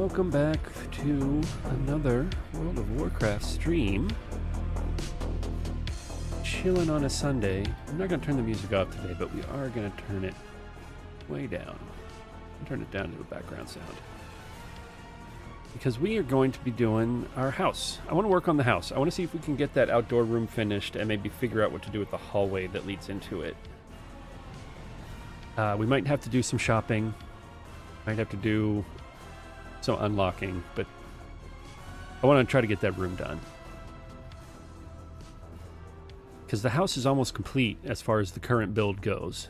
welcome back to another World of Warcraft stream. Chilling on a Sunday. I'm not going to turn the music off today, but we are going to turn it way down. Turn it down to a background sound. Because we are going to be doing our house. I want to work on the house. I want to see if we can get that outdoor room finished and maybe figure out what to do with the hallway that leads into it. We might have to do some shopping. Might have to do some unlocking, but I want to try to get that room done. Because the house is almost complete as far as the current build goes.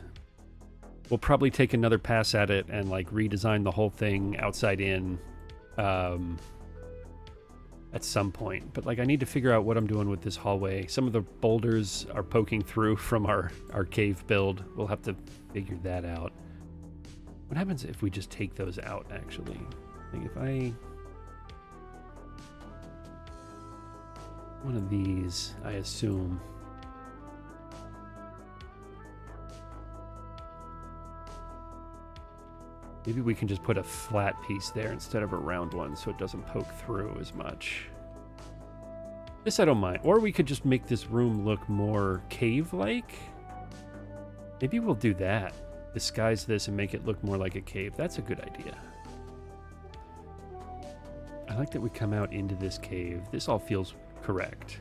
We'll probably take another pass at it and like redesign the whole thing outside in at some point. But like I need to figure out what I'm doing with this hallway. Some of the boulders are poking through from our cave build. We'll have to figure that out. What happens if we just take those out, actually? Like if I... one of these, I assume. Maybe we can just put a flat piece there instead of a round one so it doesn't poke through as much. This I don't mind. Or we could just make this room look more cave-like. Maybe we'll do that. Disguise this and make it look more like a cave. That's a good idea. I like that we come out into this cave. This all feels correct.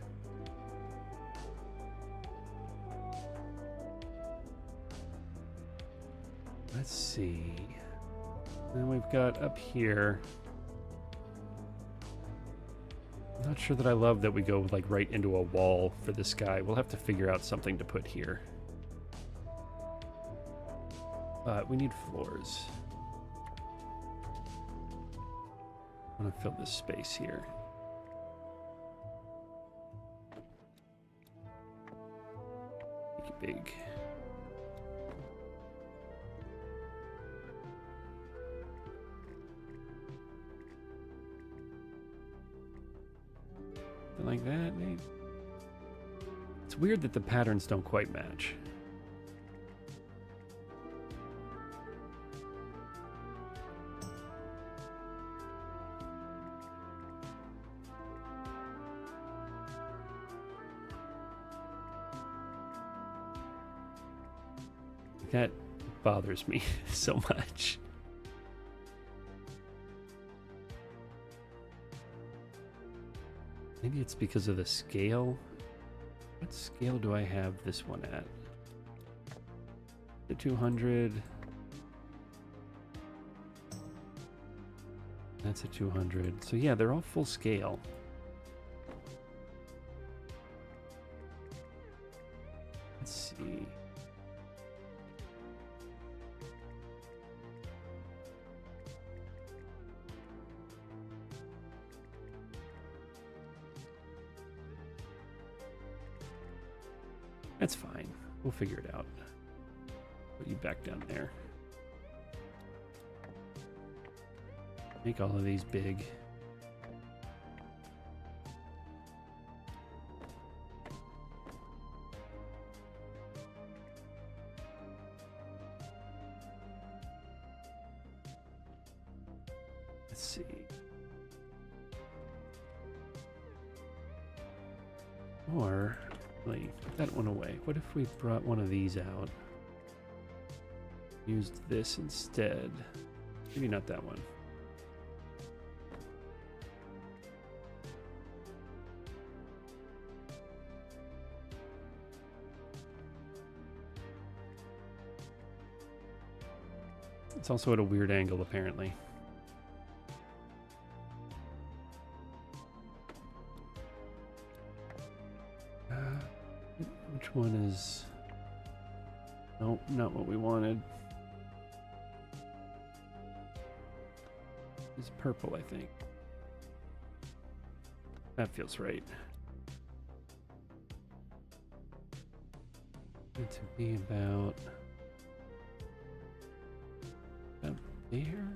Let's see. Then we've got up here. I'm not sure that I love that we go like right into a wall for this guy. We'll have to figure out something to put here. We need floors. I want to fill this space here. Make it big. Something like that, maybe. It's weird that the patterns don't quite match. That bothers me so much. Maybe it's because of the scale. What scale do I have this one at? The 200. That's a 200. So yeah, they're all full scale. Let's see. That's fine. We'll figure it out. Put you back down there. Make all of these big. Let's see. Or... put that one away. What if we brought one of these out? Used this instead. Maybe not that one. It's also at a weird angle, apparently. Which one is... nope, not what we wanted. It's purple, I think. That feels right. It to be about there.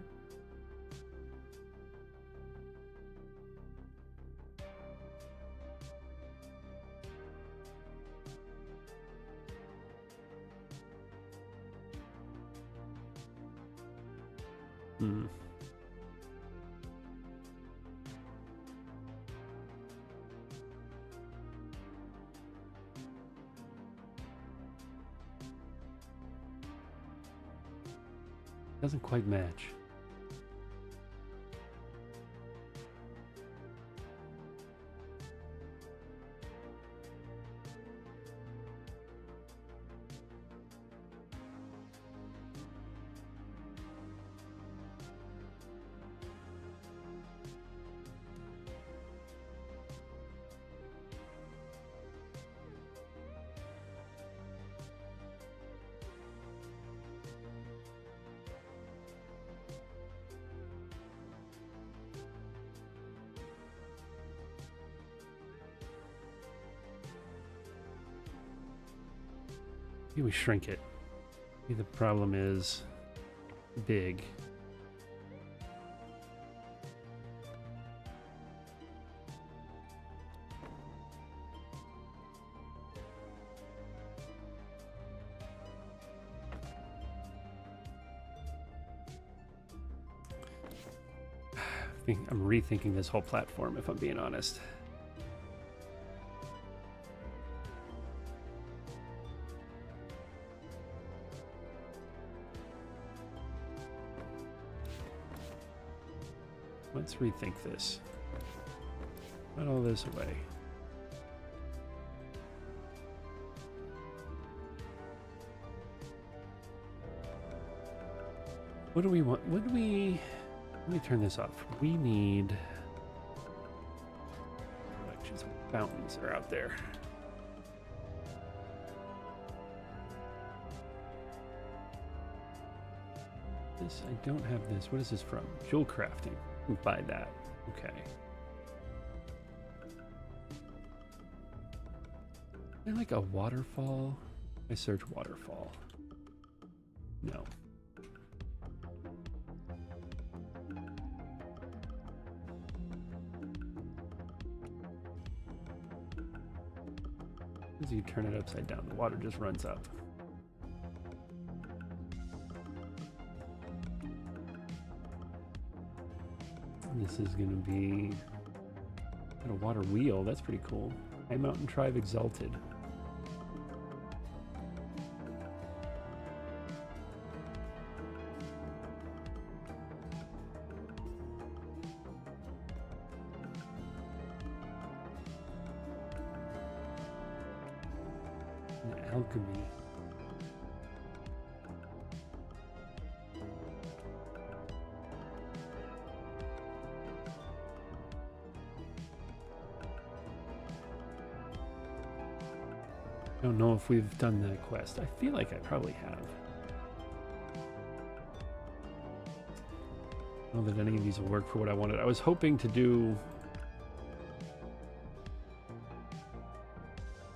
Doesn't quite match. Maybe we shrink it. Maybe the problem is big. I'm rethinking this whole platform, if I'm being honest. Let's rethink this. Put all this away. What do we want? What do we... Let me turn this off. We need... Actually, some fountains are out there. This, I don't have this. What is this from? Jewel crafting. Buy that. Okay. Is there like a waterfall? I search waterfall. No. As you turn it upside down, the water just runs up. This is going to be a water wheel. That's pretty cool. High Mountain Tribe Exalted. And alchemy. I don't know if we've done that quest. I feel like I probably have. I don't know that any of these will work for what I wanted. I was hoping to do...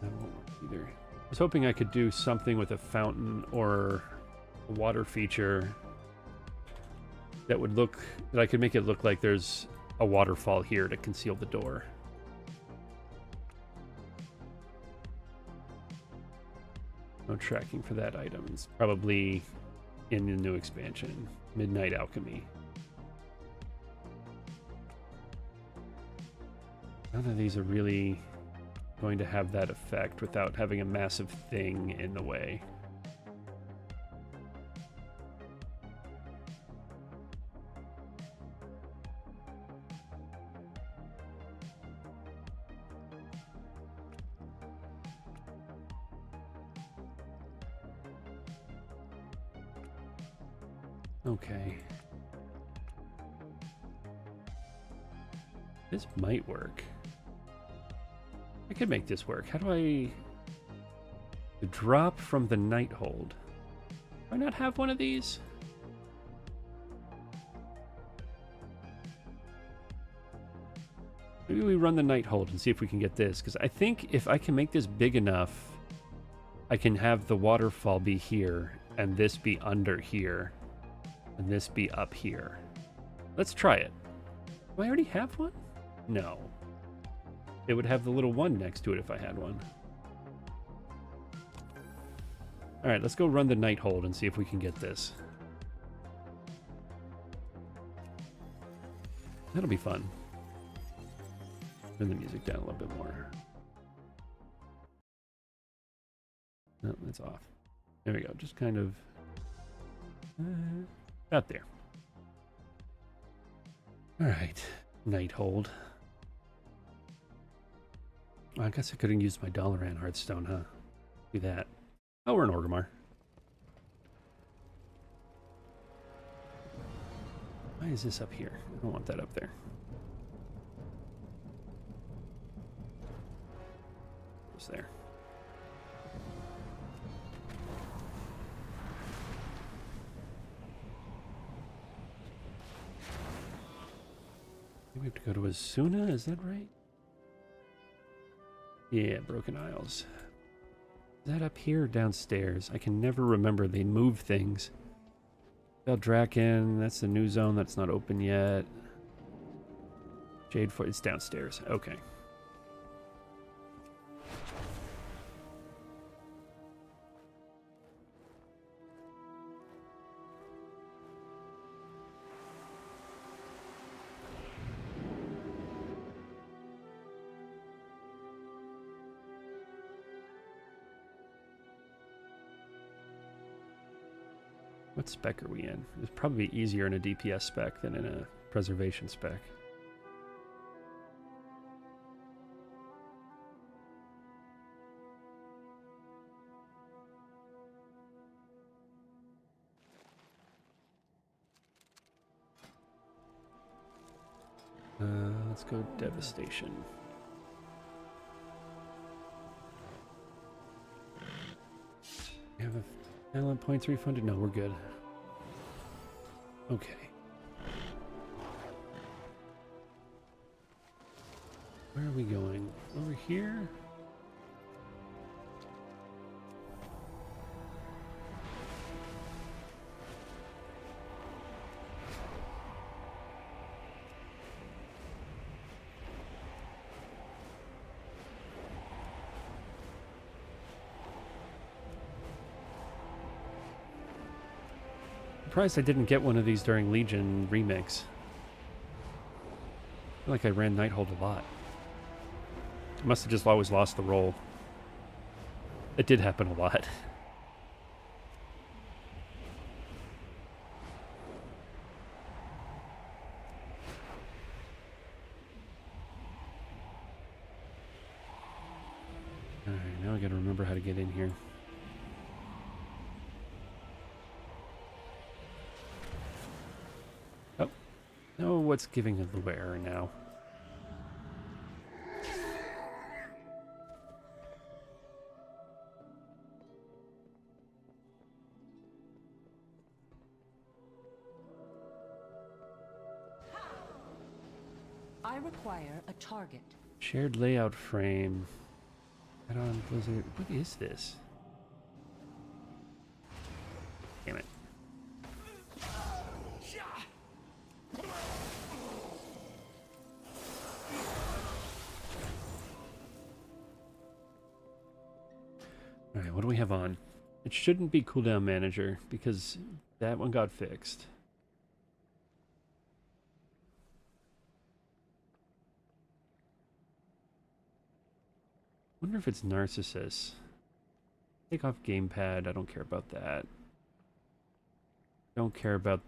That won't work either. I was hoping I could do something with a fountain or a water feature that would look... that I could make it look like there's a waterfall here to conceal the door. No tracking for that item. It's probably in the new expansion, Midnight Alchemy. None of these are really going to have that effect without having a massive thing in the way. Okay. This might work. I could make this work. How do I... The drop from the Nighthold. Do I not have one of these? Maybe we run the Nighthold and see if we can get this. Because I think if I can make this big enough, I can have the waterfall be here, and this be under here. And this be up here. Let's try it. Do I already have one? No. It would have the little one next to it if I had one. Alright, let's go run the Nighthold and see if we can get this. That'll be fun. Turn the music down a little bit more. No, that's off. There we go. Just kind of... Out there. Alright. Nighthold. Well, I guess I could have used my Dalaran Hearthstone, huh? Do that. Oh, we're in Orgrimmar. Why is this up here? I don't want that up there. It's there. We have to go to Asuna, is that right? Yeah, Broken Isles. Is that up here or downstairs? I can never remember. They move things. Beldraken, that's the new zone that's not open yet. Jade Fort, it's downstairs. Okay. What spec are we in? It's probably easier in a DPS spec than in a preservation spec. Let's go Devastation. We have a talent points refunded? No, we're good. Okay. Where are we going? Over here? Surprised I didn't get one of these during Legion Remix. I feel like I ran Nighthold a lot. I must have just always lost the roll. It did happen a lot. Alright, now I gotta remember how to get in here. Oh. No, what's giving a little error now? I require a target. Shared layout frame. Add-on Blizzard. What is this? Damn it. Alright, what do we have on? It shouldn't be cooldown manager because that one got fixed. Wonder if it's Narcissus. Take off gamepad. I don't care about that. Don't care about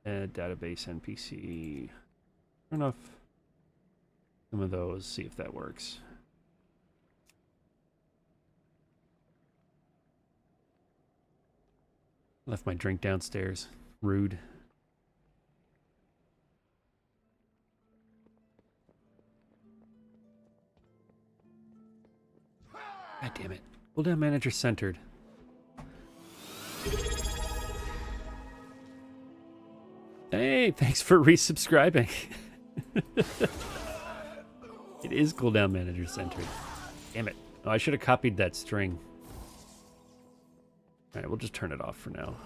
database NPC. Turn off some of those. See if that works. Left my drink downstairs. Rude. God damn it. Cooldown manager centered. Hey, thanks for resubscribing. It is cooldown manager centered. Damn it. Oh, I should have copied that string. Alright, we'll just turn it off for now.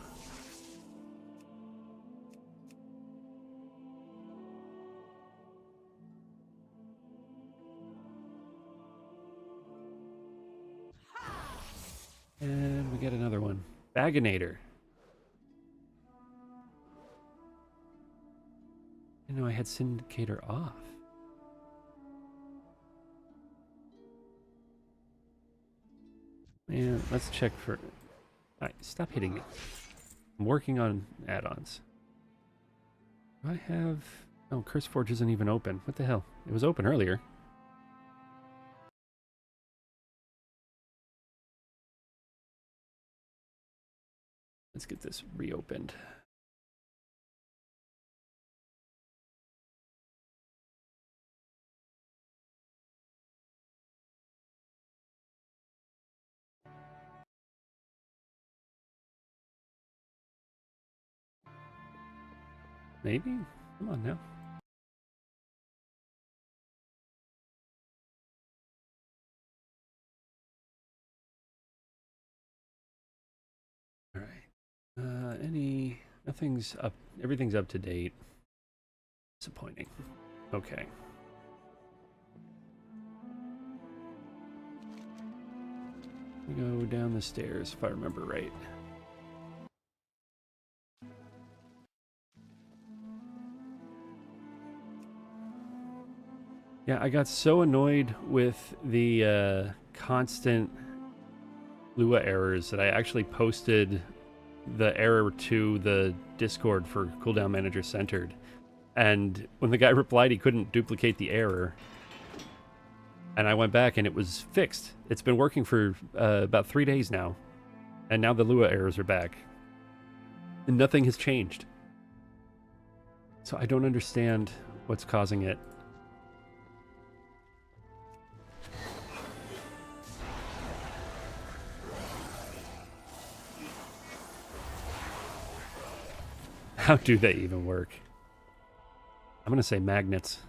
And we get another one. Baginator. I know I had Syndicator off. And let's check for... Alright, stop hitting me. I'm working on add-ons. I have... Oh, Curse Forge isn't even open. What the hell? It was open earlier. Let's get this reopened. Maybe? Come on now. Alright. Nothing's up. Everything's up to date. Disappointing. Okay. We go down the stairs, if I remember right. Yeah, I got so annoyed with the constant Lua errors that I actually posted the error to the Discord for Cooldown Manager Centered. And when the guy replied, he couldn't duplicate the error. And I went back and it was fixed. It's been working for about 3 days now. And now the Lua errors are back. And nothing has changed. So I don't understand what's causing it. How do they even work? I'm gonna say magnets.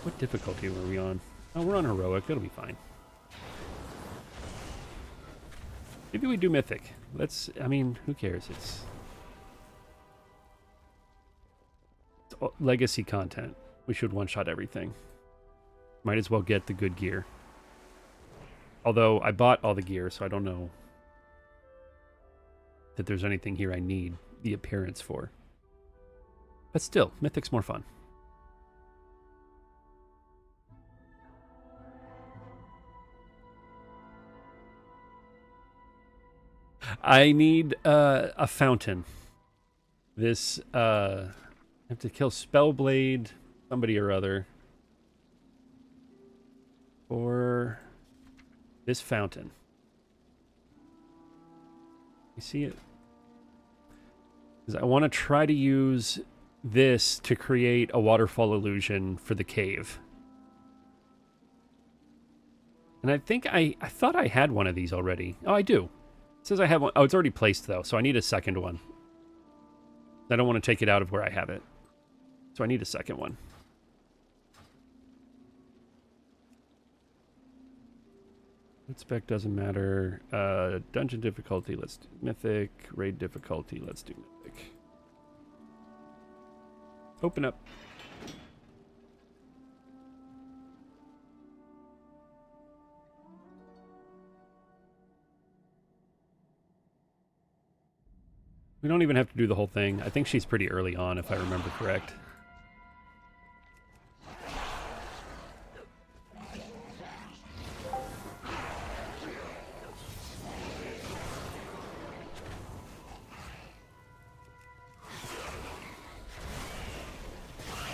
What difficulty were we on? Oh, we're on heroic. It'll be fine. Maybe we do mythic. I mean, who cares? It's legacy content. We should one-shot everything. Might as well get the good gear. Although I bought all the gear, so I don't know that there's anything here I need the appearance for. But still, mythic's more fun. I need a fountain. I have to kill Spellblade, somebody or other, or this fountain. You see it? Because I want to try to use this to create a waterfall illusion for the cave. And I think I thought I had one of these already. Oh, I do. It says I have one. Oh, it's already placed, though, so I need a second one. I don't want to take it out of where I have it. So I need a second one. What spec doesn't matter. Dungeon difficulty, let's do mythic. Raid difficulty, let's do mythic. Open up. We don't even have to do the whole thing. I think she's pretty early on, if I remember correct.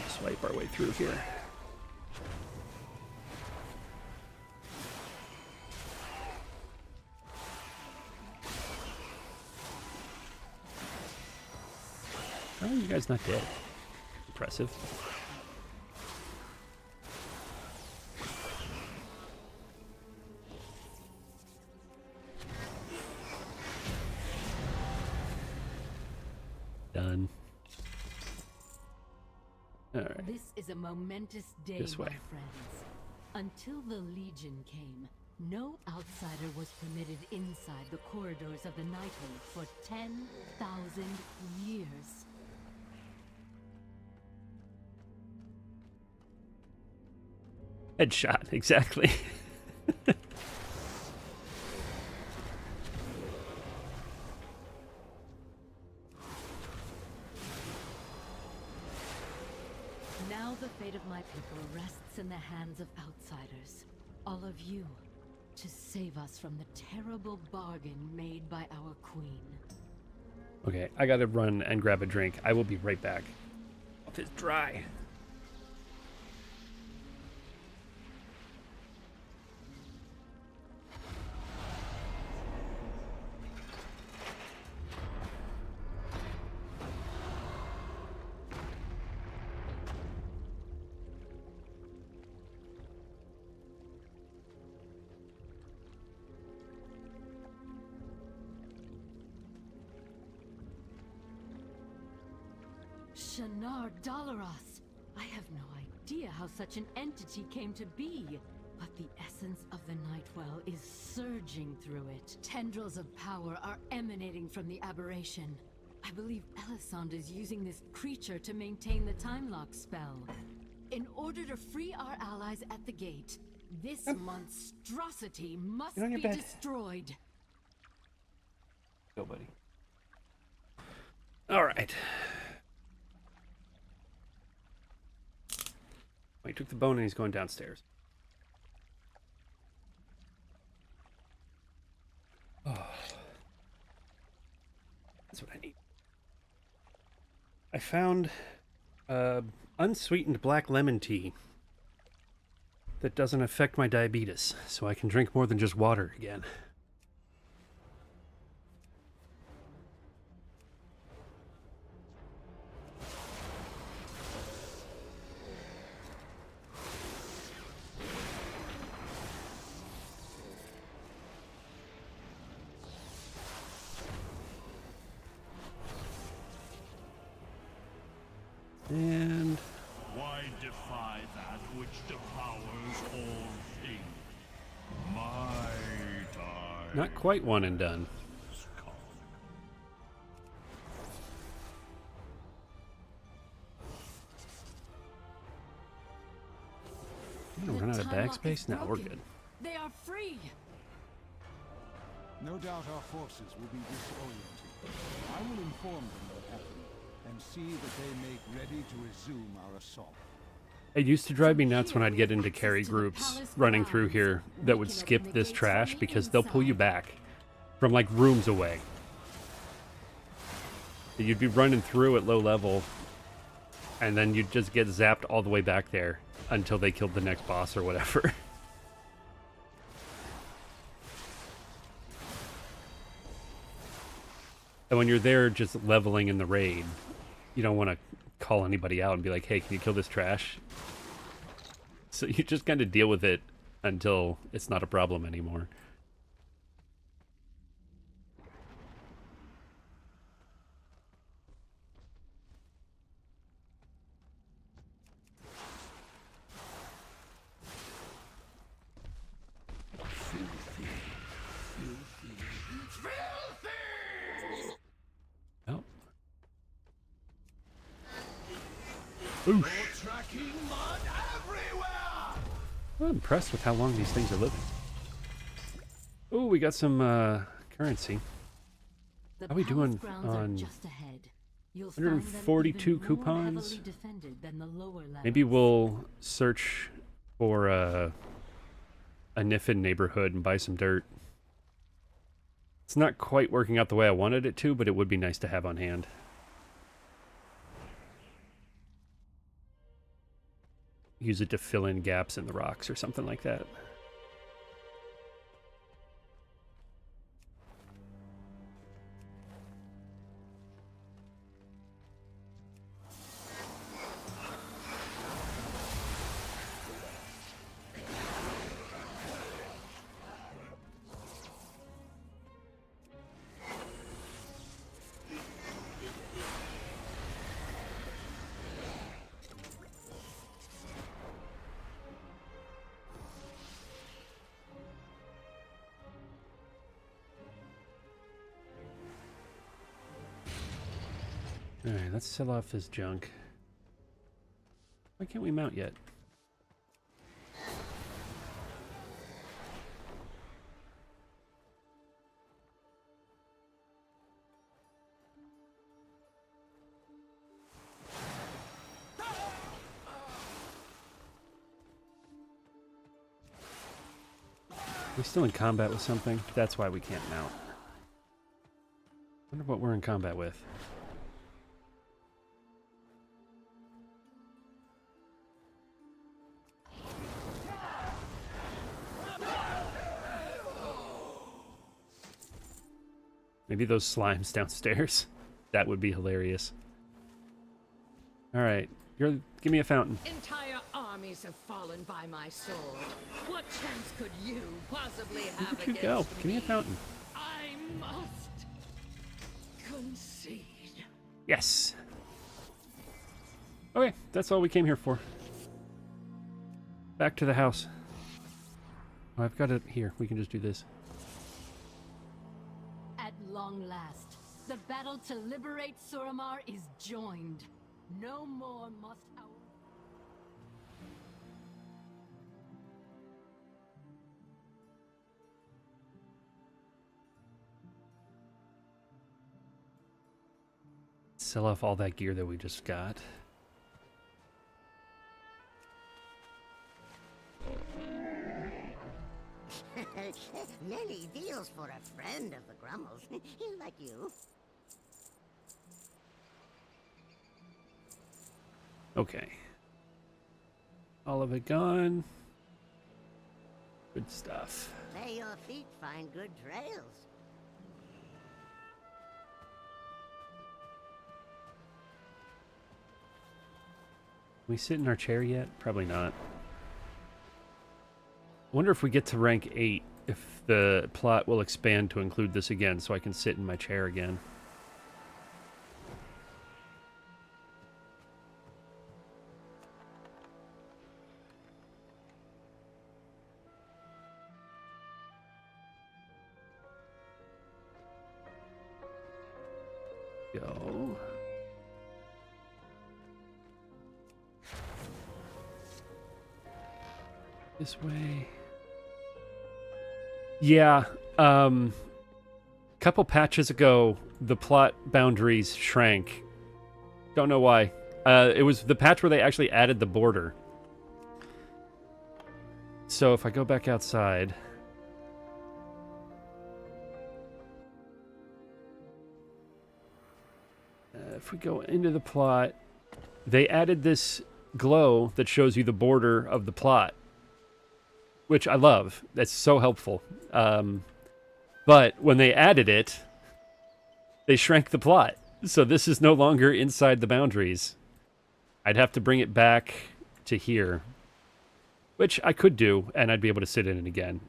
Swipe our way through here. How are you guys not dead? Impressive. Done. All right. This is a momentous day, This way. my friends. Until the Legion came, no outsider was permitted inside the corridors of the Nighthold for 10,000 years. Headshot, exactly. Now the fate of my people rests in the hands of outsiders. All of you To save us from the terrible bargain made by our queen. Okay, I gotta run and grab a drink. I will be right back. Mouth is dry. Shannara Dalaras! I have no idea how such an entity came to be, but the essence of the Nightwell is surging through it. Tendrils of power are emanating from the aberration. I believe Elisande is using this creature to maintain the time lock spell. In order to free our allies at the gate, this monstrosity must Get on your be bed. destroyed. Go, buddy. All right. He took the bone and he's going downstairs. Oh. That's what I need. I found unsweetened black lemon tea that doesn't affect my diabetes, so I can drink more than just water again. And Why defy that which devours all things? My time not quite one and done. has come. I'm gonna run out of bag space? No, we're good. They are free! No doubt our forces will be disoriented. I will inform them what happened, and see that they make ready to resume our assault. It used to drive me nuts when I'd get into carry groups running through here that would skip this trash because they'll pull you back from like rooms away. You'd be running through at low level and then you'd just get zapped all the way back there until they killed the next boss or whatever. And when you're there just leveling in the raid, you don't want to call anybody out and be like, hey, can you kill this trash? So you just kind of deal with it until it's not a problem anymore. Oh. Oosh. Tracking mud everywhere! I'm impressed with how long these things are living. Oh, we got some currency. The How we doing palace grounds are on just ahead. You'll find them 142 even more coupons? heavily defended than the lower Maybe levels. we'll search for a Nifin neighborhood and buy some dirt. It's not quite working out the way I wanted it to, but it would be nice to have on hand. Use it to fill in gaps in the rocks or something like that. Alright, let's sell off his junk. Why can't we mount yet? We still in combat with something? That's why we can't mount. Wonder what we're in combat with. Maybe those slimes downstairs. That would be hilarious. Alright, give me a fountain. Entire armies have fallen by my sword. What chance could you possibly have Where could you against go? me? Give me a fountain. I must concede. Yes! Okay, that's all we came here for. Back to the house. Oh, I've got it here. We can just do this. At long last, the battle to liberate Suramar is joined. No more must our... Sell off all that gear that we just got. Many deals for a friend of the Grummels. Like you. Okay. All of it gone. Good stuff. May your feet find good trails. Can we sit in our chair yet? Probably not. I wonder if we get to rank 8, if the plot will expand to include this again, so I can sit in my chair again. Go. This way. Yeah, couple patches ago, the plot boundaries shrank. Don't know why. It was the patch where they actually added the border. So if I go back outside... if we go into the plot, they added this glow that shows you the border of the plot, which I love. That's so helpful. But when they added it, they shrank the plot. So this is no longer inside the boundaries. I'd have to bring it back to here, which I could do, and I'd be able to sit in it again.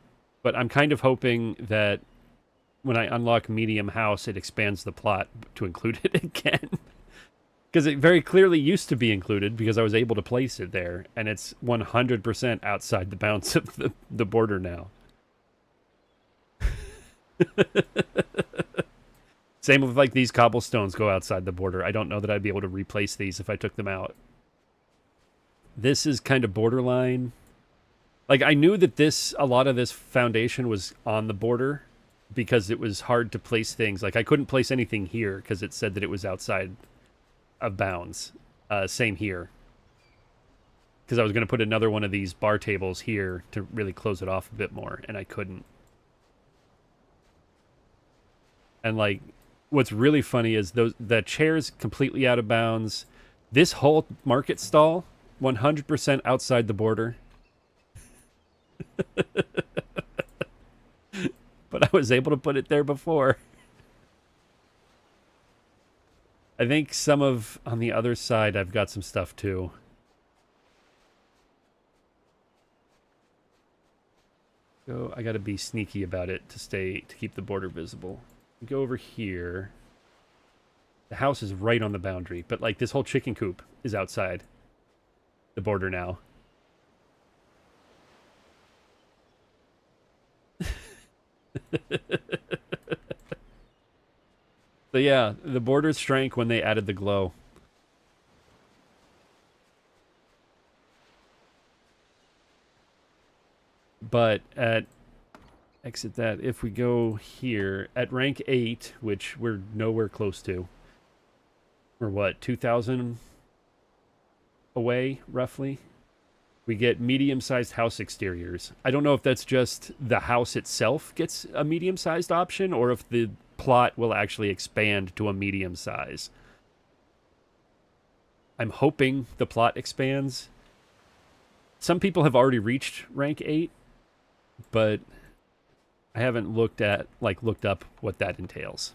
But I'm kind of hoping that when I unlock Medium House, it expands the plot to include it again. Because it very clearly used to be included because I was able to place it there, and it's 100% outside the bounds of the border now. Same with like these cobblestones go outside the border. I don't know that I'd be able to replace these if I took them out. This is kind of borderline. Like I knew that a lot of this foundation was on the border because it was hard to place things. Like I couldn't place anything here because it said that it was outside of bounds. Same here. Because I was going to put another one of these bar tables here to really close it off a bit more, and I couldn't. And like, what's really funny is the chair's completely out of bounds. This whole market stall, 100% outside the border. But I was able to put it there before. I think on the other side, I've got some stuff too. So I got to be sneaky about it to keep the border visible. Go over here. The house is right on the boundary, but like this whole chicken coop is outside the border now. So yeah, the borders shrank when they added the glow. But exit that. If we go here at rank 8, which we're nowhere close to, we're what, 2,000 away roughly? We get medium-sized house exteriors. I don't know if that's just the house itself gets a medium-sized option or if the plot will actually expand to a medium size. I'm hoping the plot expands. Some people have already reached rank 8, but I haven't looked up what that entails.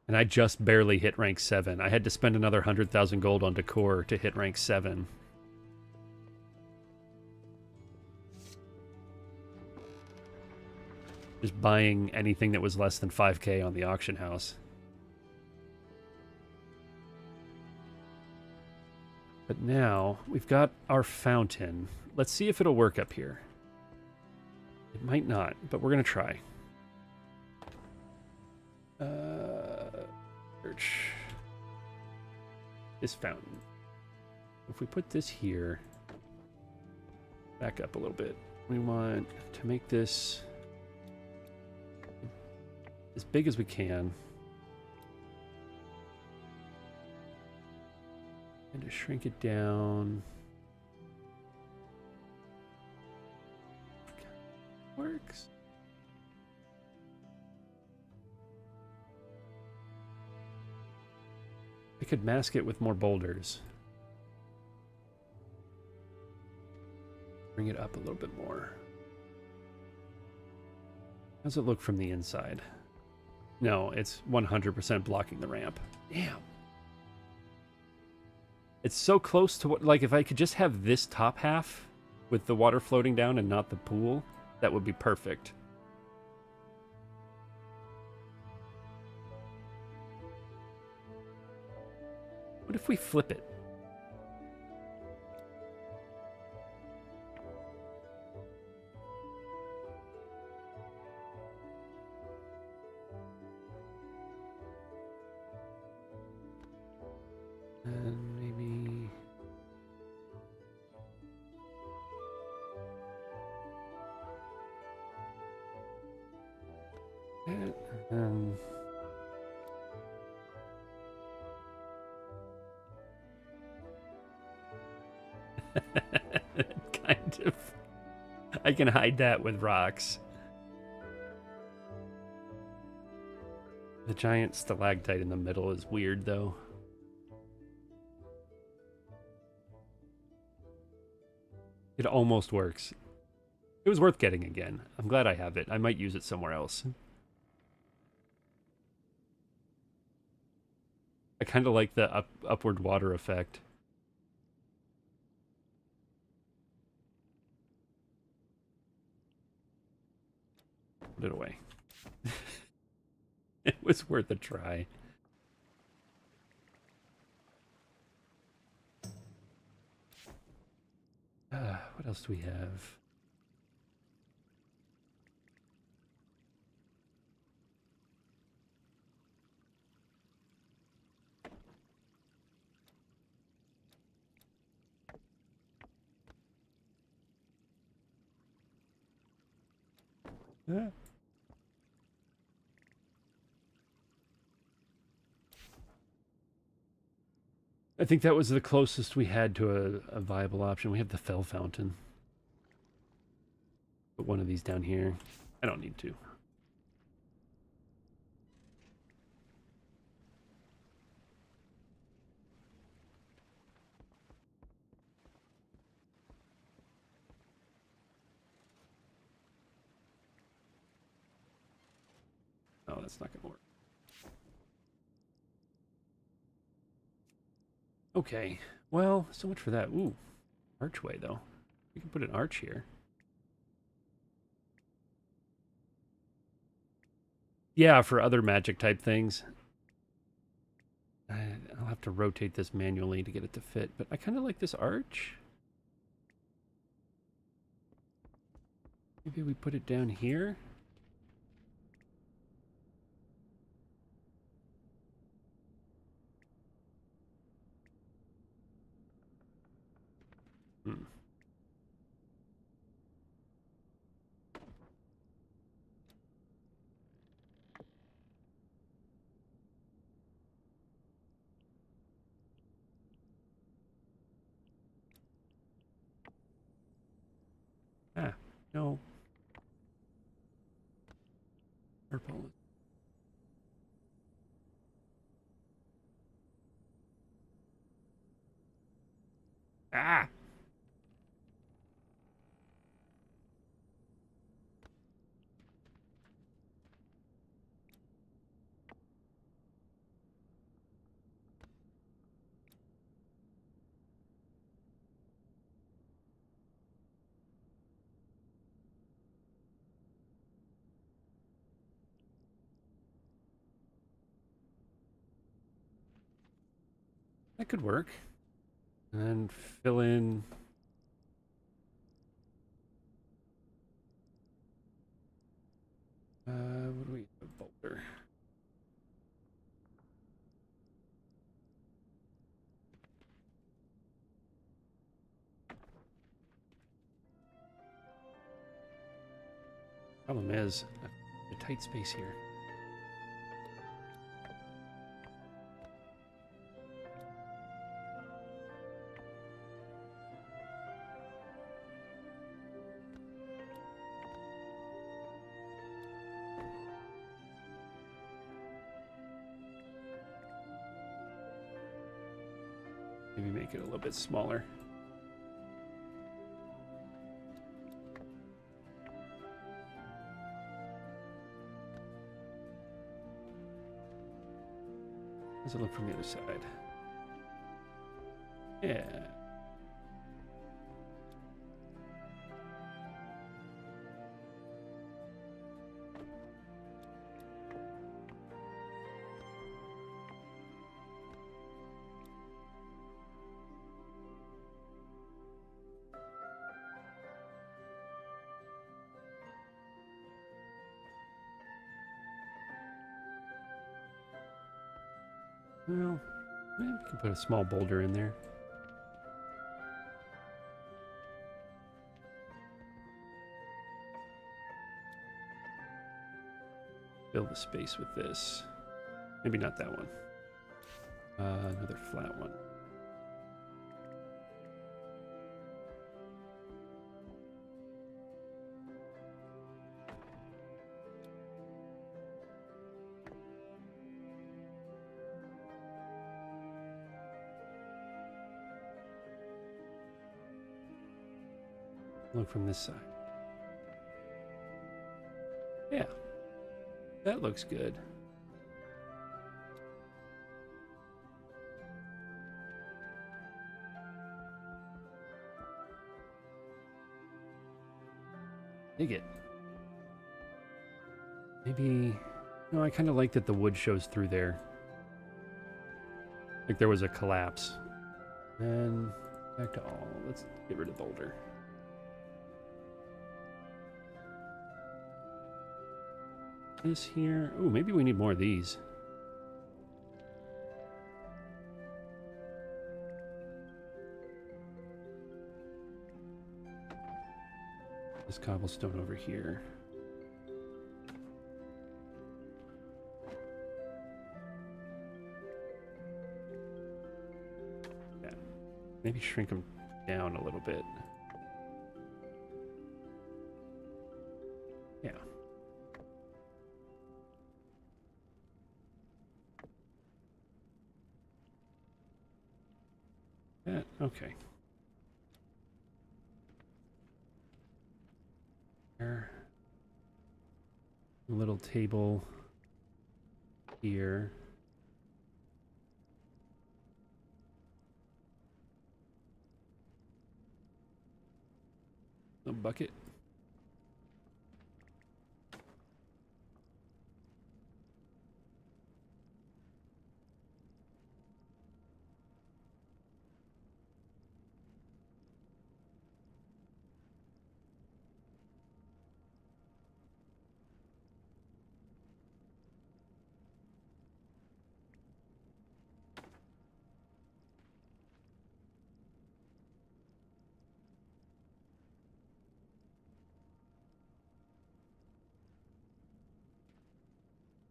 And I just barely hit rank 7. I had to spend another 100,000 gold on decor to hit rank 7. Just buying anything that was less than 5k on the auction house. But now, we've got our fountain. Let's see if it'll work up here. It might not, but we're going to try. Search this fountain. If we put this here, back up a little bit. We want to make this as big as we can. And to shrink it down. Works. I could mask it with more boulders. Bring it up a little bit more. How does it look from the inside? No, it's 100% blocking the ramp. Damn. It's so close to what, like, if I could just have this top half with the water floating down and not the pool, that would be perfect. What if we flip it? And maybe... And... kind of. I can hide that with rocks. The giant stalactite in the middle is weird, though. It almost works. It was worth getting again. I'm glad I have it. I might use it somewhere else. I kind of like the upward water effect. Put it away. It was worth a try. What else do we have? I think that was the closest we had to a viable option. We have the Fell Fountain. Put one of these down here. I don't need to. Oh, that's not going to work. Okay, well, so much for that. Ooh, archway, though. We can put an arch here. Yeah, for other magic type things. I'll have to rotate this manually to get it to fit, but I kind of like this arch. Maybe we put it down here. No. Purple. Ah! That could work. And fill in. What do we have? A boulder. Problem is, a tight space here. Maybe make it a little bit smaller. How does it look from the other side? Yeah. Well, maybe we can put a small boulder in there. Fill the space with this. Maybe not that one. Another flat one. Look from this side. Yeah, that looks good. Dig it. Maybe, no, I kind of like that the wood shows through there. Like there was a collapse. And back to all. Let's get rid of boulder. This here. Oh, maybe we need more of these. This cobblestone over here. Yeah. Maybe shrink them down a little bit. Yeah. Okay. There. A little table here. A bucket.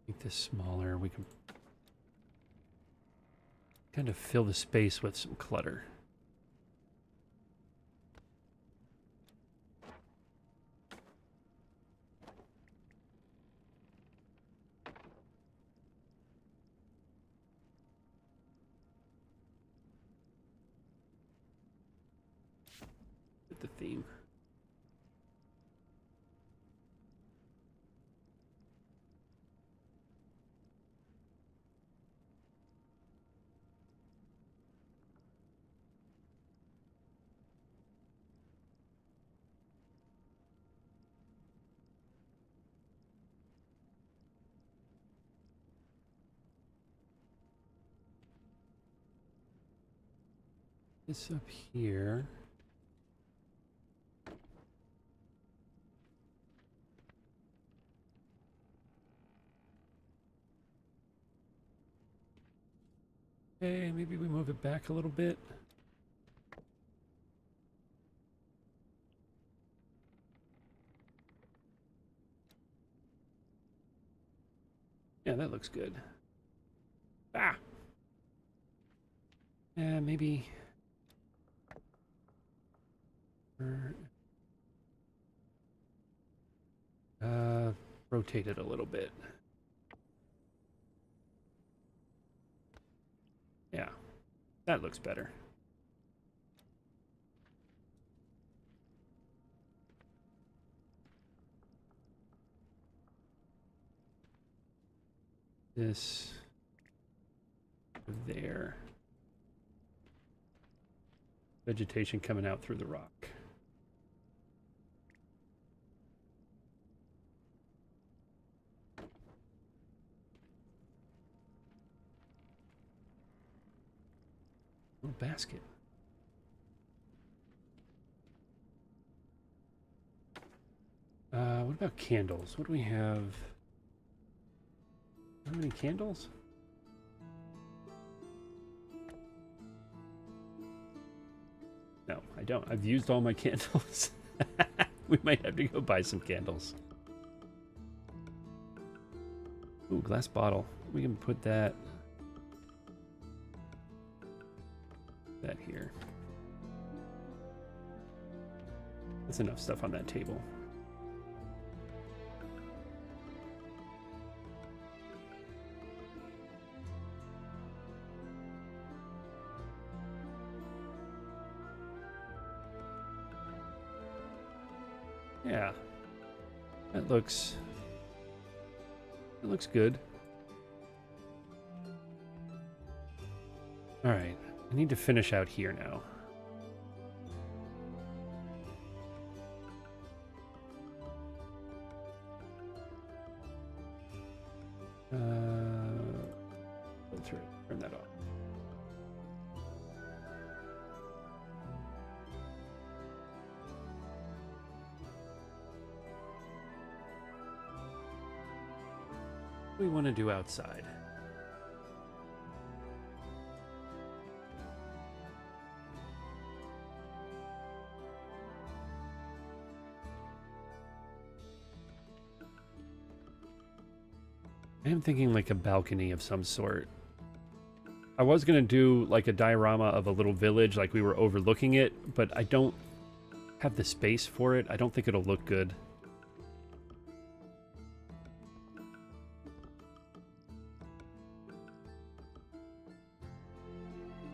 Make this smaller. We can kind of fill the space with some clutter. the theme. This up here. Okay, maybe we move it back a little bit. Yeah, that looks good. Ah! Yeah, maybe... rotate it a little bit. Yeah, that looks better. This there. Vegetation coming out through the rock. Little basket. What about candles? What do we have? How many candles? No, I don't. I've used all my candles. We might have to go buy some candles. Ooh, glass bottle. We can put that here. That's enough stuff on that table. Yeah, that looks good. All right, I need to finish out here now. Filter it, turn that off. What do we want to do outside? I am thinking like a balcony of some sort. I was going to do like a diorama of a little village, like we were overlooking it, but I don't have the space for it. I don't think it'll look good.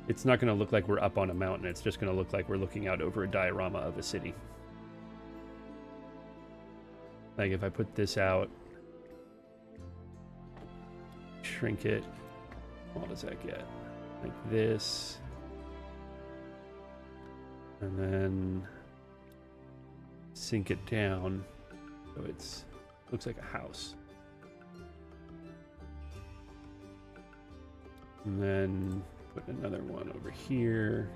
It's not going to look like we're up on a mountain. It's just going to look like we're looking out over a diorama of a city. Like if I put this out, shrink it, what does that get? Like this. And then sink it down so it's looks like a house. And then put another one over here.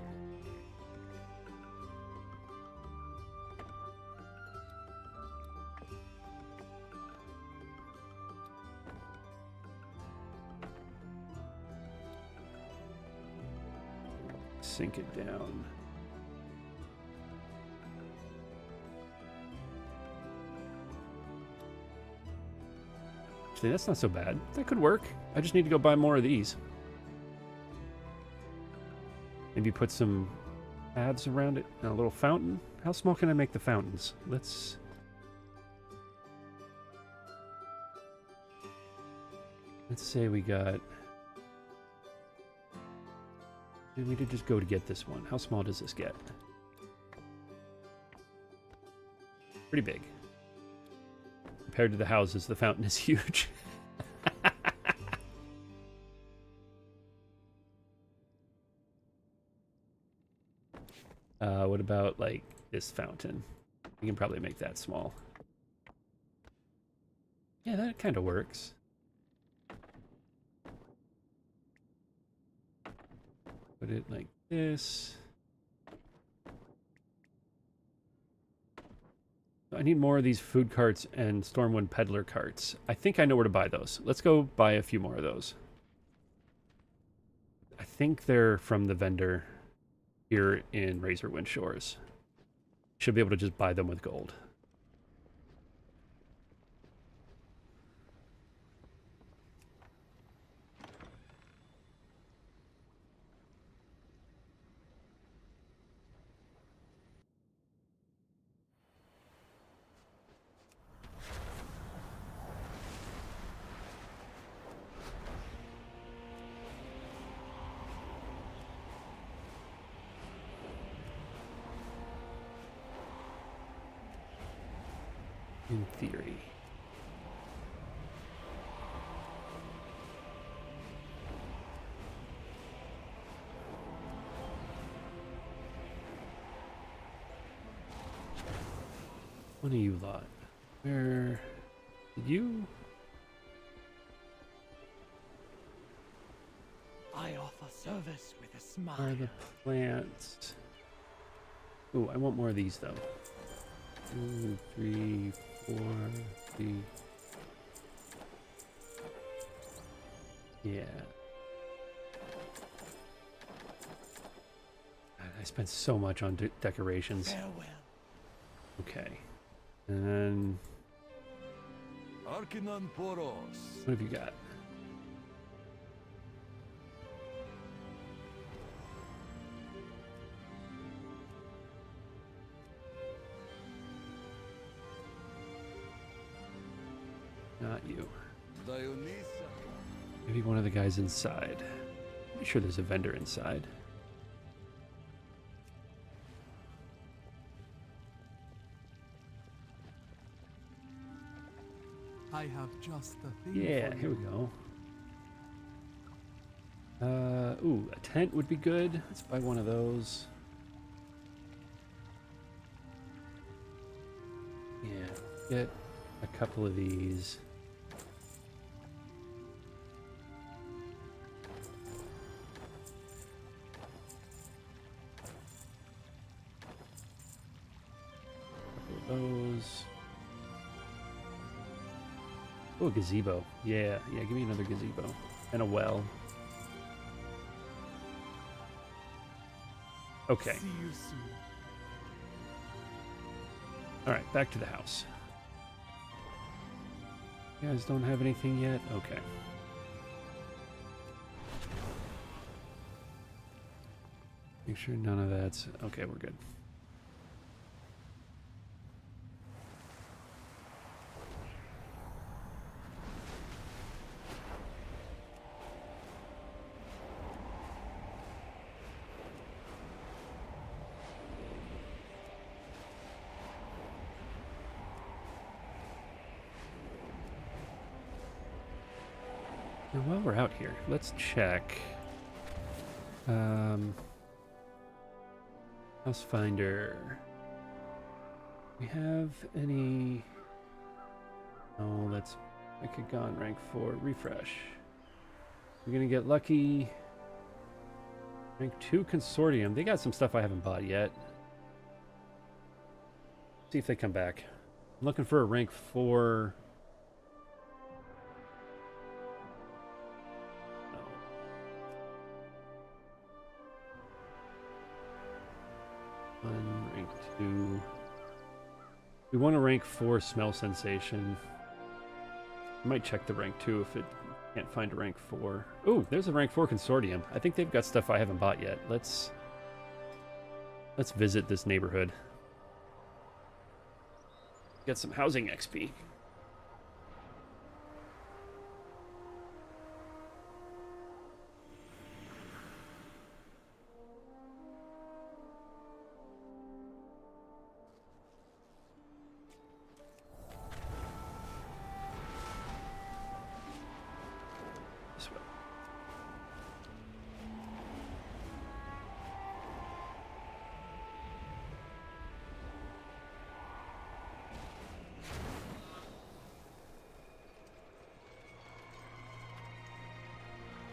Sink it down. Actually, that's not so bad. That could work. I just need to go buy more of these. Maybe put some paths around it and a little fountain. How small can I make the fountains? Let's say we got... We did just go to get this one. How small does this get? Pretty big. Compared to the houses, the fountain is huge. What about, like, this fountain? We can probably make that small. Yeah, that kind of works. Put it like this. I need more of these food carts and Stormwind Peddler carts. I think I know where to buy those. Let's go buy a few more of those. I think they're from the vendor here in Razorwind Shores. Should be able to just buy them with gold. In theory. One of you lot. Where did you? I offer service with a smile. Are the plants? Ooh, I want more of these though. 2, 3, 4, 3. Yeah. God, I spent so much on decorations. Farewell. Okay. And then, Arcanon Poros. what have you got? Not you. Dionysa. Maybe one of the guys inside. Pretty sure there's a vendor inside. I have just the thing Yeah, for here we you. go. Ooh, a tent would be good. Let's buy one of those. Yeah, get a couple of these. Couple of those. Oh, a gazebo. Yeah, give me another gazebo. And a well. Okay. See you soon. Alright, back to the house. You guys don't have anything yet? Okay. Make sure none of that's... Okay, we're good. Now, while we're out here, let's check. House Finder. We have any? Oh, that's Mechagon rank 4. Refresh. We're gonna get lucky. Rank 2 Consortium. They got some stuff I haven't bought yet. See if they come back. I'm looking for a rank 4. Rank 2. We want a rank 4 smell sensation. I might check the rank 2 if it can't find a rank 4. Ooh, there's a rank 4 consortium. I think they've got stuff I haven't bought yet. Let's visit this neighborhood. Get some housing XP.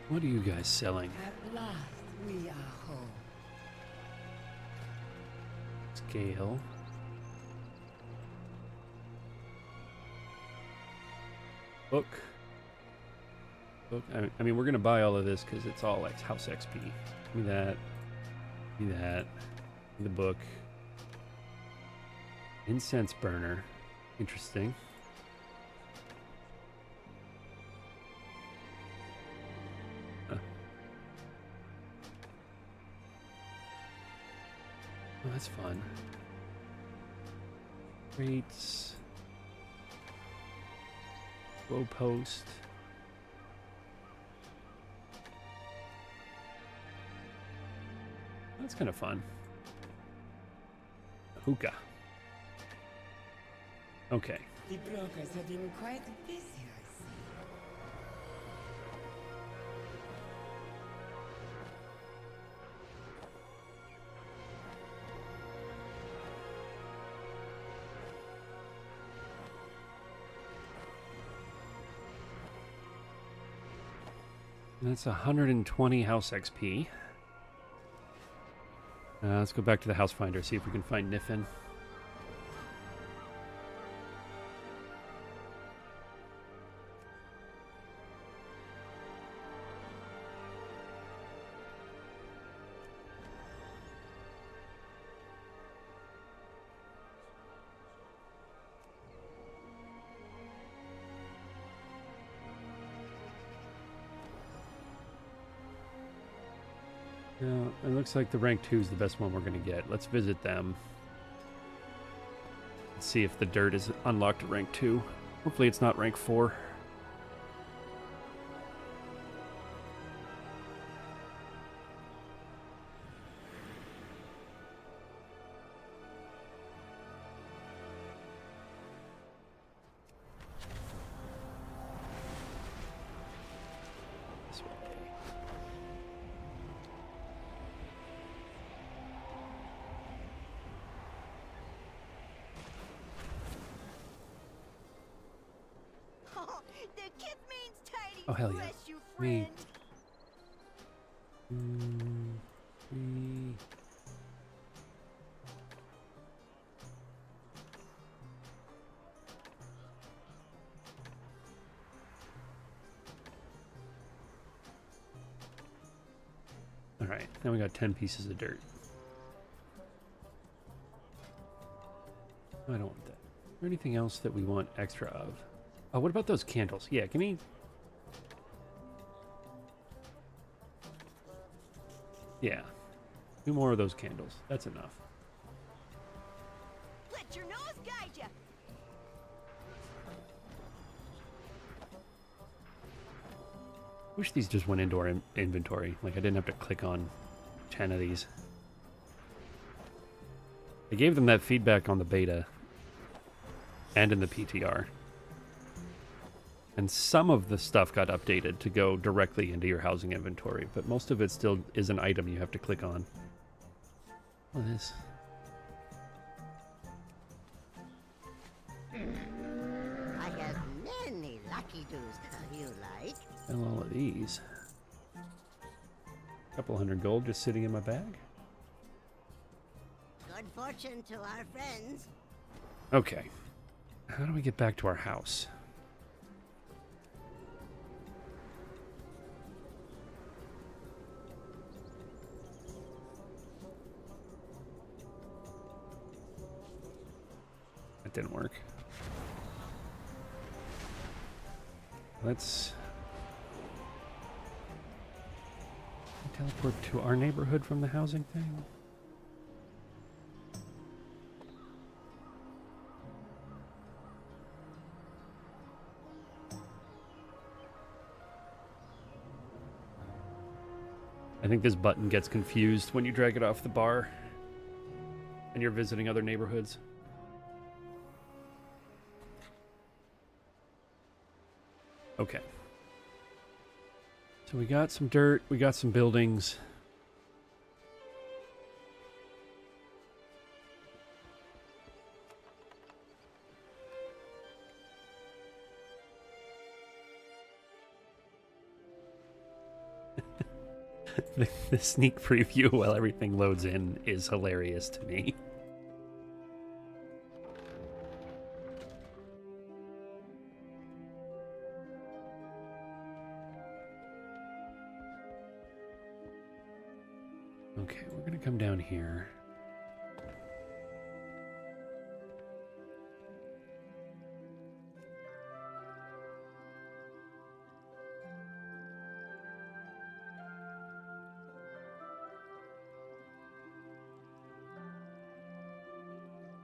What are you guys selling? At last, we are home. Scale. Book. Book. I mean, we're gonna buy all of this because it's all like house XP. Give me that. Give me that. Give me the book. Incense burner. Interesting. Huh. Oh, that's fun. Rates. Low post. That's kind of fun. Hookah. Okay. The brokers have been quite busy, I see. That's 120 house XP. Let's go back to the house finder, see if we can find Niffin. Yeah, it looks like the rank 2 is the best one we're going to get. Let's visit them. Let's see if the dirt is unlocked at rank 2. Hopefully it's not rank 4. This way. Oh, the kid means tidy. Oh, hell yeah. Bless you, Me. friend. 3. All right, now we got 10 pieces of dirt. I don't want that. Is there anything else that we want extra of? Oh, what about those candles? Yeah, give me... Yeah. 2 more of those candles. That's enough. Let your nose guide you. Wish these just went into our inventory. Like, I didn't have to click on 10 of these. I gave them that feedback on the beta and in the PTR. And some of the stuff got updated to go directly into your housing inventory, but most of it still is an item you have to click on. What is this? I have many lucky doos. You like? And all of these. Couple hundred gold just sitting in my bag. Good fortune to our friends. Okay. How do we get back to our house? That didn't work. Let's teleport to our neighborhood from the housing thing. I think this button gets confused when you drag it off the bar and you're visiting other neighborhoods. Okay. So we got some dirt, we got some buildings. The sneak preview while everything loads in is hilarious to me. Okay, we're gonna come down here.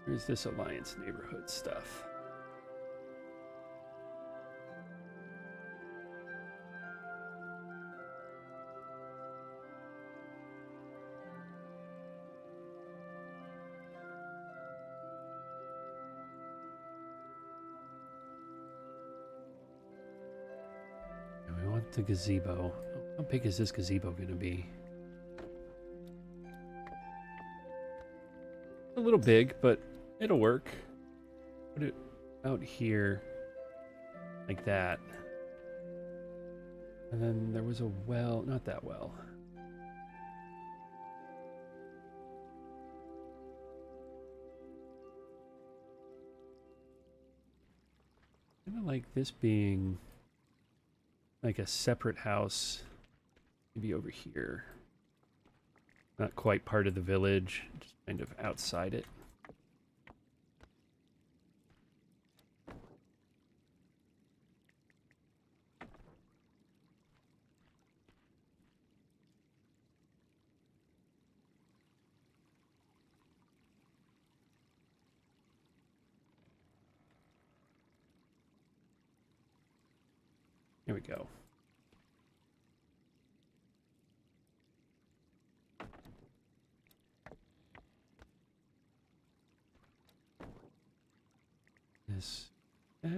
Here's this Alliance neighborhood stuff. And we want the gazebo. How big is this gazebo going to be? A little big, but it'll work. Put it out here like that. And then there was a well, not that well. Kind of like this being like a separate house, maybe over here. Not quite part of the village, just kind of outside it. Here we go. This, that.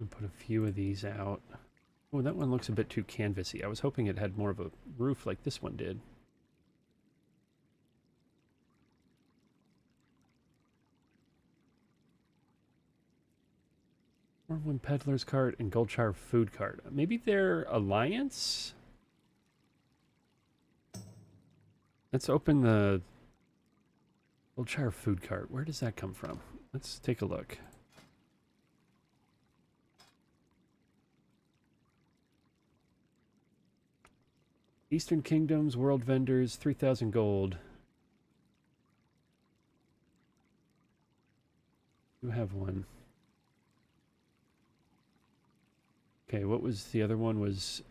And put a few of these out. Oh, that one looks a bit too canvassy. I was hoping it had more of a roof like this one did. Stormwind Peddler's Cart and Goldshire Food Cart. Maybe they're Alliance? Let's open the Goldshire Food Cart. Where does that come from? Let's take a look. Eastern Kingdoms, World Vendors, 3,000 gold. You have one. Okay, what was the other one? Was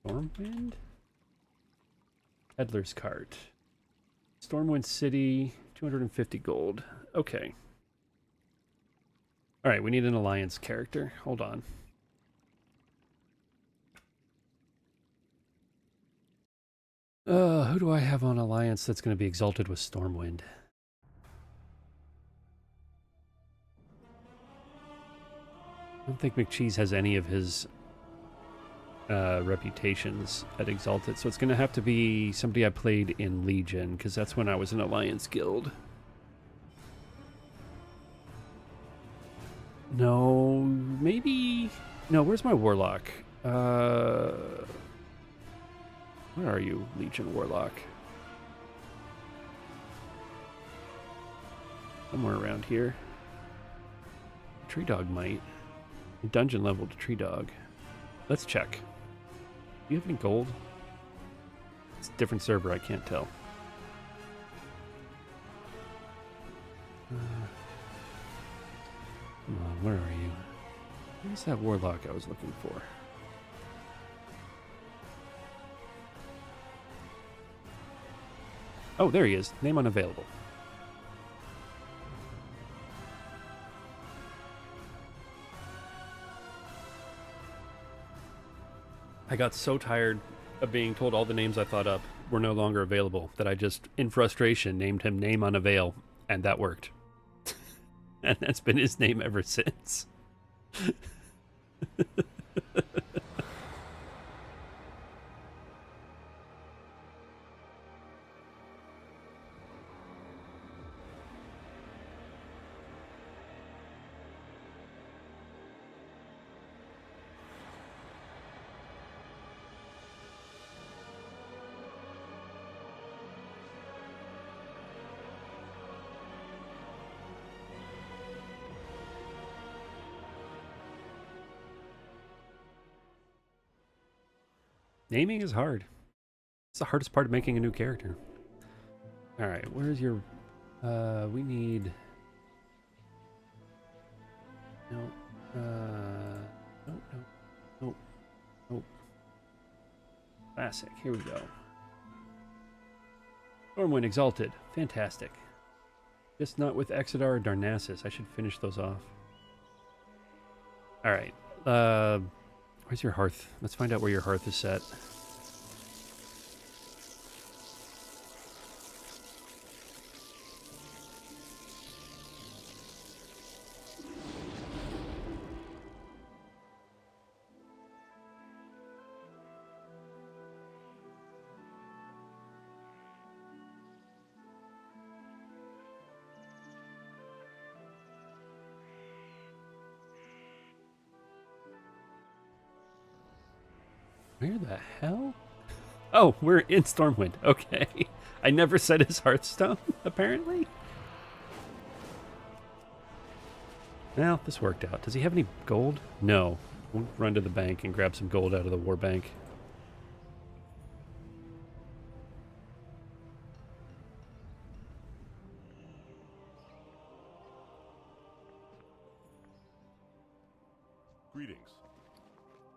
Stormwind? Peddler's Cart. Stormwind City, 250 gold. Okay. Alright, we need an Alliance character. Hold on. Who do I have on Alliance that's going to be exalted with Stormwind? I don't think McCheese has any of his reputations at Exalted, so it's going to have to be somebody I played in Legion, because that's when I was in Alliance Guild. No, maybe... No, where's my Warlock? Where are you, Legion Warlock? Somewhere around here. Tree Dog might. Dungeon leveled Tree Dog. Let's check. Do you have any gold? It's a different server, I can't tell. Come on, where are you? Where's that Warlock I was looking for? Oh, there he is. Name unavailable. I got so tired of being told all the names I thought up were no longer available that I just, in frustration, named him Name Unavail, and that worked. And that's been his name ever since. Naming is hard. It's the hardest part of making a new character. Alright, where's your... we need... No. Nope. Classic. Here we go. Stormwind Exalted. Fantastic. Just not with Exodar or Darnassus. I should finish those off. Alright. Where's your hearth? Let's find out where your hearth is set. Where the hell? Oh, we're in Stormwind. Okay. I never said his Hearthstone, apparently. Well, this worked out. Does he have any gold? No. We'll run to the bank and grab some gold out of the war bank.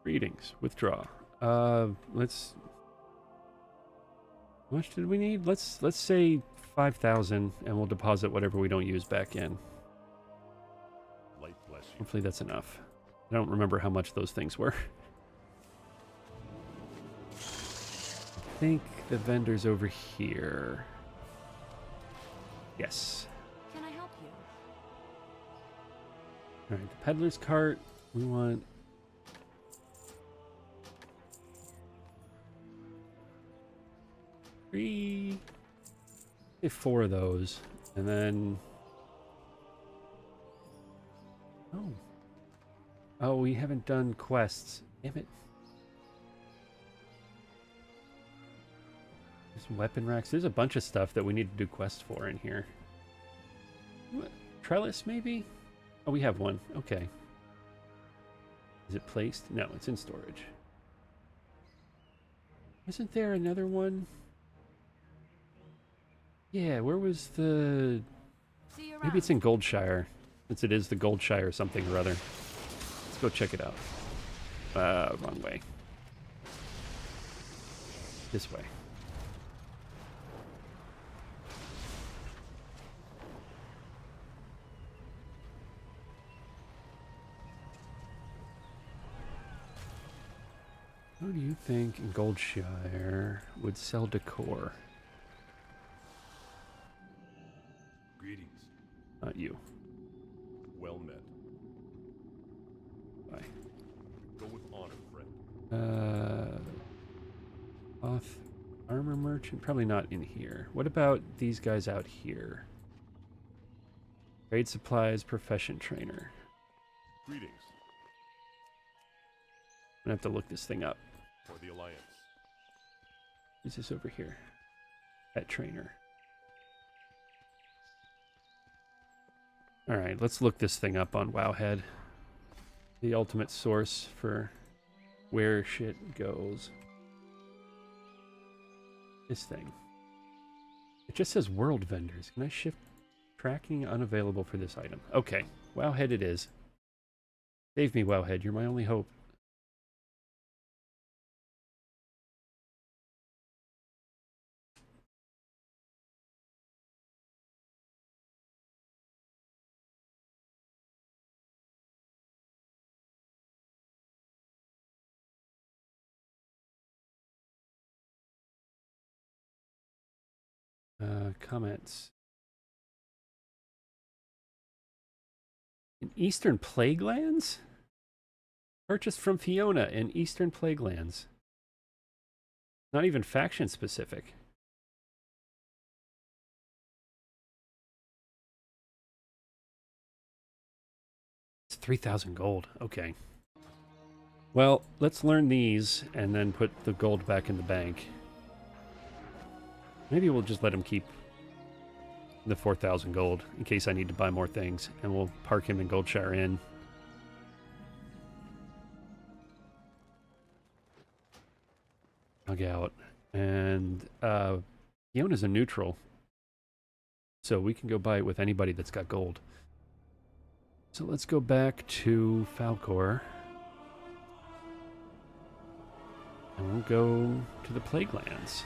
Greetings. Withdraw. Let's... How much did we need? Let's say 5,000, and we'll deposit whatever we don't use back in. Hopefully that's enough. I don't remember how much those things were. I think the vendor's over here. Yes. Can I help you? Alright, the peddler's cart. We want... Say 4 of those, and then... Oh, we haven't done quests. Damn it. There's weapon racks. There's a bunch of stuff that we need to do quests for in here. What? Trellis, maybe? Oh, we have one. Okay. Is it placed? No, it's in storage. Wasn't there another one? Yeah, where was the... Maybe it's in Goldshire, since it is the Goldshire something or other. Let's go check it out. Wrong way. This way. Who do you think in Goldshire would sell decor? Greetings. Not you. Well met. Bye. Go with honor, friend. Off armor merchant? Probably not in here. What about these guys out here? Trade supplies, profession trainer. Greetings. I'm gonna have to look this thing up. For the Alliance. Is this over here? Pet trainer. Alright, let's look this thing up on Wowhead. The ultimate source for where shit goes. This thing. It just says world vendors. Can I shift tracking unavailable for this item? Okay, Wowhead it is. Save me, Wowhead. You're my only hope. Comments. In Eastern Plaguelands? Purchased from Fiona in Eastern Plaguelands. Not even faction specific. It's 3,000 gold. Okay. Well, let's learn these and then put the gold back in the bank. Maybe we'll just let him keep the 4,000 gold in case I need to buy more things, and we'll park him in Goldshire Inn. hug out. And Fiona's a neutral. So we can go buy it with anybody that's got gold. So let's go back to Falkor. And we'll go to the Plague Lands.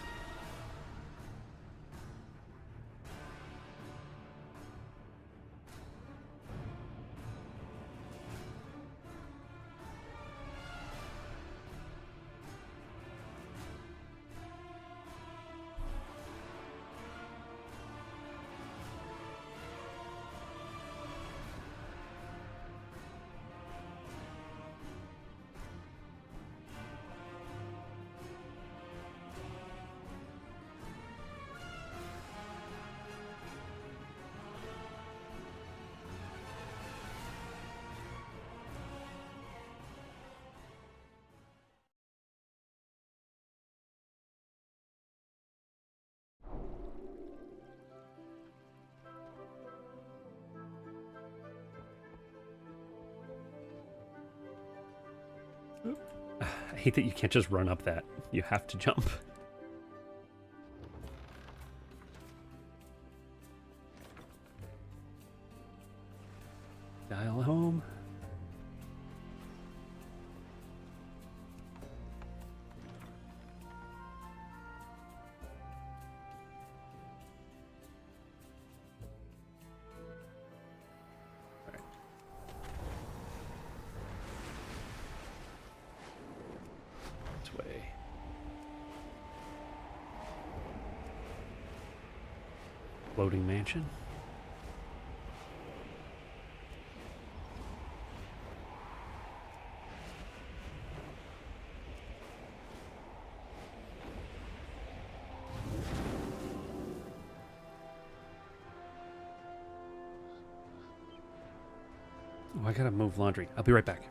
I hate that you can't just run up that. You have to jump. Dial home. Floating mansion. Oh, I gotta move laundry. I'll be right back.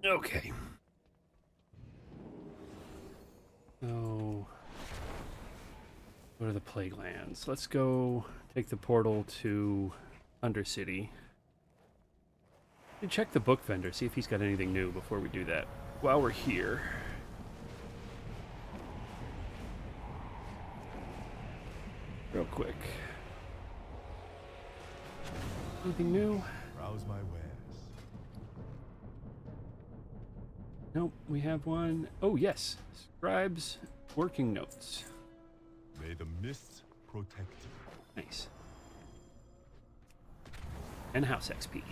Okay. So, go to the Plague Lands. Let's go take the portal to Undercity. Check the book vendor, see if he's got anything new before we do that. While we're here. Real quick. Anything new? Browse my wares. Nope, we have one. Oh, yes. Scribe's working notes. May the mists protect you. Nice. And house XP.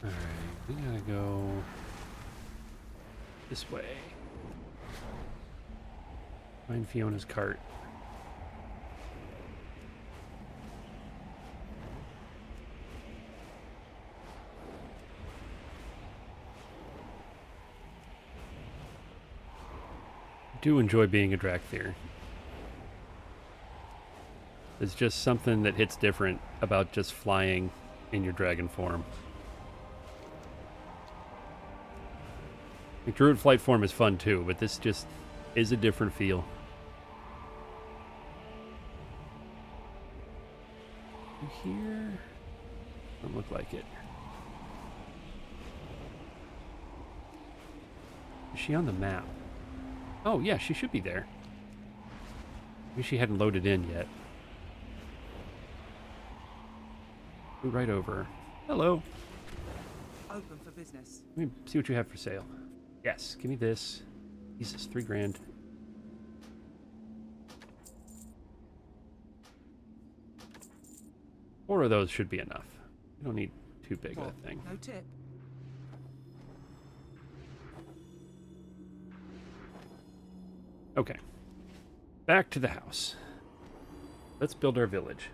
Alright, we gotta go this way. Find Fiona's cart. Do enjoy being a Drakthir. There's just something that hits different about just flying in your dragon form. The Druid flight form is fun too, but this just is a different feel. You here? Don't look like it. Is she on the map? Oh yeah, she should be there. Maybe she hadn't loaded in yet. Go right over. Hello. Open for business. Let me see what you have for sale. Yes, give me this. Jesus, $3 grand. Four of those should be enough. You don't need too big of a thing. No tip. Okay. Back to the house. Let's build our village.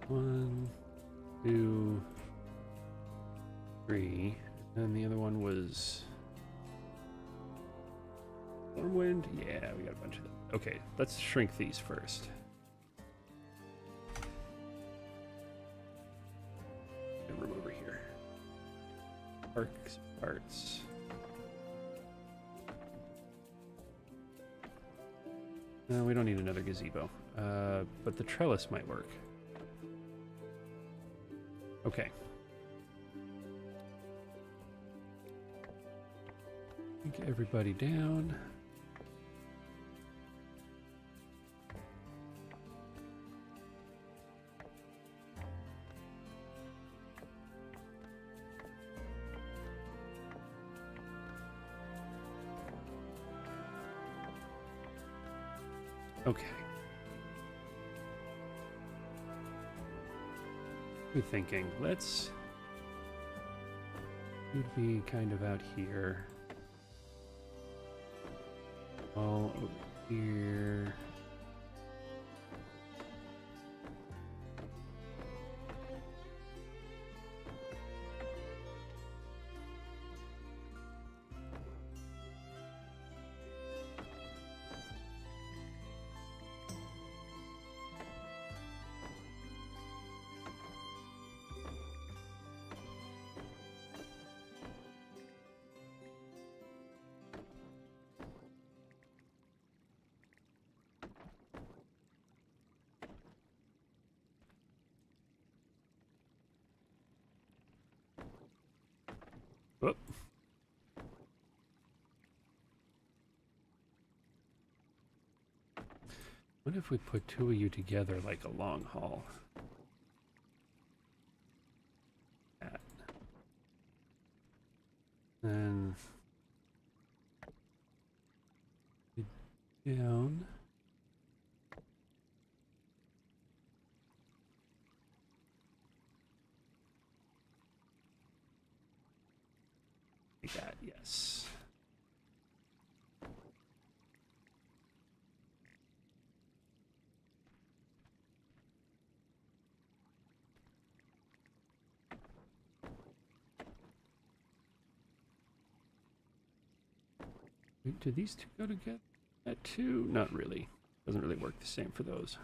One, two, three. And the other one was Stormwind. Yeah, we got a bunch of them. Okay, let's shrink these first. And room over here. Parts. No, we don't need another gazebo. But the trellis might work. Okay. Get everybody down. Okay. We're thinking, let's would be kind of out here. All over here. Whoop. What if we put two of you together like a long haul? That. And down. Like that, yes. Wait, do these two go together? That two? Not really. Doesn't really work the same for those.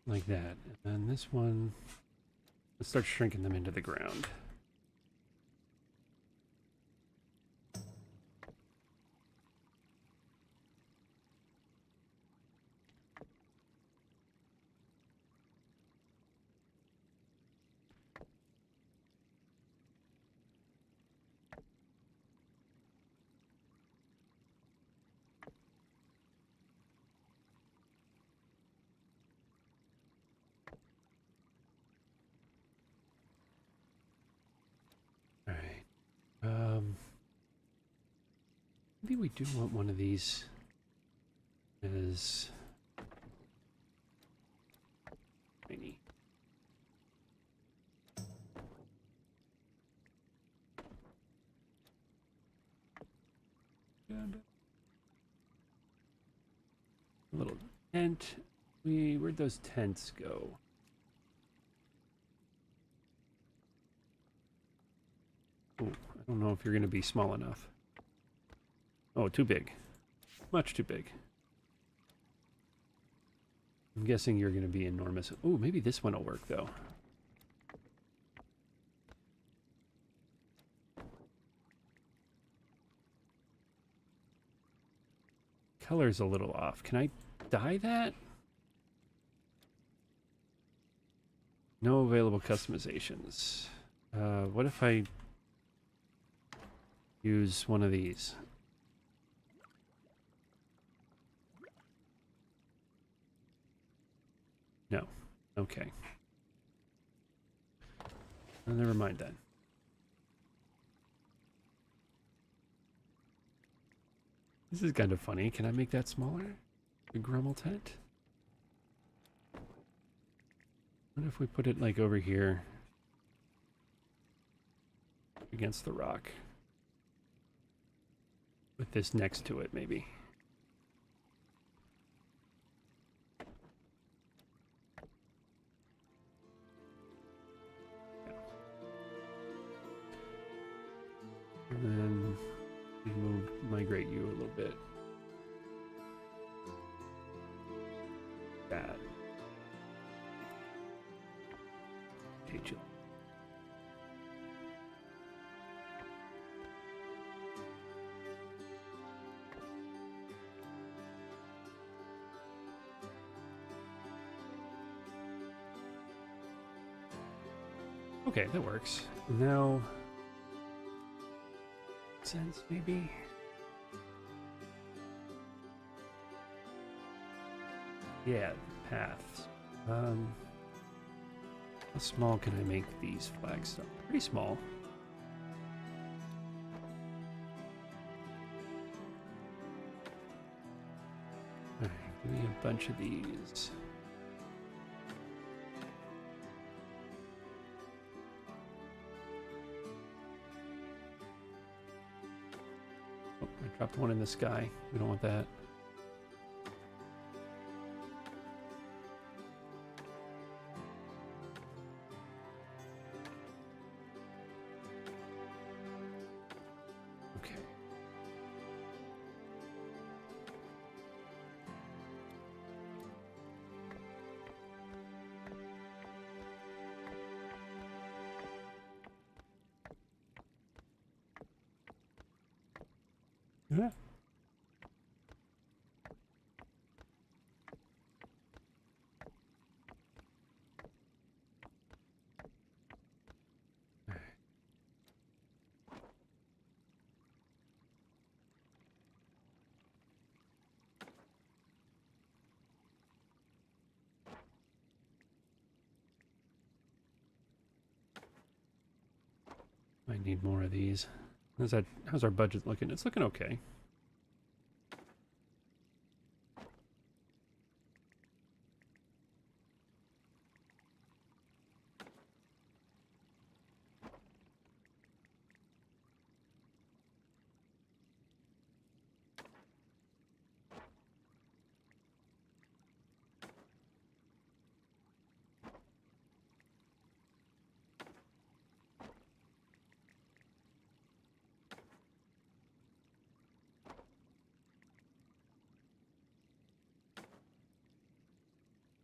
Like that. And then this one, let's start shrinking them into the ground. Maybe we do want one of these as tiny. A little tent. Where'd those tents go? Oh, I don't know if you're going to be small enough. Oh, too big. Much too big. I'm guessing you're going to be enormous. Oh, maybe this one will work, though. Color's a little off. Can I dye that? No available customizations. What if I use one of these? No. Okay. Well, never mind then. This is kind of funny. Can I make that smaller? The Grummel tent? What if we put it like over here against the rock? With this next to it, maybe. And then we'll migrate you a little bit. That. Take you. Okay, that works. Now, sense maybe. Yeah, paths. How small can I make these flags? Pretty small. Alright, give me a bunch of these. Dropped one in the sky. We don't want that. Okay. Yeah. Might need more of these. How's our budget looking? It's looking okay.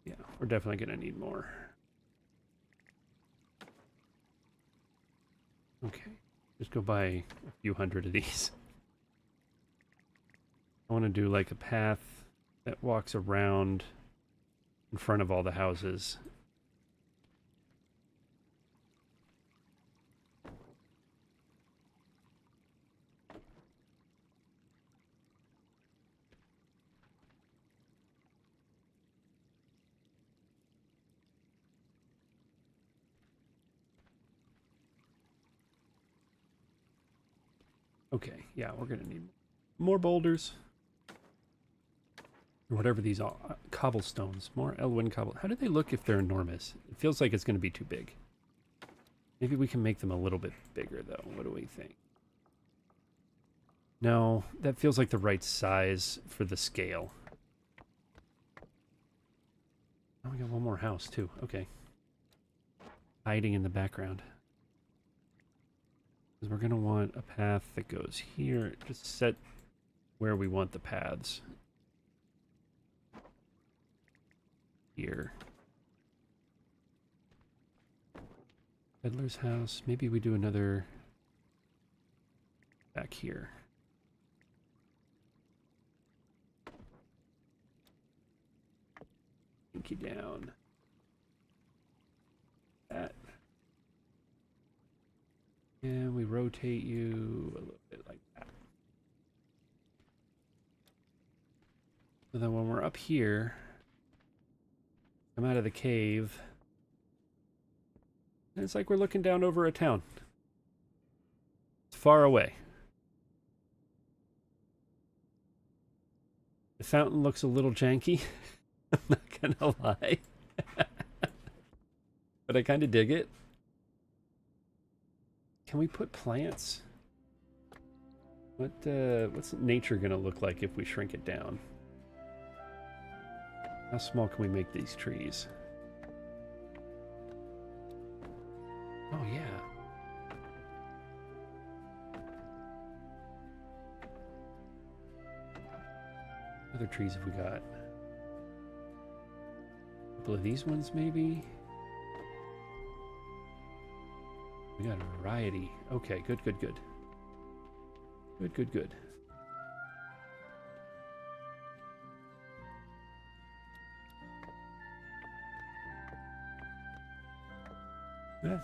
Yeah, we're definitely going to need more. Okay, just go buy a few hundred of these. I want to do like a path that walks around in front of all the houses. Okay, yeah, we're gonna need more boulders. Or whatever these are. Cobblestones. More Elwyn cobble. How do they look if they're enormous? It feels like it's gonna be too big. Maybe we can make them a little bit bigger, though. What do we think? No, that feels like the right size for the scale. Oh, we got one more house, too. Okay. Hiding in the background. Because we're going to want a path that goes here. Just set where we want the paths. Here. Peddler's house. Maybe we do another back here. Pinky down. That. And we rotate you a little bit like that. So then when we're up here, come out of the cave, and it's like we're looking down over a town. It's far away. The fountain looks a little janky. I'm not gonna lie. But I kind of dig it. Can we put plants? What's nature gonna look like if we shrink it down? How small can we make these trees? Oh yeah. What other trees have we got? A couple of these ones maybe? We got a variety. Okay, good, good, good. Good, good, good. Yeah.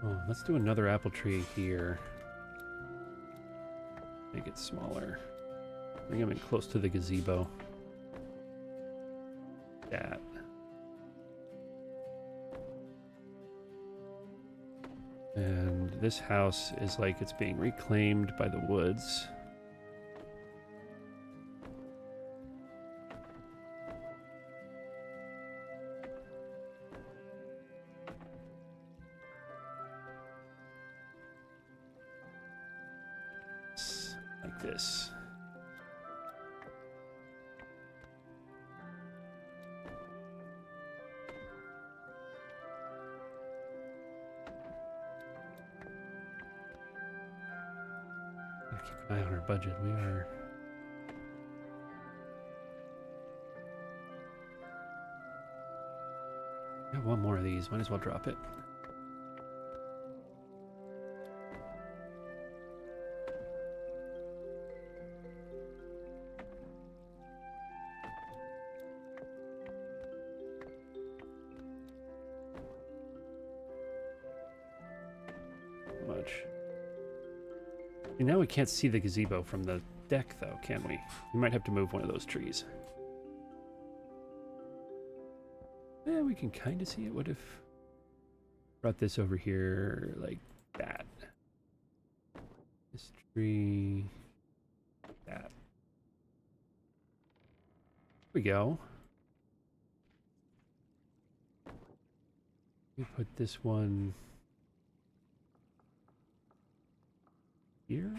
Oh, let's do another apple tree here. Make it smaller. Bring them in close to the gazebo. That. And this house is like it's being reclaimed by the woods. this. Gotta keep an eye on our budget. We are. Got one more of these. Might as well drop it. Much. And now we can't see the gazebo from the deck, though, can we? We might have to move one of those trees. Yeah, we can kind of see it. What if brought this over here like that? This tree, that. There we go. We put this one here.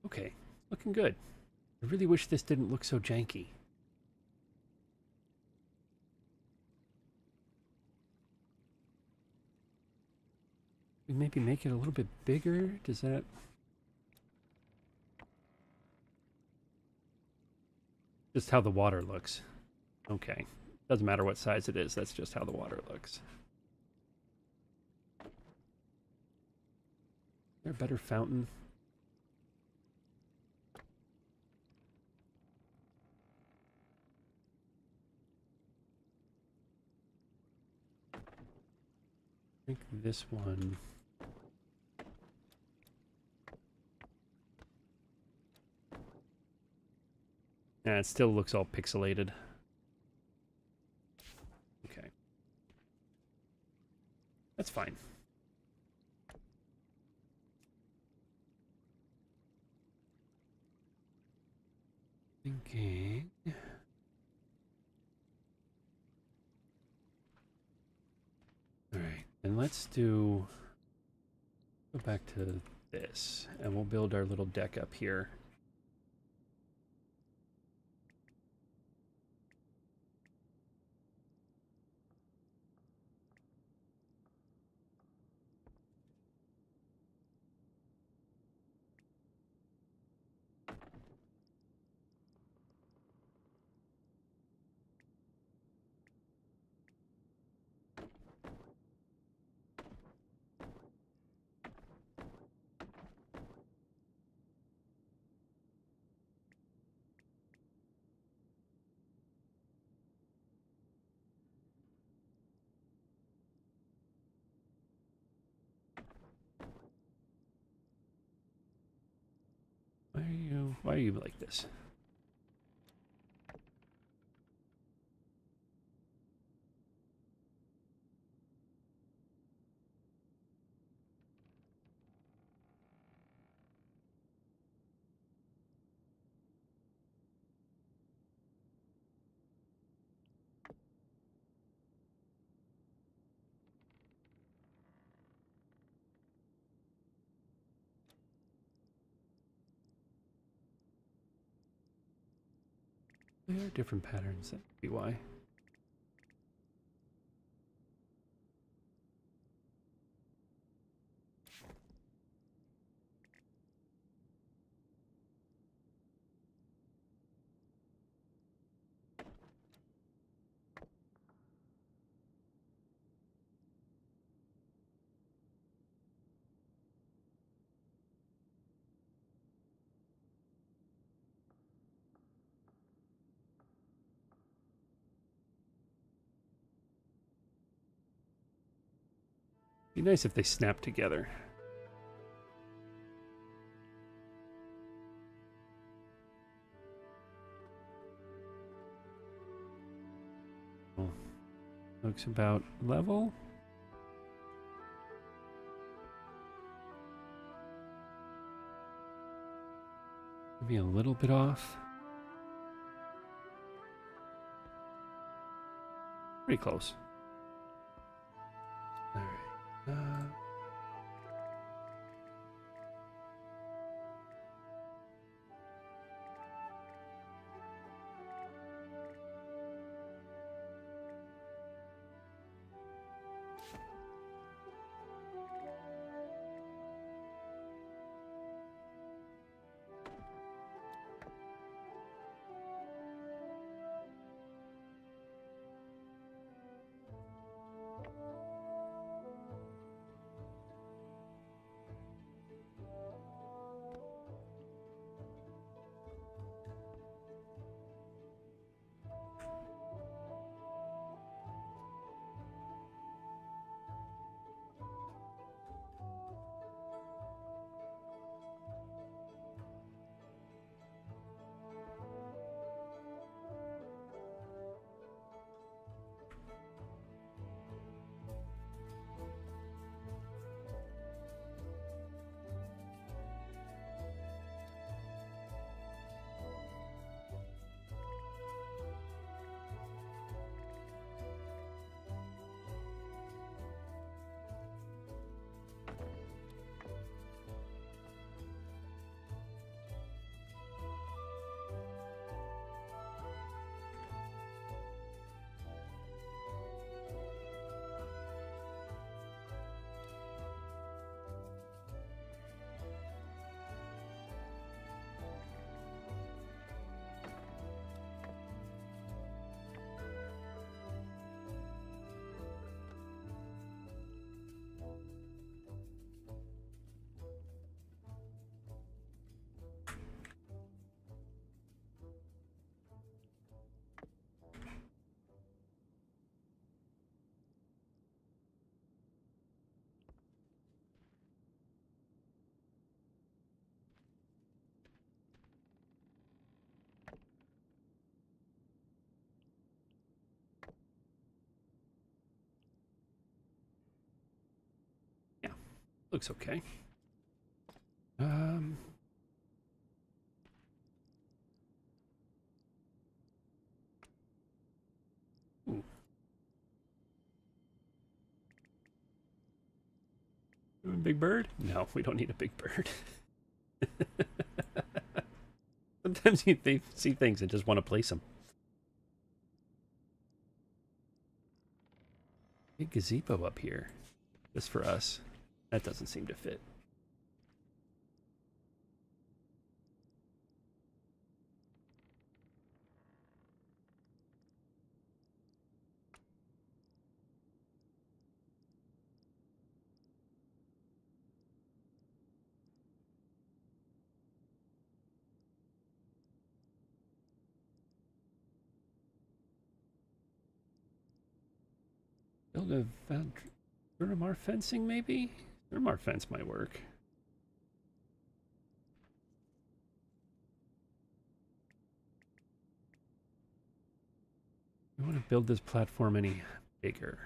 Okay, looking good. I really wish this didn't look so janky. We maybe make it a little bit bigger. Does that? Just how the water looks. Okay. Doesn't matter what size it is, that's just how the water looks. Is there a better fountain? I think this one. Yeah, it still looks all pixelated. Okay. That's fine. Thinking. Alright, and let's go back to this, and we'll build our little deck up here. Why are you like this? There are different patterns, that could be why. Be nice if they snap together. Oh, looks about level. Maybe a little bit off. Pretty close. All right. Looks okay. Ooh. Big bird? No, we don't need a big bird. Sometimes they see things and just want to place them. Big gazebo up here. Just for us. That doesn't seem to fit. Build a Duramar fencing, maybe? Duramar fence might work. We want to build this platform any bigger.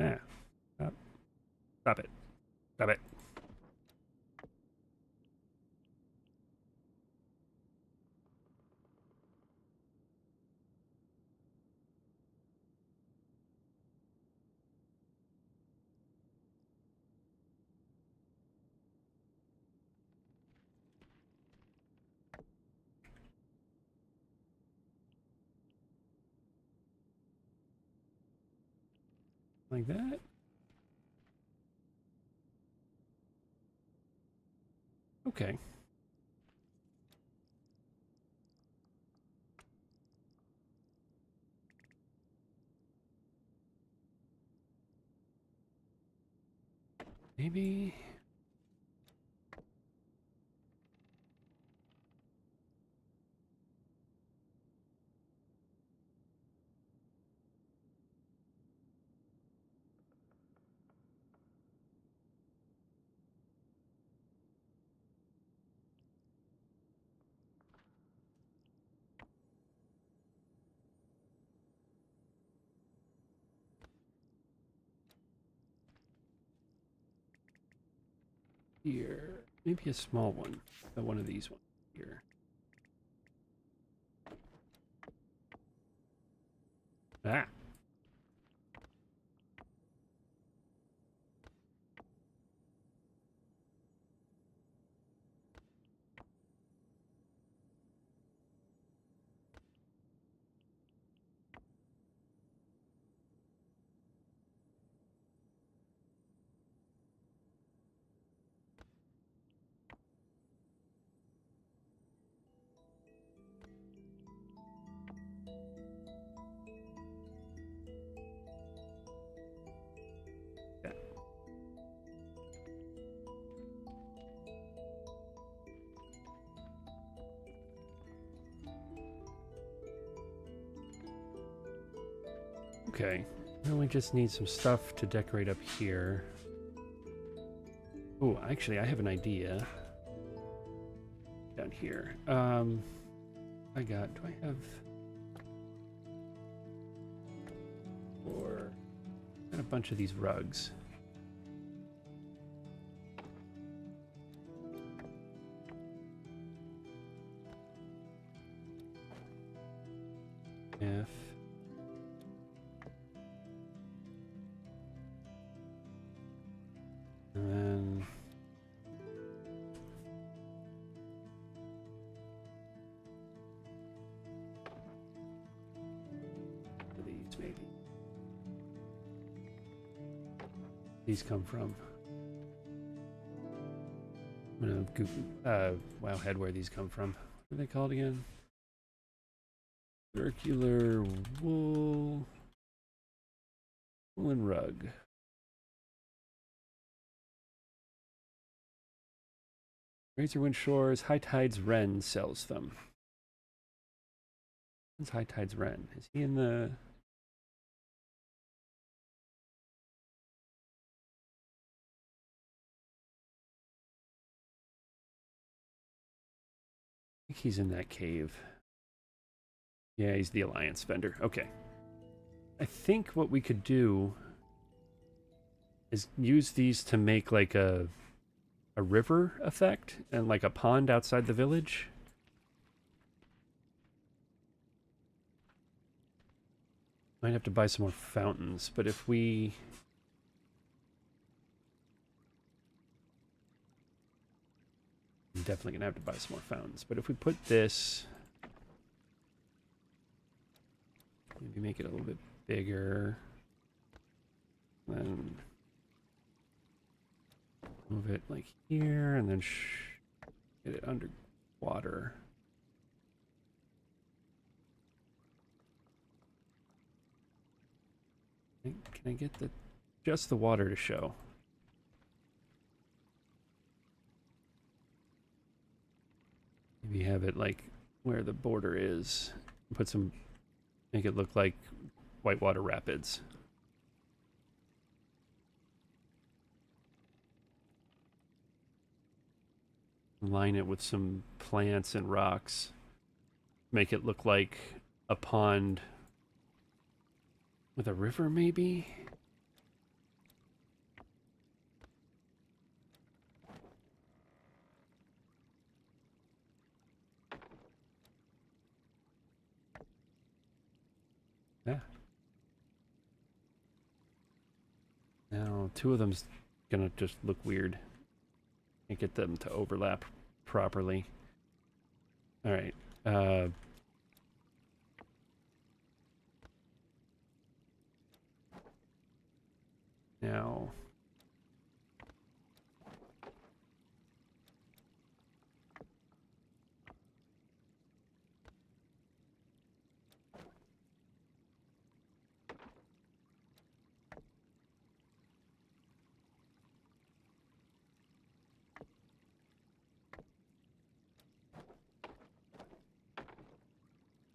Ah, stop. Stop it. Stop it. Like that. Okay. Maybe. here. Maybe a small one. One of these ones here. Ah. Okay, now we just need some stuff to decorate up here. Oh, actually, I have an idea. Down here. Do I have... Or... Got a bunch of these rugs. If... And then... These, maybe. These come from? I'm gonna Google, Wowhead where these come from. What are they called again? Circular woolen rug. Razorwind Shores, High Tides Wren sells them. When's High Tides Wren? Is he in the... I think he's in that cave. Yeah, he's the Alliance vendor. Okay. I think what we could do is use these to make like a river effect and like a pond outside the village. Might have to buy some more fountains, but if we... I'm definitely gonna have to buy some more fountains, but if we put this... Maybe make it a little bit bigger. Then move it like here, and then get it underwater. Can I get just the water to show? Maybe have it like where the border is. Put some, make it look like Whitewater Rapids. Line it with some plants and rocks. Make it look like a pond with a river, maybe? Yeah. Now, two of them's gonna just look weird. Can't get them to overlap properly. All right. Now.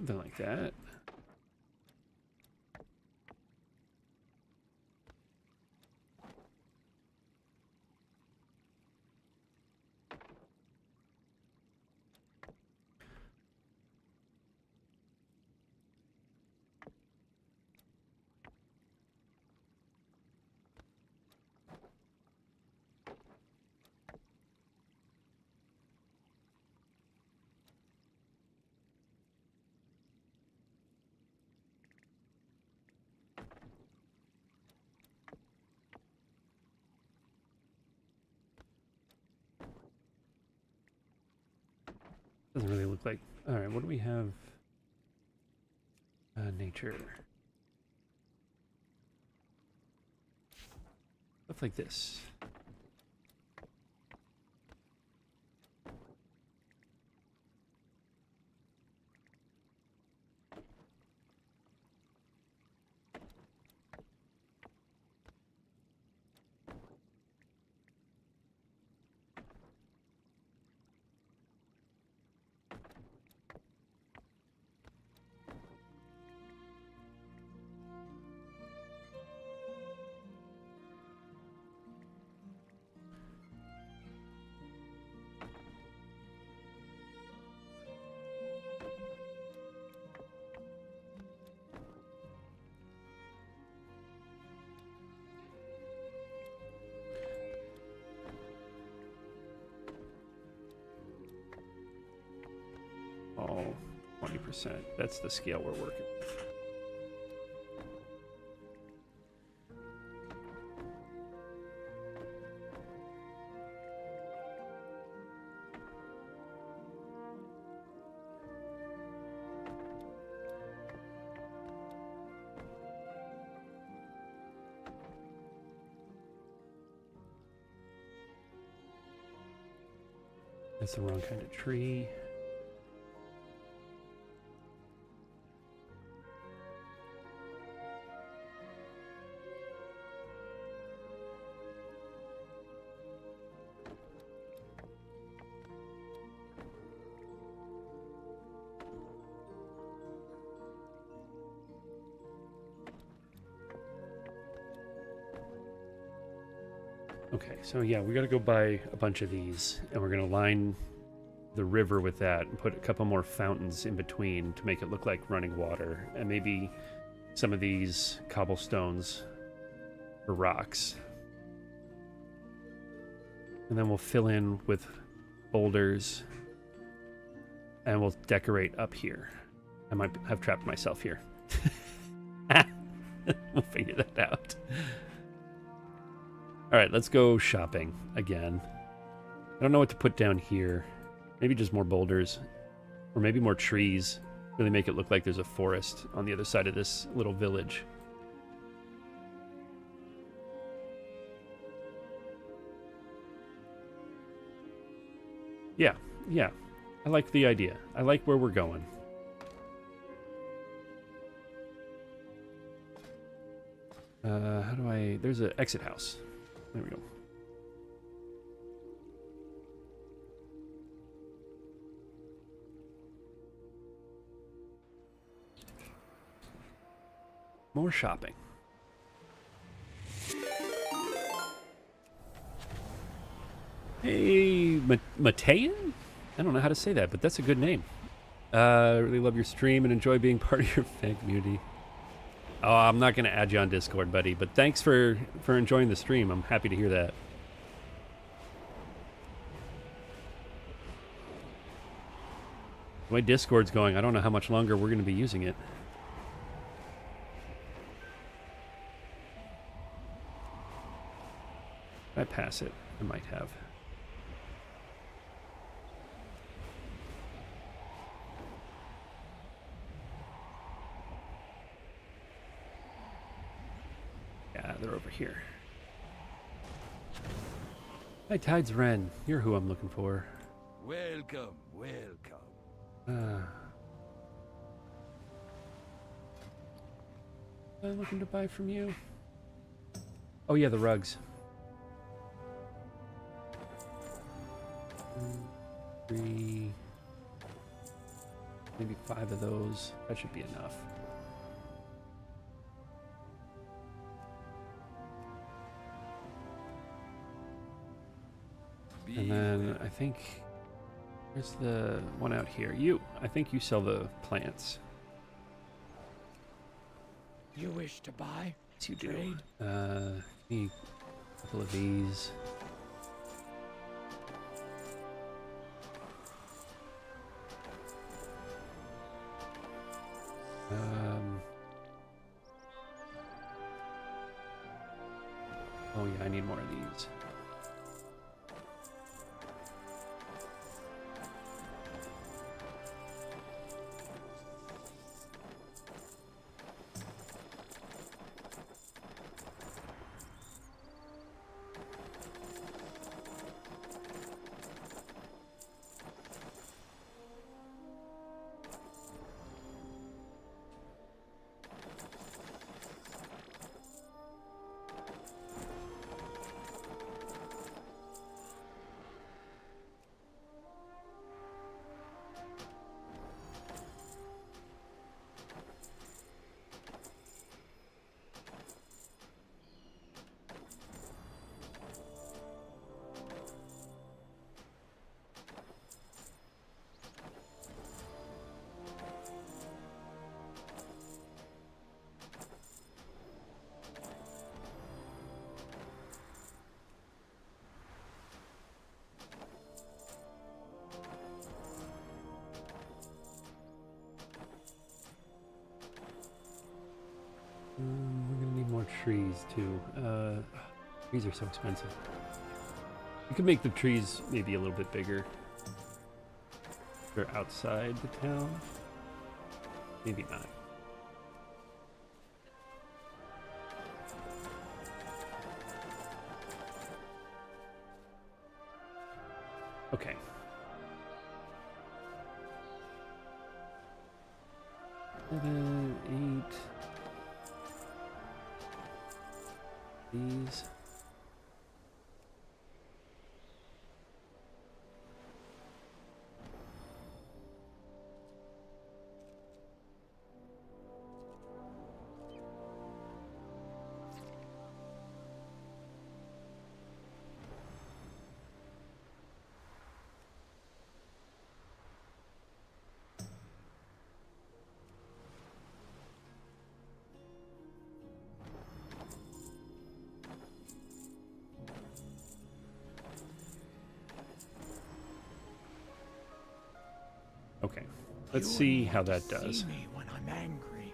Something like that. Doesn't really look like... Alright, what do we have? Nature. Stuff like this. All 20%. That's the scale we're working with. That's the wrong kind of tree. Okay, so yeah, we gotta go buy a bunch of these, and we're gonna line the river with that and put a couple more fountains in between to make it look like running water, and maybe some of these cobblestones for rocks. And then we'll fill in with boulders, and we'll decorate up here. I might have trapped myself here. We'll figure that out. All right, let's go shopping again. I don't know what to put down here. Maybe just more boulders, or maybe more trees. Really make it look like there's a forest on the other side of this little village. Yeah, I like the idea. I like where we're going. How do I... There's an exit house. There we go. More shopping. Hey, Matean? I don't know how to say that, but that's a good name. I really love your stream and enjoy being part of your fan community. Oh, I'm not going to add you on Discord, buddy, but thanks for enjoying the stream. I'm happy to hear that. The way Discord's going, I don't know how much longer we're going to be using it. If I pass it, I might have. Yeah, they're over here. Hi, Tides Ren. You're who I'm looking for. Welcome, welcome. I'm looking to buy from you. Oh yeah, the rugs. 2, 3, maybe 5 of those. That should be enough. And then I think there's the one out here. I think you sell the plants. You wish to buy? Yes, you do. Trade? Need a couple of these. Oh yeah, I need more of these. trees too. Trees are so expensive. You could make the trees maybe a little bit bigger. They're outside the town. Maybe not. Okay. Seven, 8. These. Okay, let's see how that does. See me when I'm angry.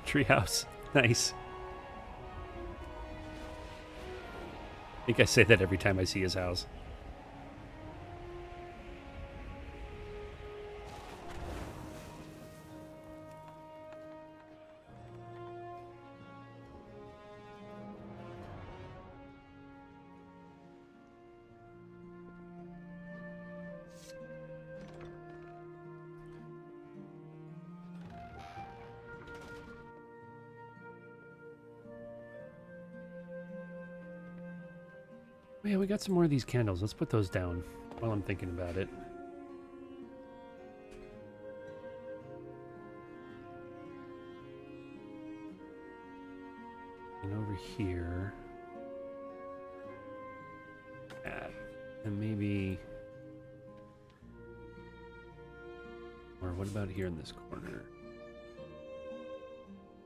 Treehouse, nice. I think I say that every time I see his house. Oh, yeah, we got some more of these candles. Let's put those down while I'm thinking about it. And over here. And maybe... Or what about here in this corner?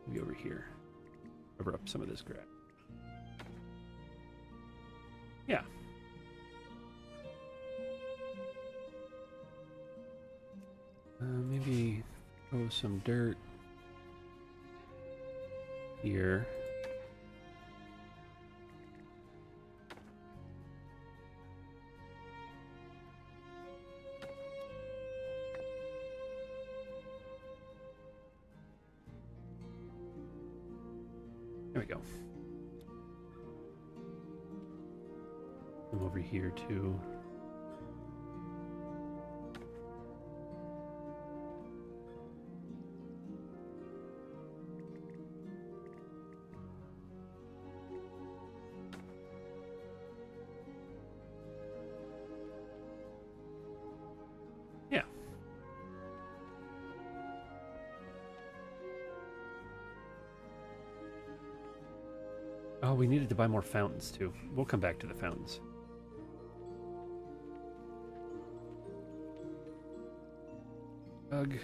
Maybe over here. Cover up some of this grass. Yeah. Maybe throw some dirt here. There we go. Over here too. Yeah. Oh, we needed to buy more fountains too. We'll come back to the fountains. Ugh.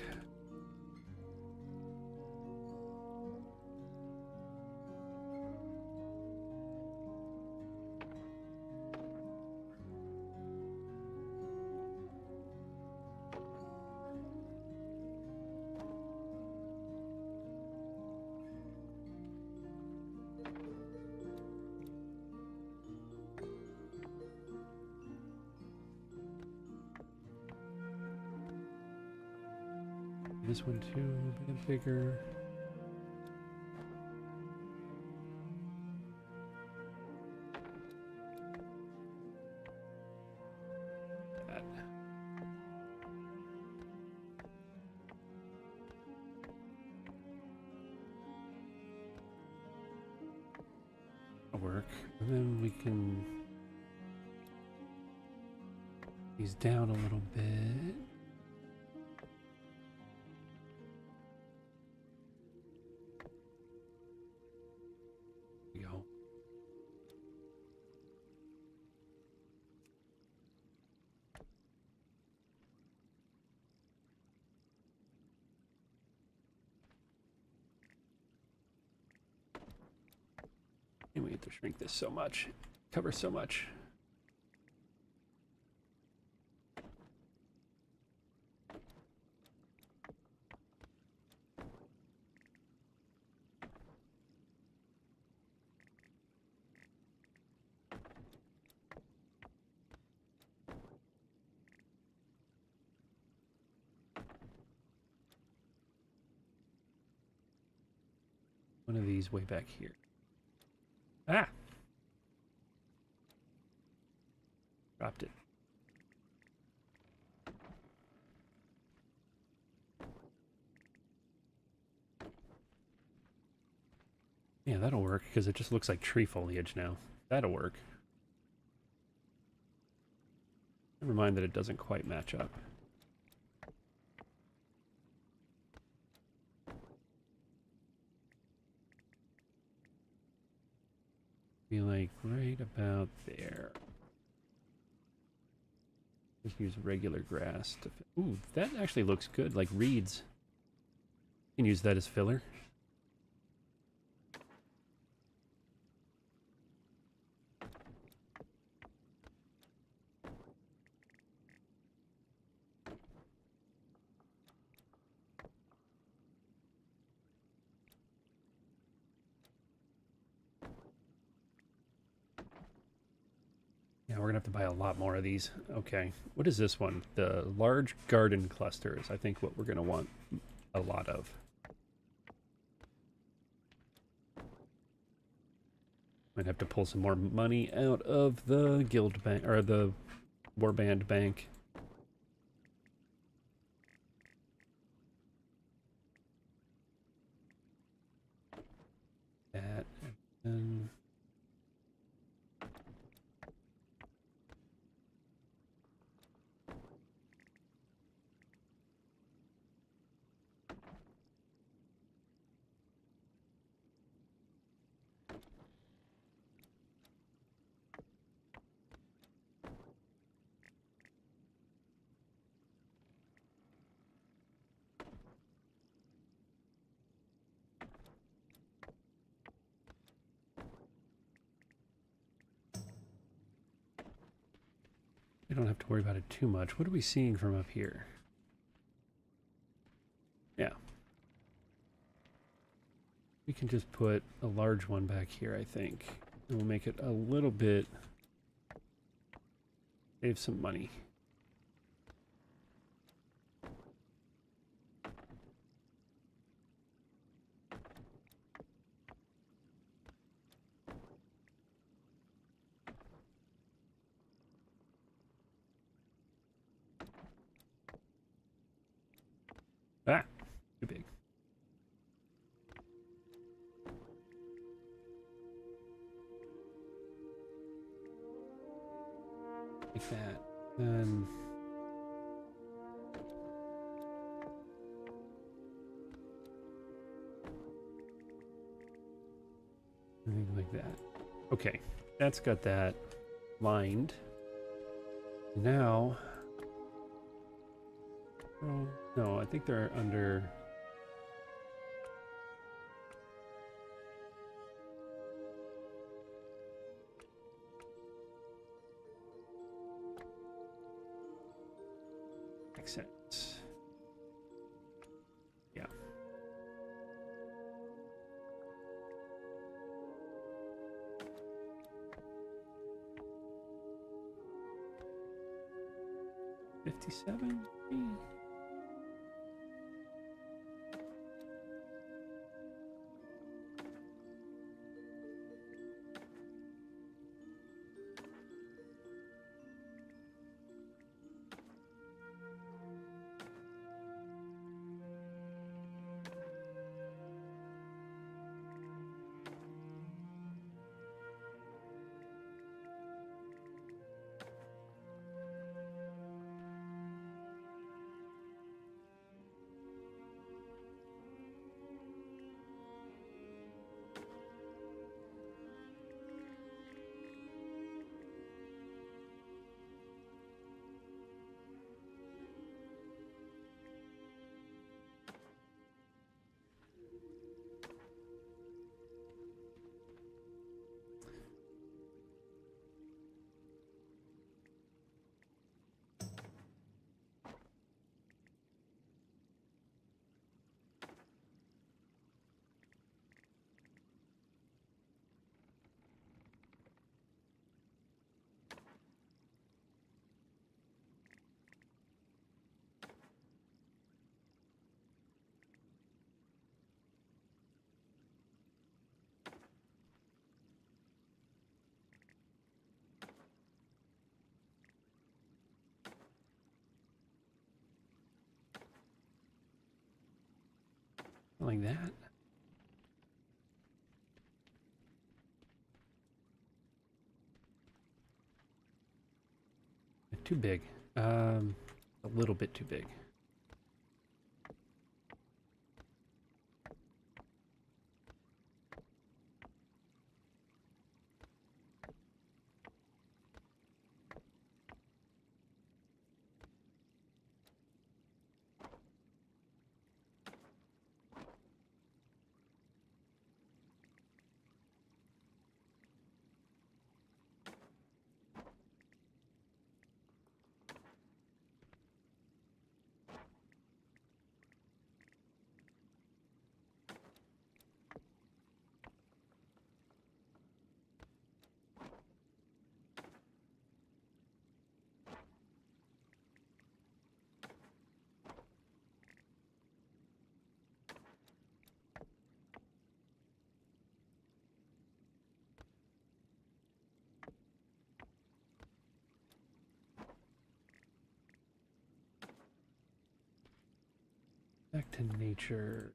This one too, a bit bigger. That. That'll work. And then we can these down a little bit. we have to shrink this so much. Cover so much. One of these way back here. Ah! Dropped it. Yeah, that'll work, because it just looks like tree foliage now. That'll work. Never mind that it doesn't quite match up. Be like right about there. Just use regular grass to. Ooh, that actually looks good. Like reeds. You can use that as filler. Yeah, we're gonna have to buy a lot more of these. Okay, what is this one? The large garden clusters. I think what we're gonna want a lot of. Might have to pull some more money out of the guild bank or the warband bank. That and we don't have to worry about it too much. What are we seeing from up here? Yeah. We can just put a large one back here, I think. And we'll make it a little bit... save some money. Ah, too big. Like that. Then anything like that. Okay, that's got that lined. Now, oh no, I think they're under. Makes sense. Yeah. $57? like that. Too big. A little bit too big. Back to nature.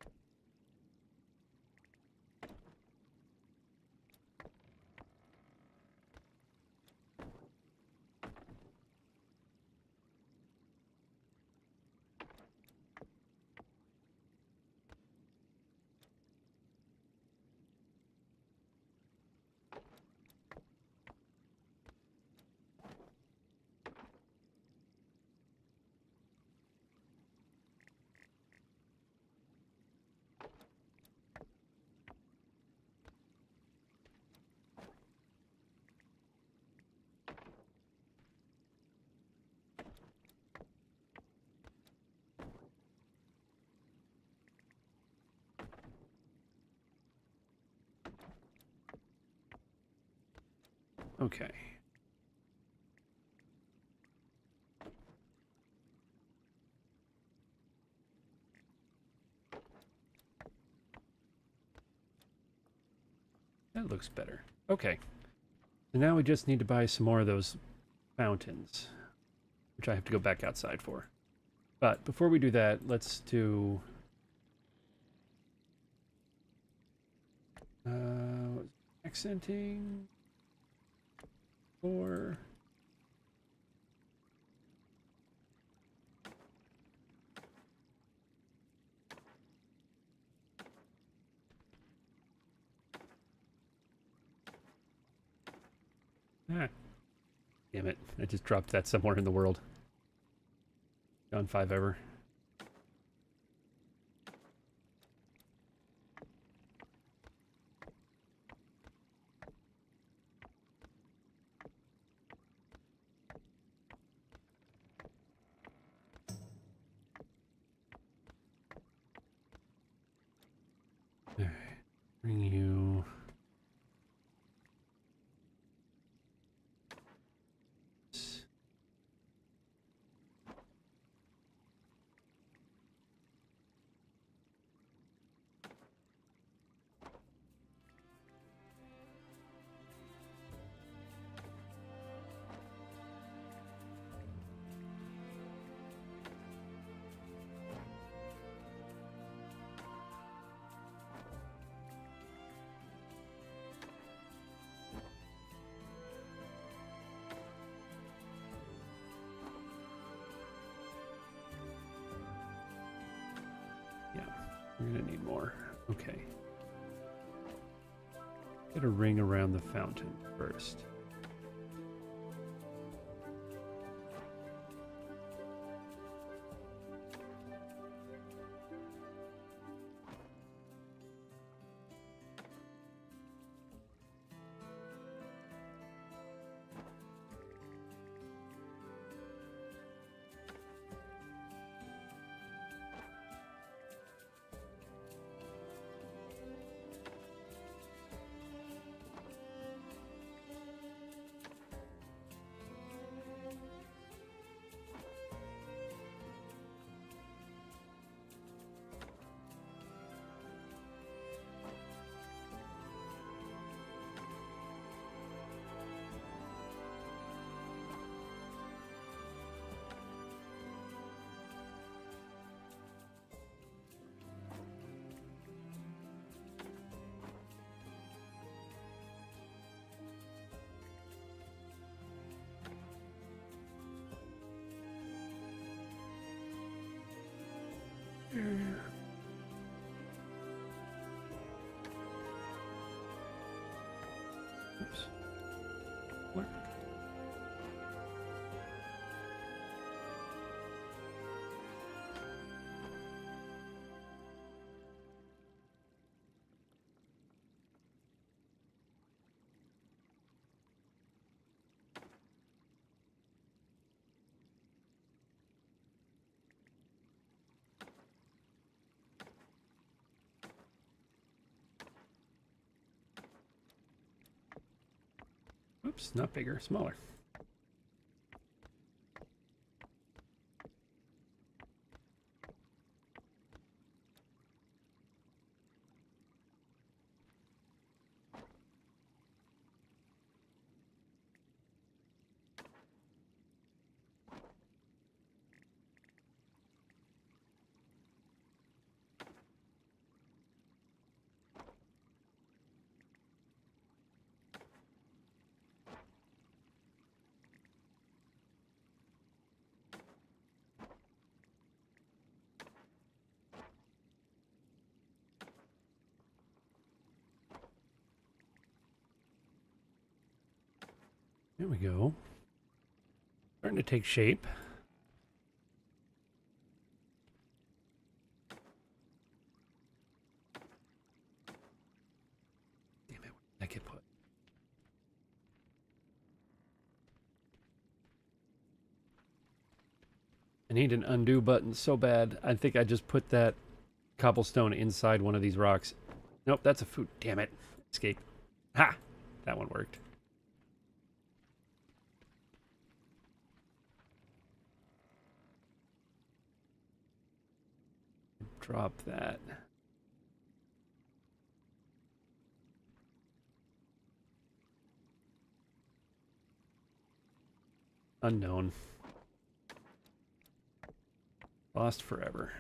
Okay. That looks better. Okay. So now we just need to buy some more of those fountains, which I have to go back outside for. But before we do that, let's do... accenting... or... Ah. Damn it. I just dropped that somewhere in the world. Gone 5 ever. Alright. Bring you... We're gonna need more. Okay. Get a ring around the fountain first. Oops. Where? Oops, not bigger, smaller. There we go. Starting to take shape. Damn it, where did that get put? I need an undo button so bad. I think I just put that cobblestone inside one of these rocks. Nope, that's a food. Damn it. Escape. Ha! That one worked. Drop that. Unknown. Lost forever.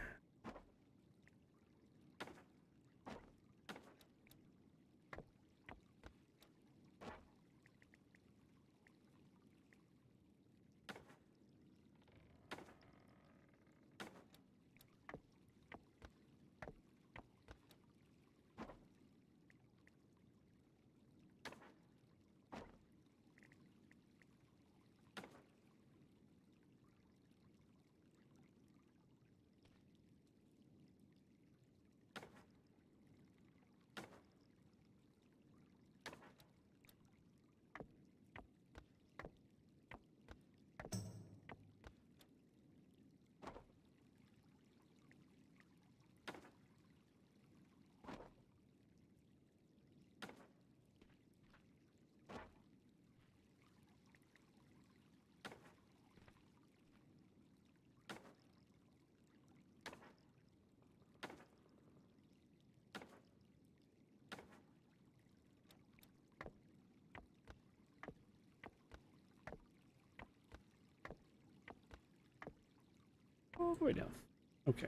All the way down. Okay.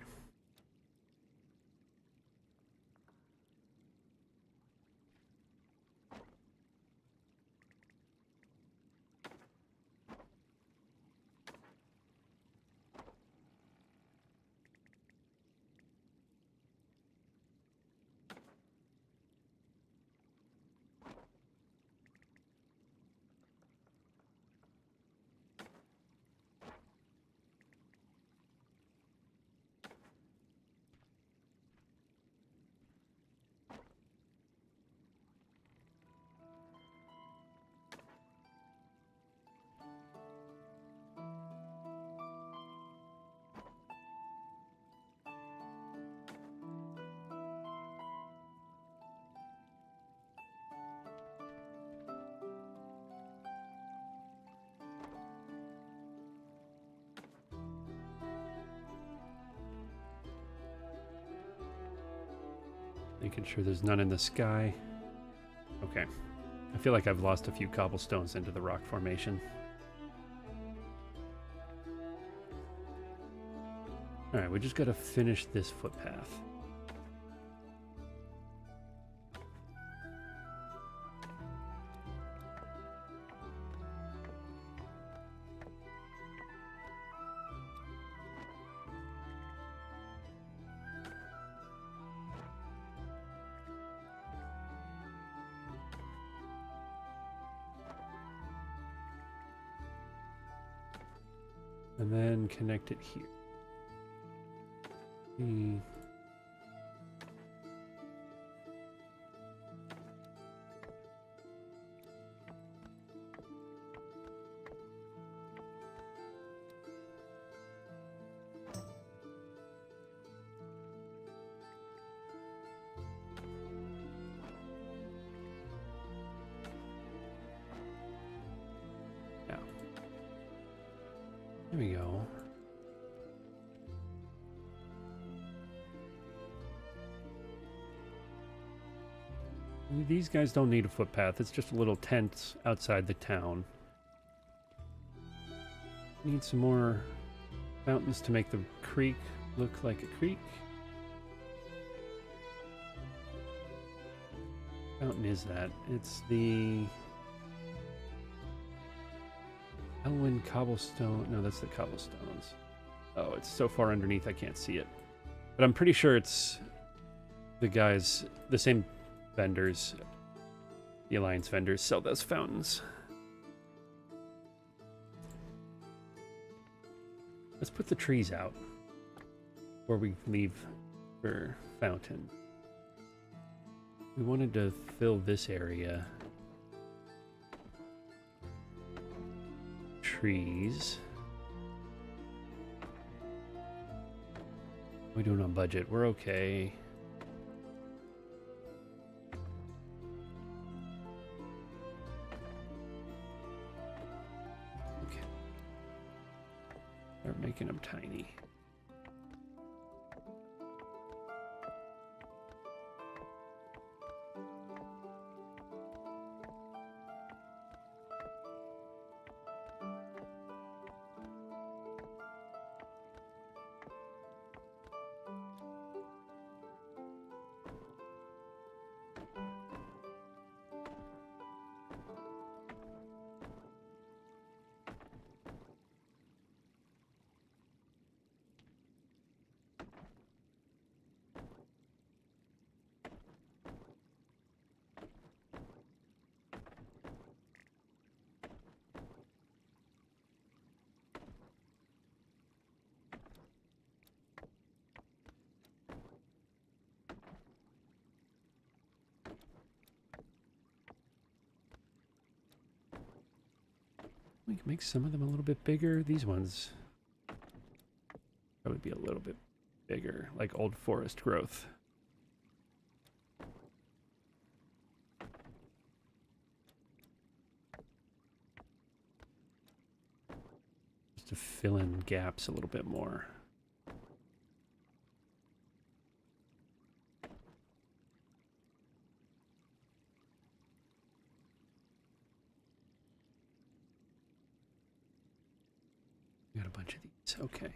Making sure there's none in the sky. Okay. I feel like I've lost a few cobblestones into the rock formation. Alright, we just gotta finish this footpath. And then connect it here. Yeah. There we go. These guys don't need a footpath. It's just a little tent outside the town. Need some more fountains to make the creek look like a creek. Fountain is that? It's the Elwyn cobblestone. No, that's the cobblestones. Oh, it's so far underneath I can't see it. But I'm pretty sure it's the guys, the same vendors, the Alliance vendors sell those fountains. Let's put the trees out before we leave for fountain. We wanted to fill this area. Trees. What are we doing on budget? We're okay. They're making them tiny. We can make some of them a little bit bigger. These ones probably be a little bit bigger, like old forest growth. Just to fill in gaps a little bit more. Got a bunch of these. Okay.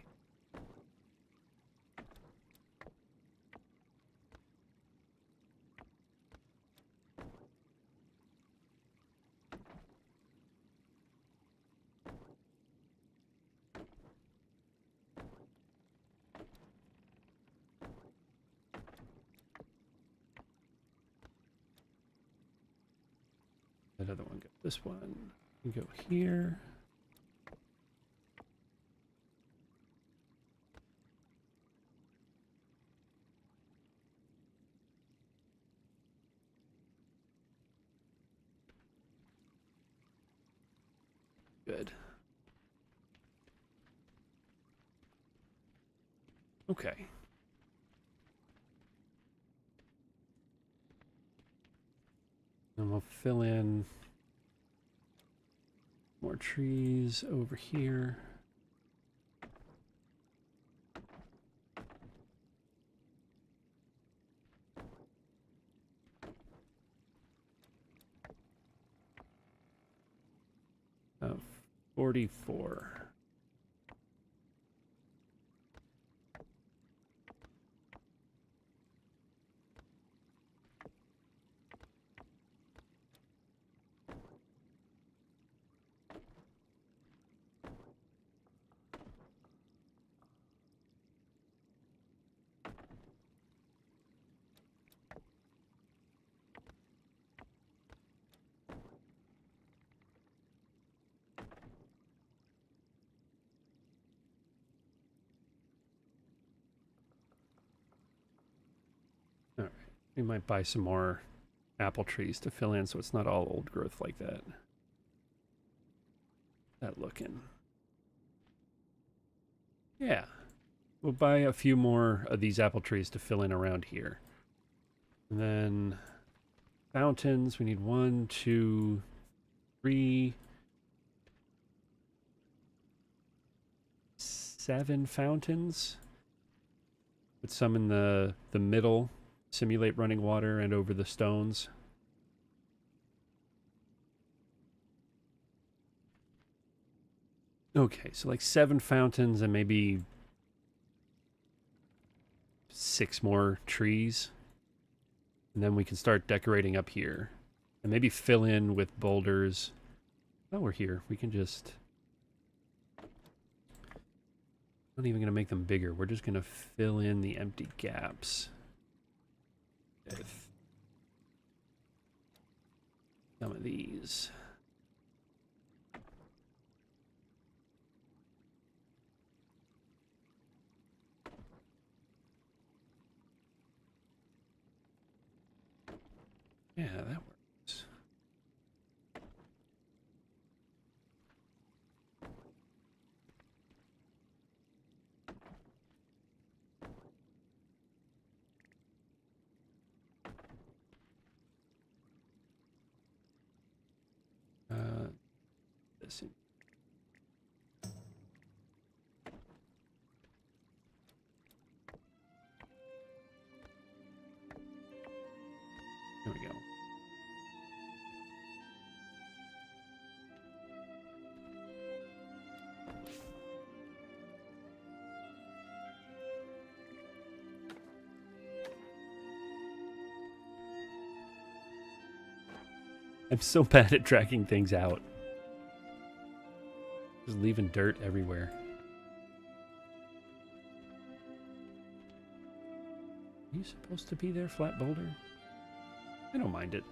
That other one go this one. We go here. Good. Okay. And we'll fill in more trees over here. Oh, 44. We might buy some more apple trees to fill in so it's not all old growth like that. That looking. Yeah. We'll buy a few more of these apple trees to fill in around here. And then fountains, we need 1, 2, 3, 7 fountains. Put some in the middle, simulate running water and over the stones. Okay, so like 7 fountains and maybe 6 more trees. And then we can start decorating up here. And maybe fill in with boulders. Oh, we're here. We can just... Not even going to make them bigger. We're just going to fill in the empty gaps with some of these. Yeah, that works. This in. There we go. I'm so bad at tracking things out. Just leaving dirt everywhere. Are you supposed to be there, Flat Boulder? I don't mind it.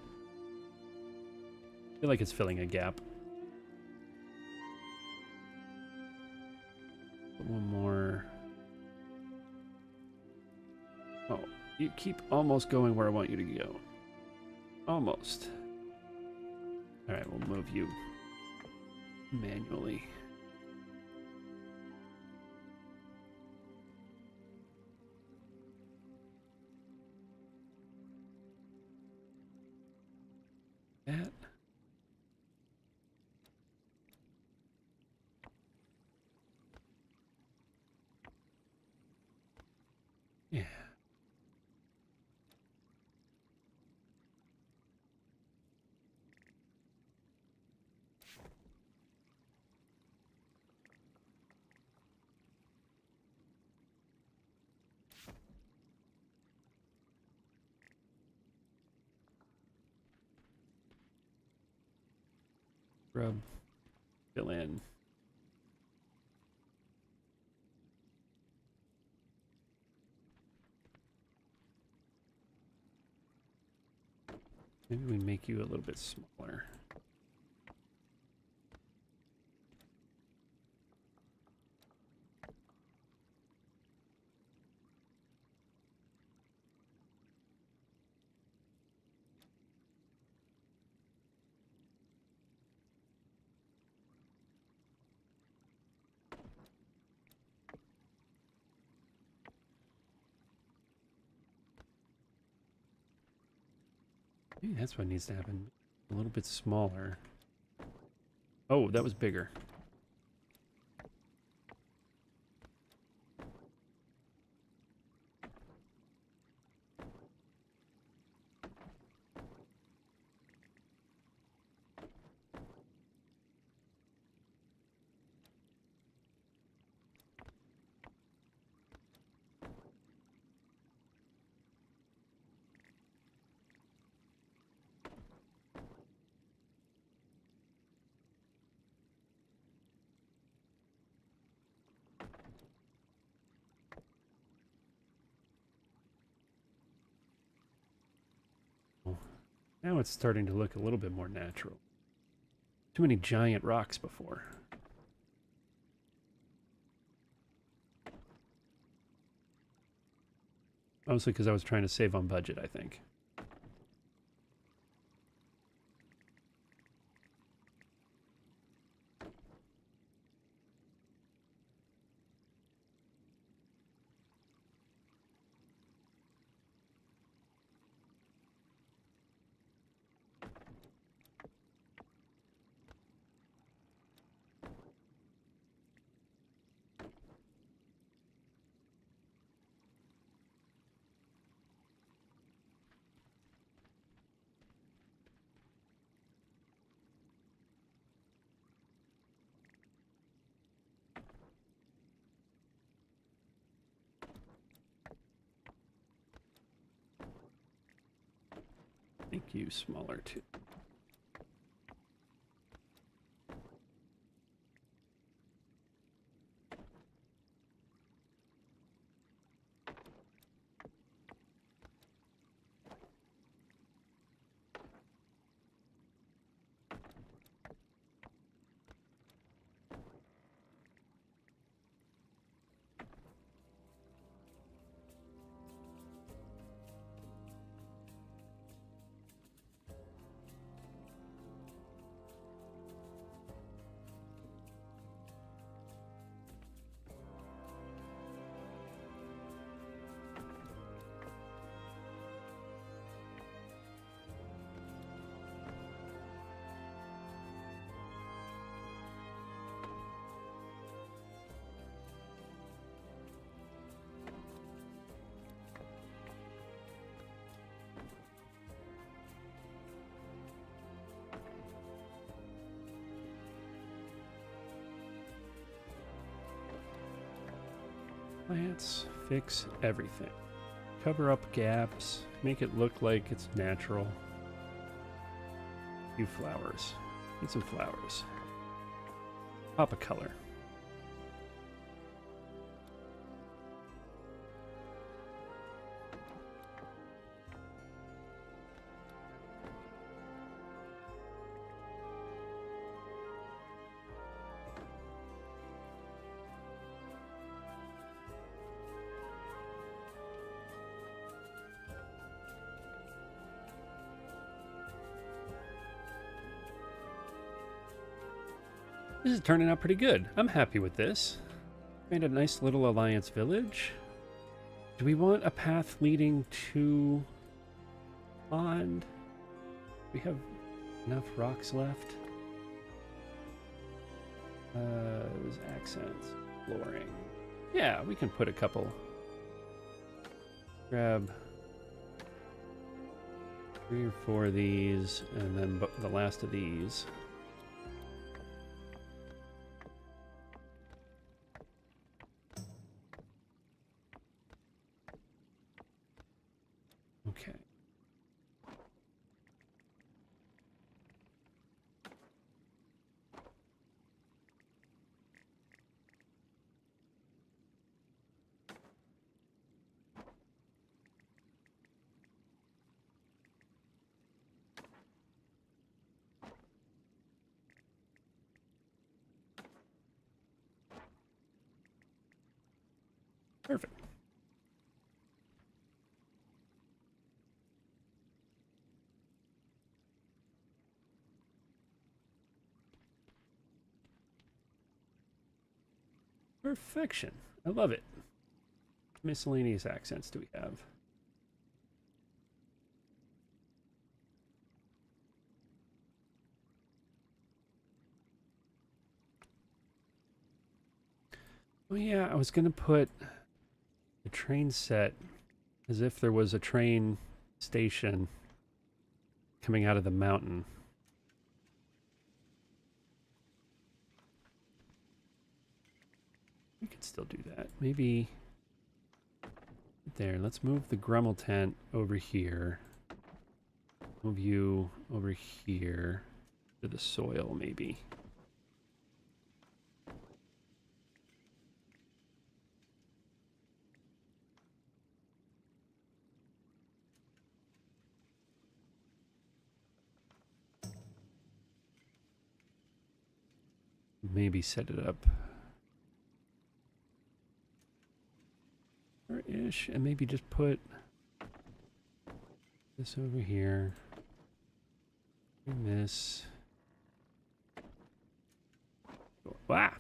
I feel like it's filling a gap. Put one more. Oh, you keep almost going where I want you to go. Almost. Alright, we'll move you manually. That. Yeah. Rub, fill in. Maybe we make you a little bit smaller. Maybe that's what needs to happen. A little bit smaller. Oh, that was bigger. Now it's starting to look a little bit more natural. Too many giant rocks before. Mostly because I was trying to save on budget, I think. Thank you, smaller too. Plants fix everything. Cover up gaps, make it look like it's natural. Few flowers. Need some flowers. Pop a color. This is turning out pretty good. I'm happy with this. Made a nice little alliance village. Do we want a path leading to pond? We have enough rocks left. There's accents, flooring. Yeah, we can put a couple. Grab 3 or 4 of these, and then the last of these. Okay. Perfect. Perfection. I love it. Miscellaneous accents do we have? Oh yeah, I was gonna put the train set as if there was a train station coming out of the mountain. We could still do that. Maybe there. Let's move the Grummel tent over here. Move you over here to the soil, maybe. Maybe set it up. Where finish and maybe just put this over here. And this. Wow.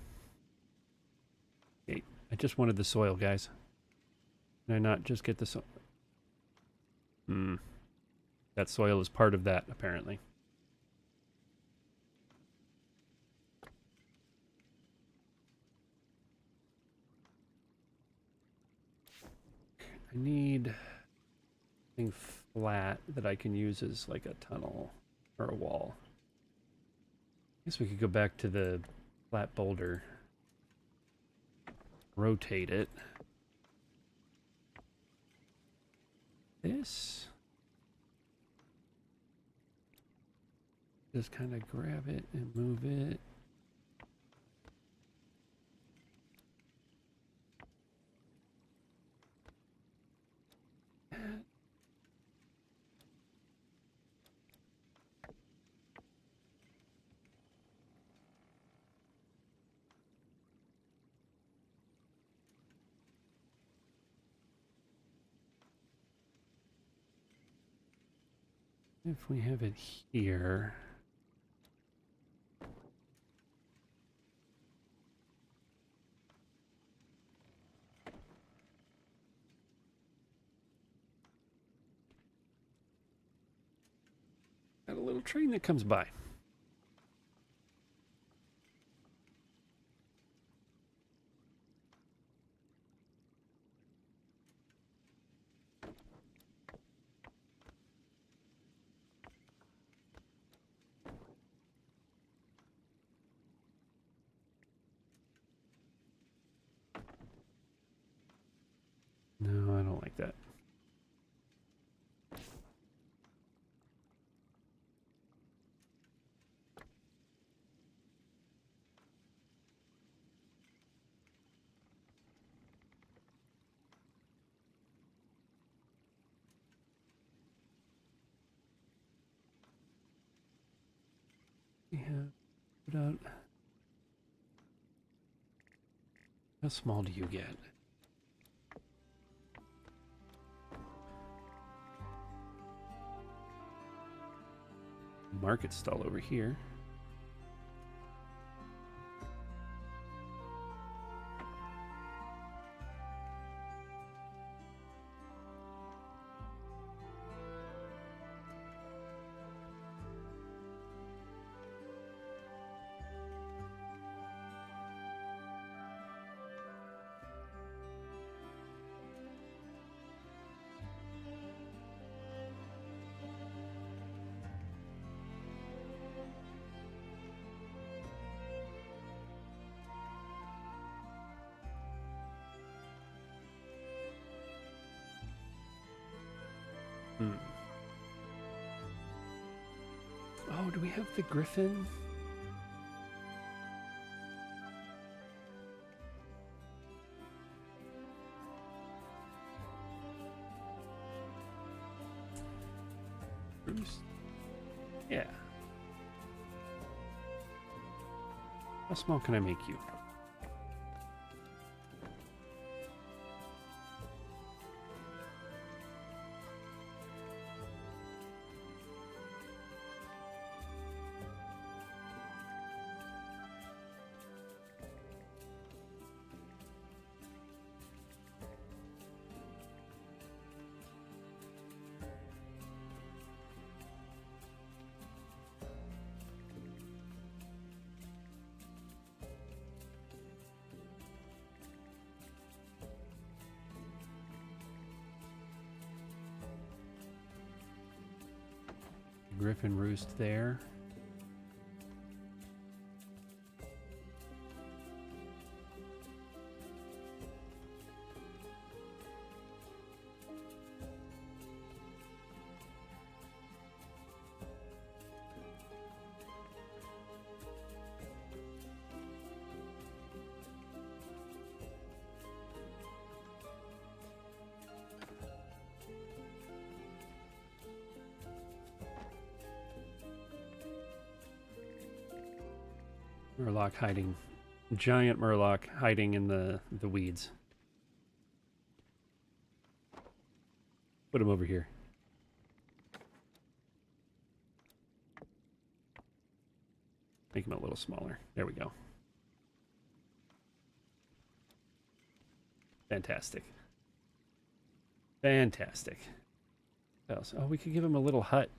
Okay, I just wanted the soil, guys. Can I not just get the soil? That soil is part of that, apparently. I need something flat that I can use as like a tunnel or a wall. I guess we could go back to the flat boulder. Rotate it. This. Just kind of grab it and move it. If we have it here. Got a little train that comes by. No, I don't like that. We have put out. How small do you get? Market stall over here. Oh, do we have the griffin? Bruce? Yeah. How small can I make you? Griffin roost there. Murloc hiding. Giant Murloc hiding in the weeds. Put him over here. Make him a little smaller. There we go. Fantastic. Fantastic. What else? Oh, we could give him a little hut.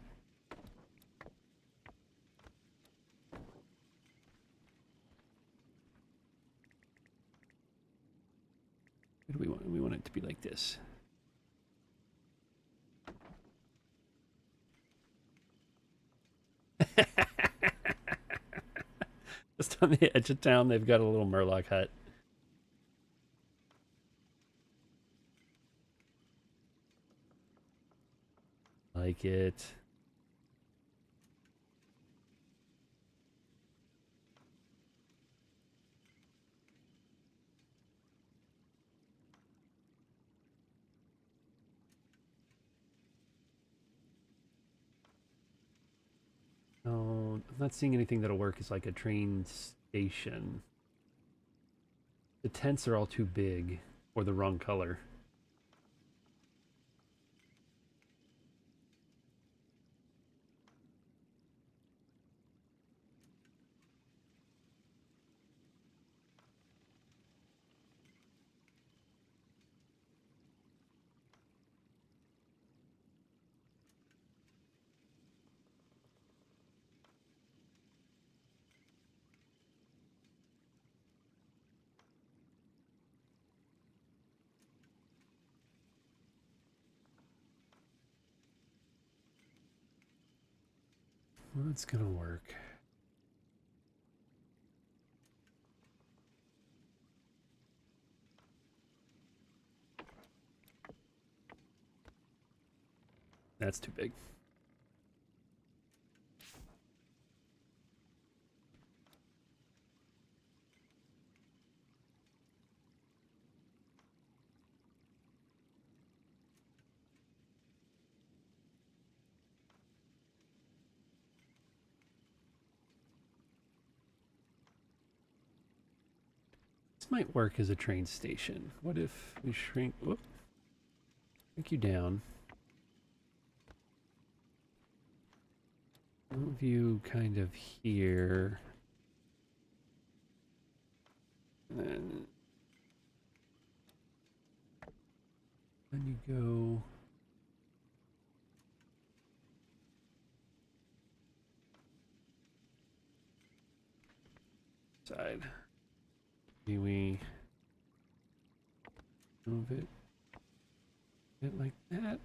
What do we want? We want it to be like this. Just on the edge of town, they've got a little Murloc hut. Like it. Oh, I'm not seeing anything that'll work as like a train station. The tents are all too big or the wrong color. Well, it's gonna work. That's too big. This might work as a train station. What if we shrink you down? Move you kind of here. And then you go side. Maybe we move it a bit like that.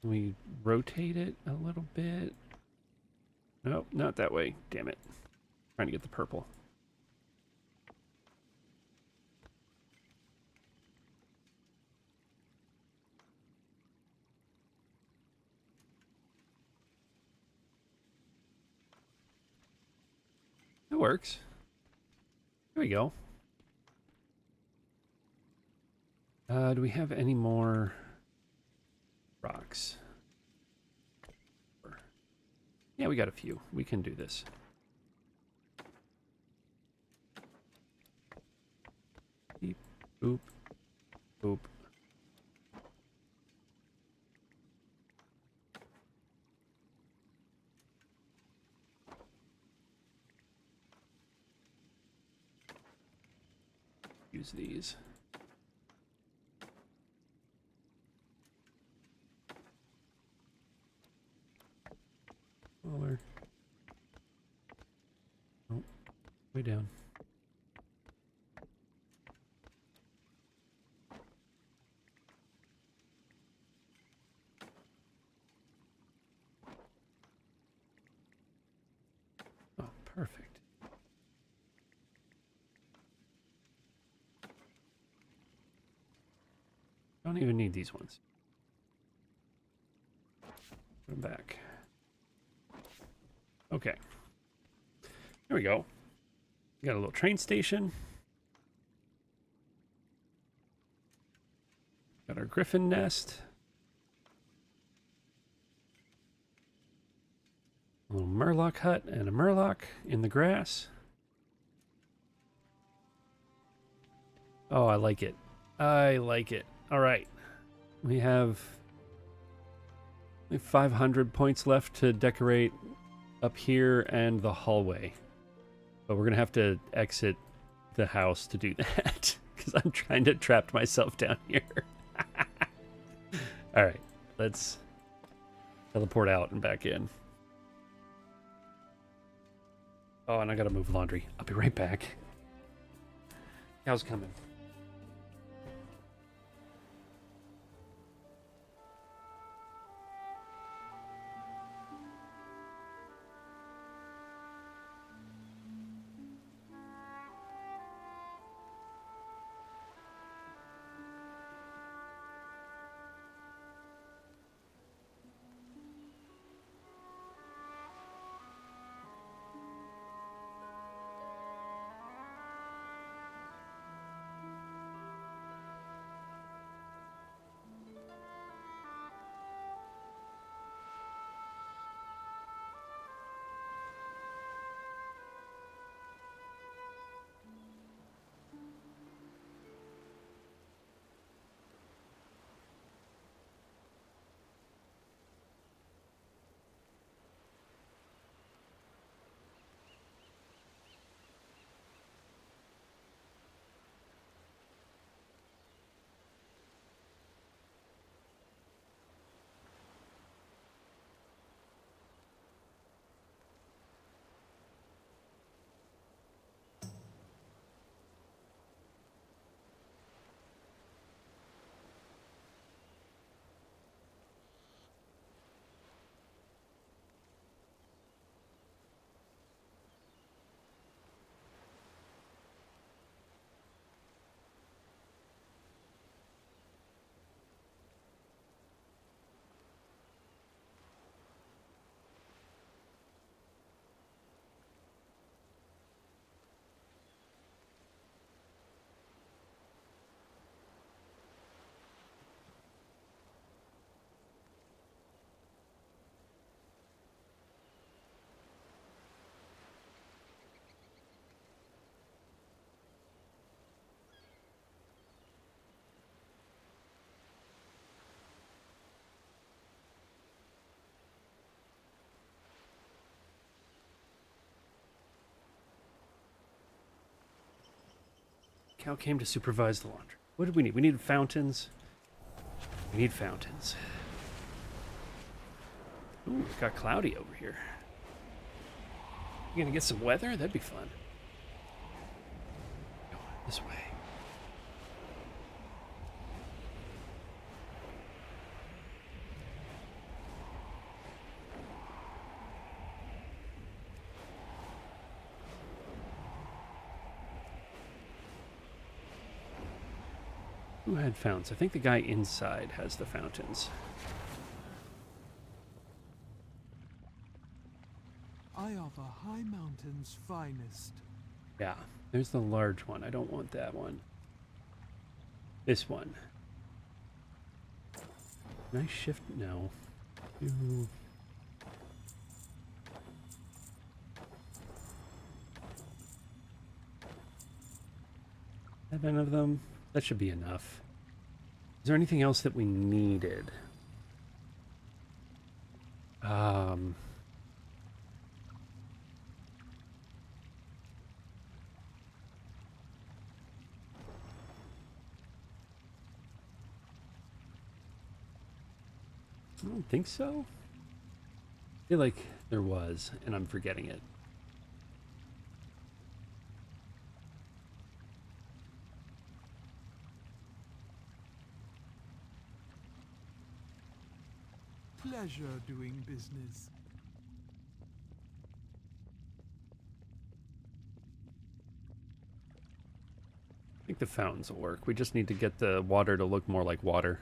We rotate it a little bit. Nope, not that way. Damn it. Trying to get the purple. That works. There we go. Do we have any more rocks? Yeah, we got a few. We can do this. Beep, boop, boop. Use these. Smaller. Oh, way down. Oh, perfect. Don't even need these ones. Put them back. Okay. There we go. Got a little train station. Got our griffin nest. A little Murloc hut and a Murloc in the grass. Oh, I like it. I like it. All right. We have 500 points left to decorate up here and the hallway. But we're going to have to exit the house to do that because I'm trying to trap myself down here. All right, let's teleport out and back in. Oh, and I got to move laundry. I'll be right back. Cow's coming. Cal came to supervise the laundry. What did we need? We needed fountains. We need fountains. Ooh, it got cloudy over here. You gonna get some weather? That'd be fun. Go this way. Who had fountains? I think the guy inside has the fountains. I offer High Mountain's finest. Yeah, there's the large one. I don't want that one. This one. Can I shift? No. Ooh. Seven of them. That should be enough. Is there anything else that we needed? I don't think so. I feel like there was, and I'm forgetting it. Pleasure doing business. I think the fountains will work. We just need to get the water to look more like water.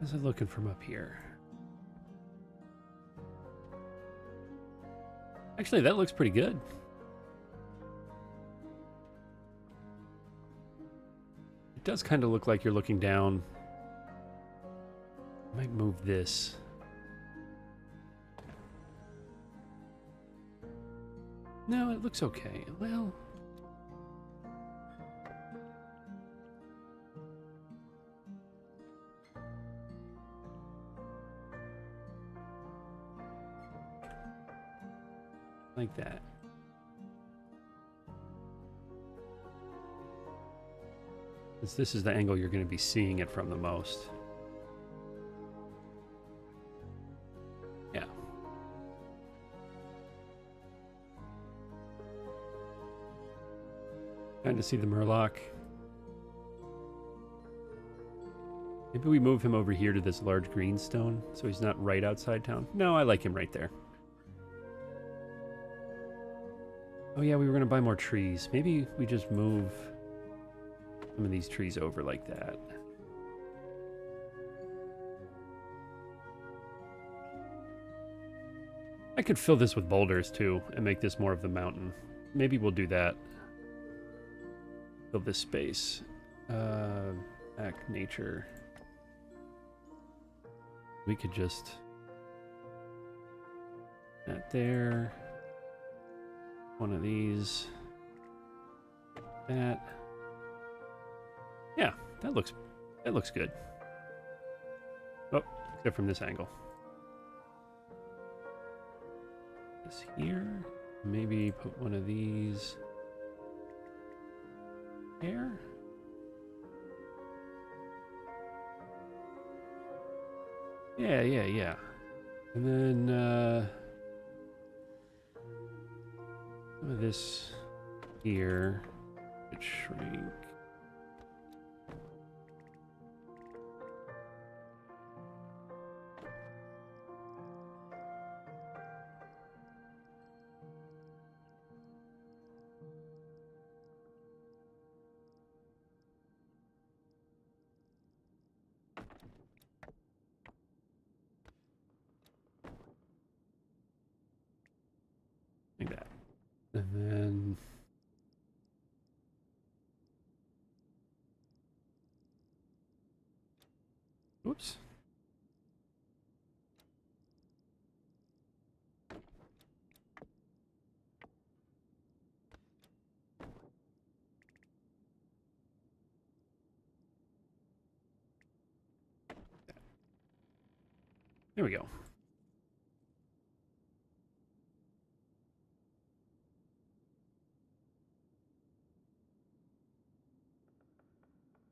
How's it looking from up here? Actually, that looks pretty good. It does kind of look like you're looking down. I might move this. No, it looks okay. Well... like that. Since this is the angle you're going to be seeing it from the most. Yeah. Trying to see the Murloc. Maybe we move him over here to this large green stone so he's not right outside town. No, I like him right there. Oh yeah, we were going to buy more trees. Maybe we just move some of these trees over like that. I could fill this with boulders too and make this more of the mountain. Maybe we'll do that. Fill this space. Back nature. We could just... that there. One of these. That. Yeah, that looks good. Oh, except from this angle. This here. Maybe put one of these here. Yeah. And then some of this here could shrink. Like that. And then whoops. There we go.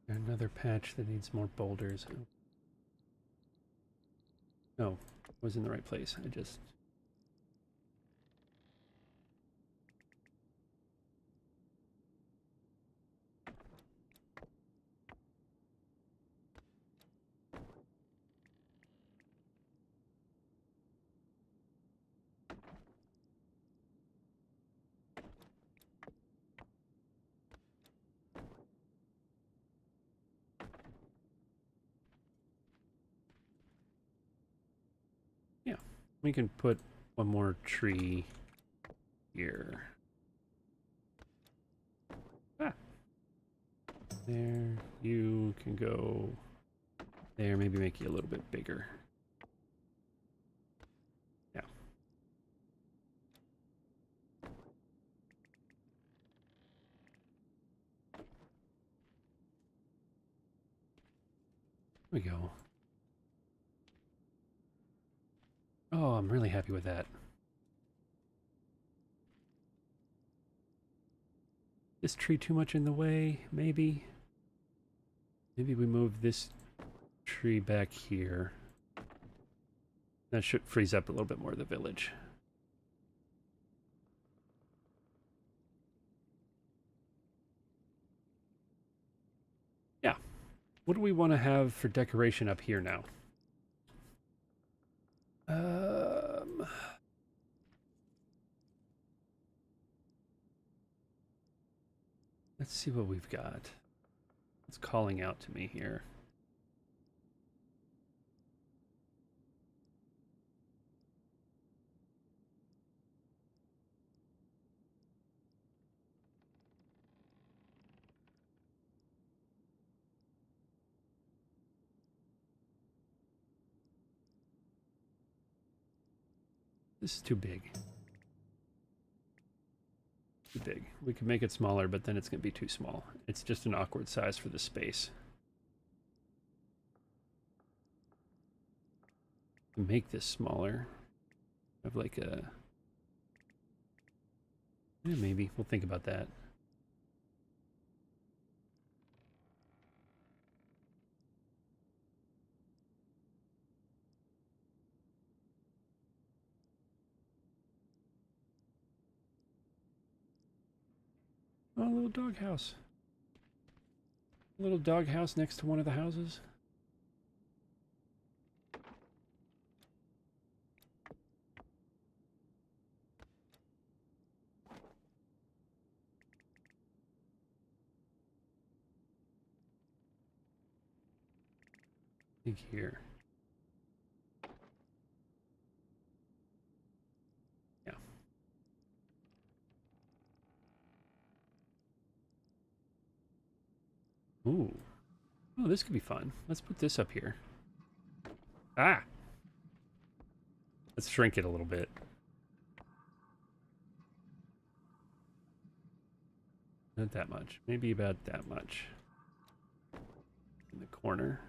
Another patch that needs more boulders. No, I was in the right place. I just... we can put one more tree here. Ah. There. You can go there. Maybe make you a little bit bigger. Yeah. There we go. Oh, I'm really happy with that. This tree too much in the way, maybe? Maybe we move this tree back here. That should freeze up a little bit more of the village. Yeah. What do we want to have for decoration up here now? Let's see what we've got. It's calling out to me here. This is too big. Too big. We could make it smaller, but then it's going to be too small. It's just an awkward size for the space. Make this smaller. Have like a... Yeah, maybe. We'll think about that. Oh, a little doghouse. A little doghouse next to one of the houses. I think here. Yeah. Ooh. Oh, this could be fun. Let's put this up here. Ah! Let's shrink it a little bit. Not that much. Maybe about that much. In the corner.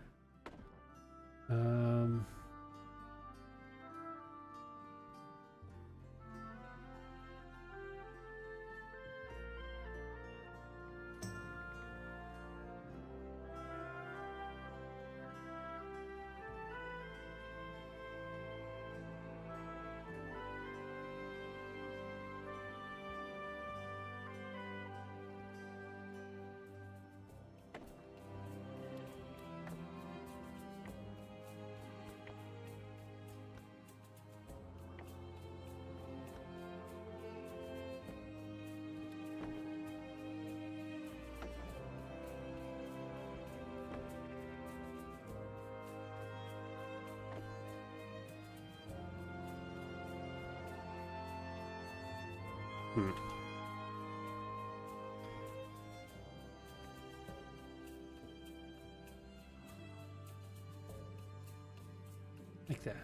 Like that.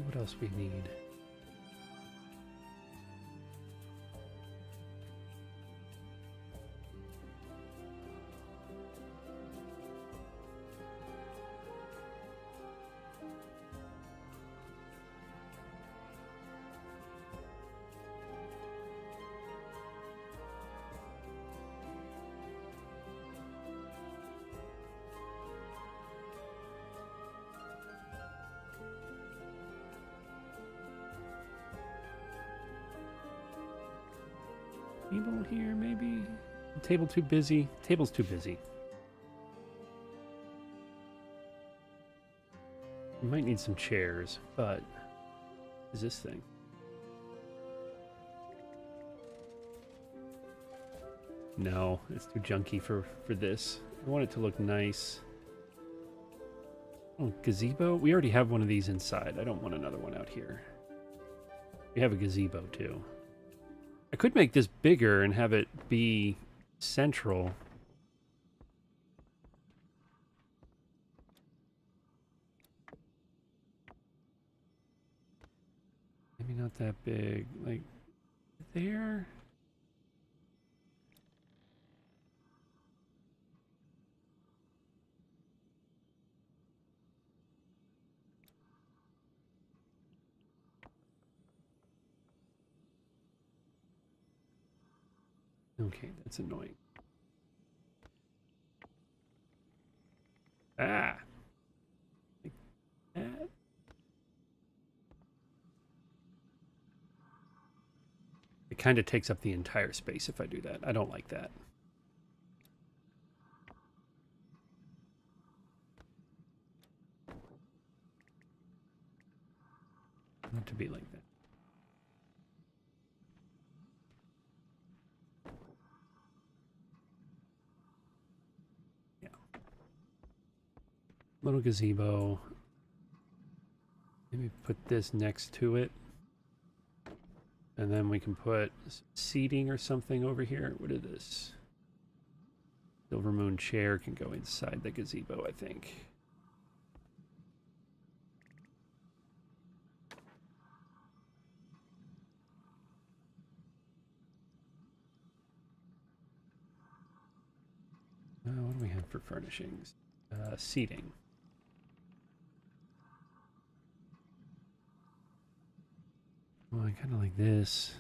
What else we need? Table here, maybe? Table too busy? Table's too busy. We might need some chairs, but... What is this thing? No, it's too junky for this. I want it to look nice. Oh, gazebo? We already have one of these inside. I don't want another one out here. We have a gazebo, too. I could make this bigger and have it be central. Maybe not that big. Like, there? Okay, that's annoying. Ah! Like that? It kind of takes up the entire space if I do that. I don't like that. Not to be like that. Little gazebo. Maybe put this next to it. And then we can put seating or something over here. What is this? Silver Moon chair can go inside the gazebo, I think. What do we have for furnishings? Seating. Well, I kind of like this.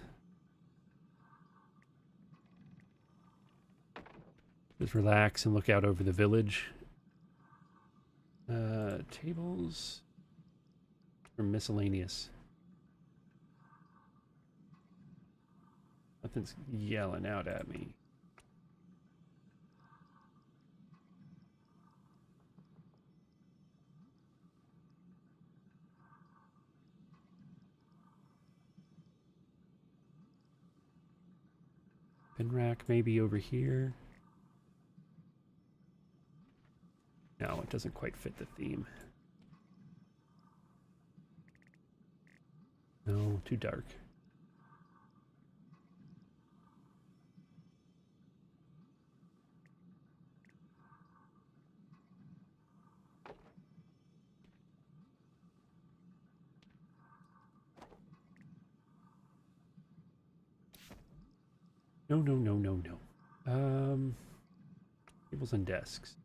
Just relax and look out over the village. Tables or miscellaneous. Nothing's yelling out at me. Bin rack maybe over here. No, it doesn't quite fit the theme. No, too dark. No, no, no, no, no. Tables and desks.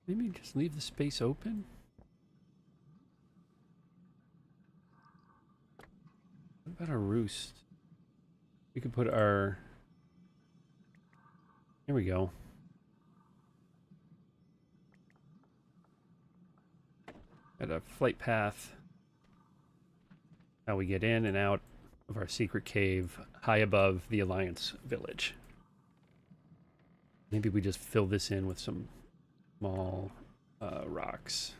Maybe just leave the space open? What about a roost? We could put our... Here we go. Got a flight path. How we get in and out of our secret cave high above the Alliance village. Maybe we just fill this in with some small rocks.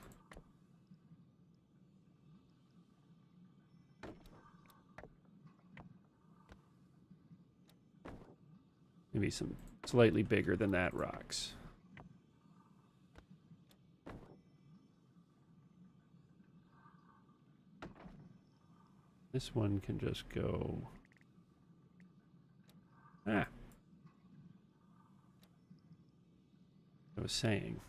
Maybe some slightly bigger than that rocks. This one can just go... Ah. I was saying.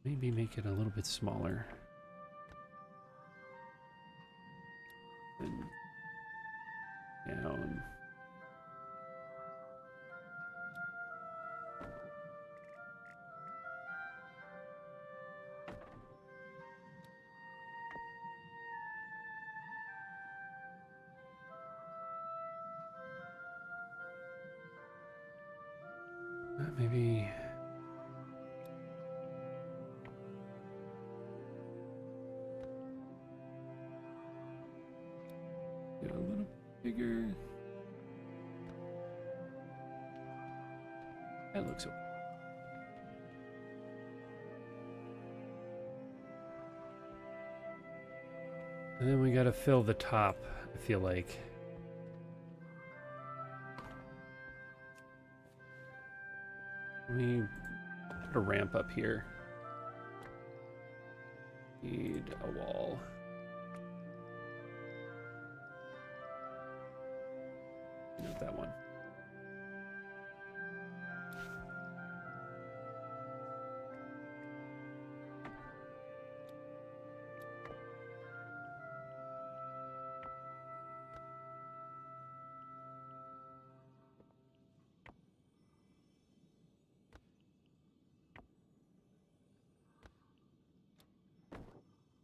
Maybe make it a little bit smaller. And down. Maybe get a little bigger. That looks okay. And then we gotta fill the top, I feel like. Let me put a ramp up here. Need a wall. Not that one.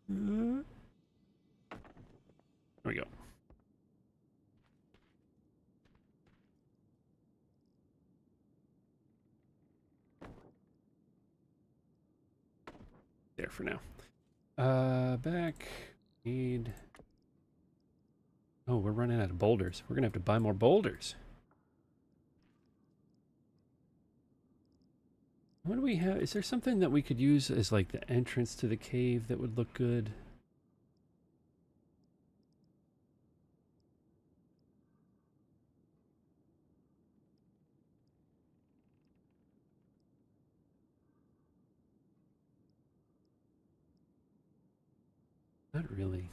There we go. There for now. Back. Need... Oh, we're running out of boulders. We're gonna have to buy more boulders. What do we have? Is there something that we could use as like the entrance to the cave that would look good? Not really.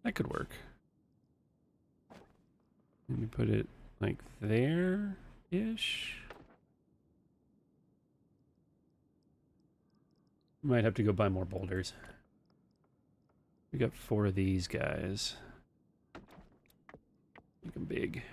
That could work. Let me put it like there-ish. Might have to go buy more boulders. We got 4 of these guys. Make them big.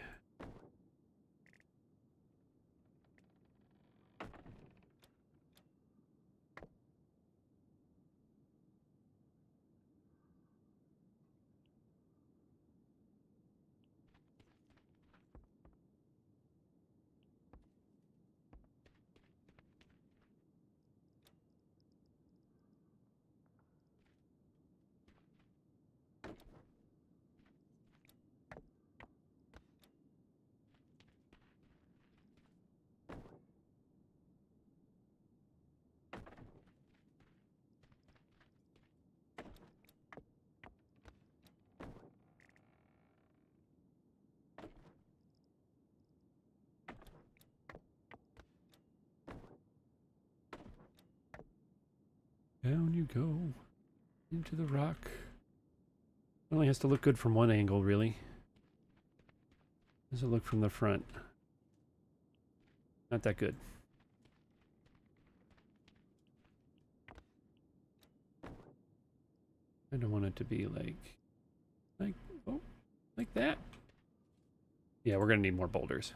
Down you go. Into the rock. It only has to look good from one angle, really. Does it look from the front? Not that good. I don't want it to be like that. Yeah, we're gonna need more boulders.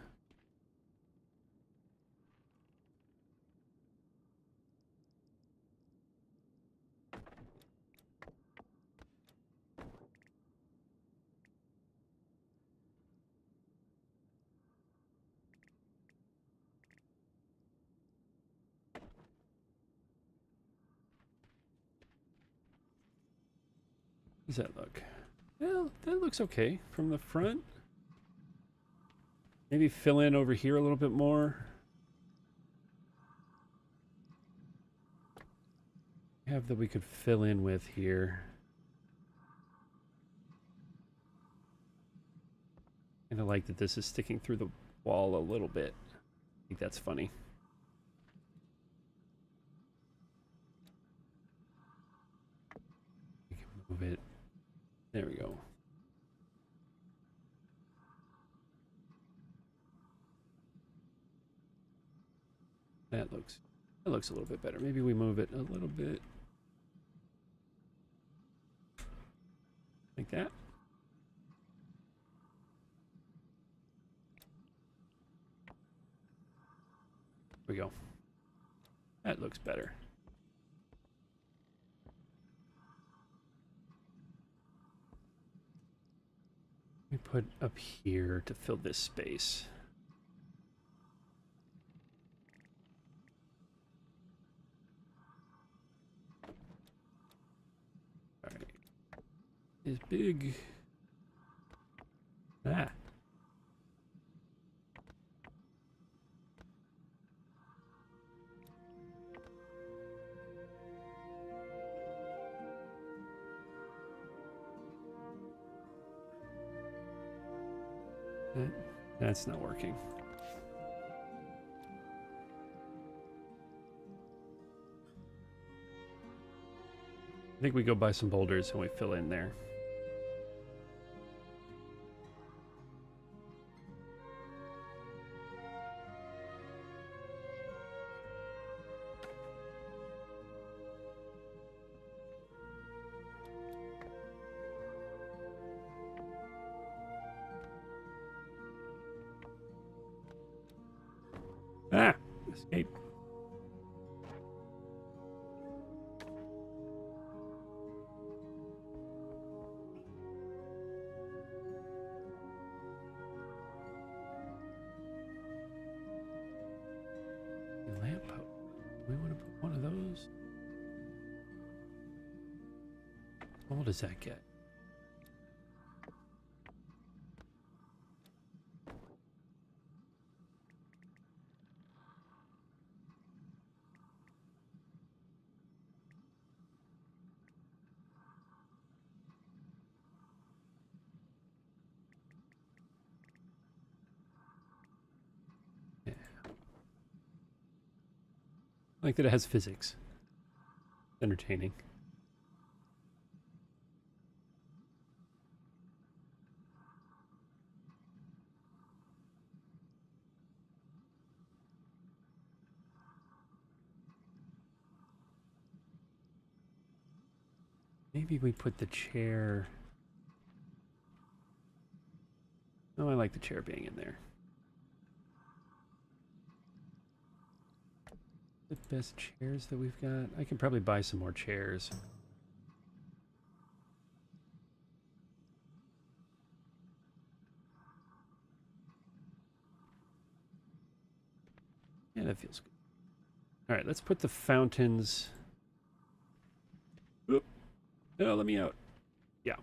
How does that look? Well, that looks okay from the front. Maybe fill in over here a little bit more. Have that we could fill in with here. And I like that this is sticking through the wall a little bit. I think that's funny. We can move it. There we go. That looks a little bit better. Maybe we move it a little bit like that. There we go. That looks better. We put up here to fill this space. All right. Is big. Ah. That's not working. I think we go buy some boulders and we fill in there. Ah! Escape. Lamp post. We want to put one of those. What does that get? Like that it has physics. Entertaining. Maybe we put the chair... Oh, I like the chair being in there. The best chairs that we've got? I can probably buy some more chairs. Yeah, that feels good. Alright, let's put the fountains... Oop. No, let me out. Yeah.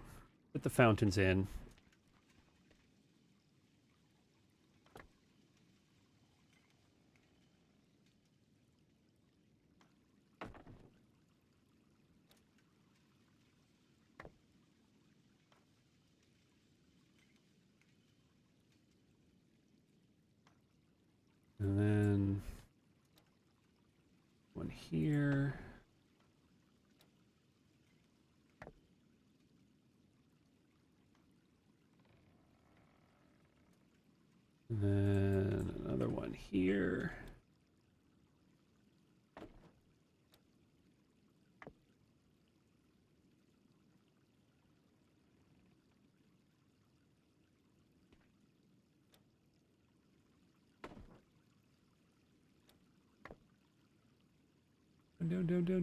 Put the fountains in. And then one here. And then another one here.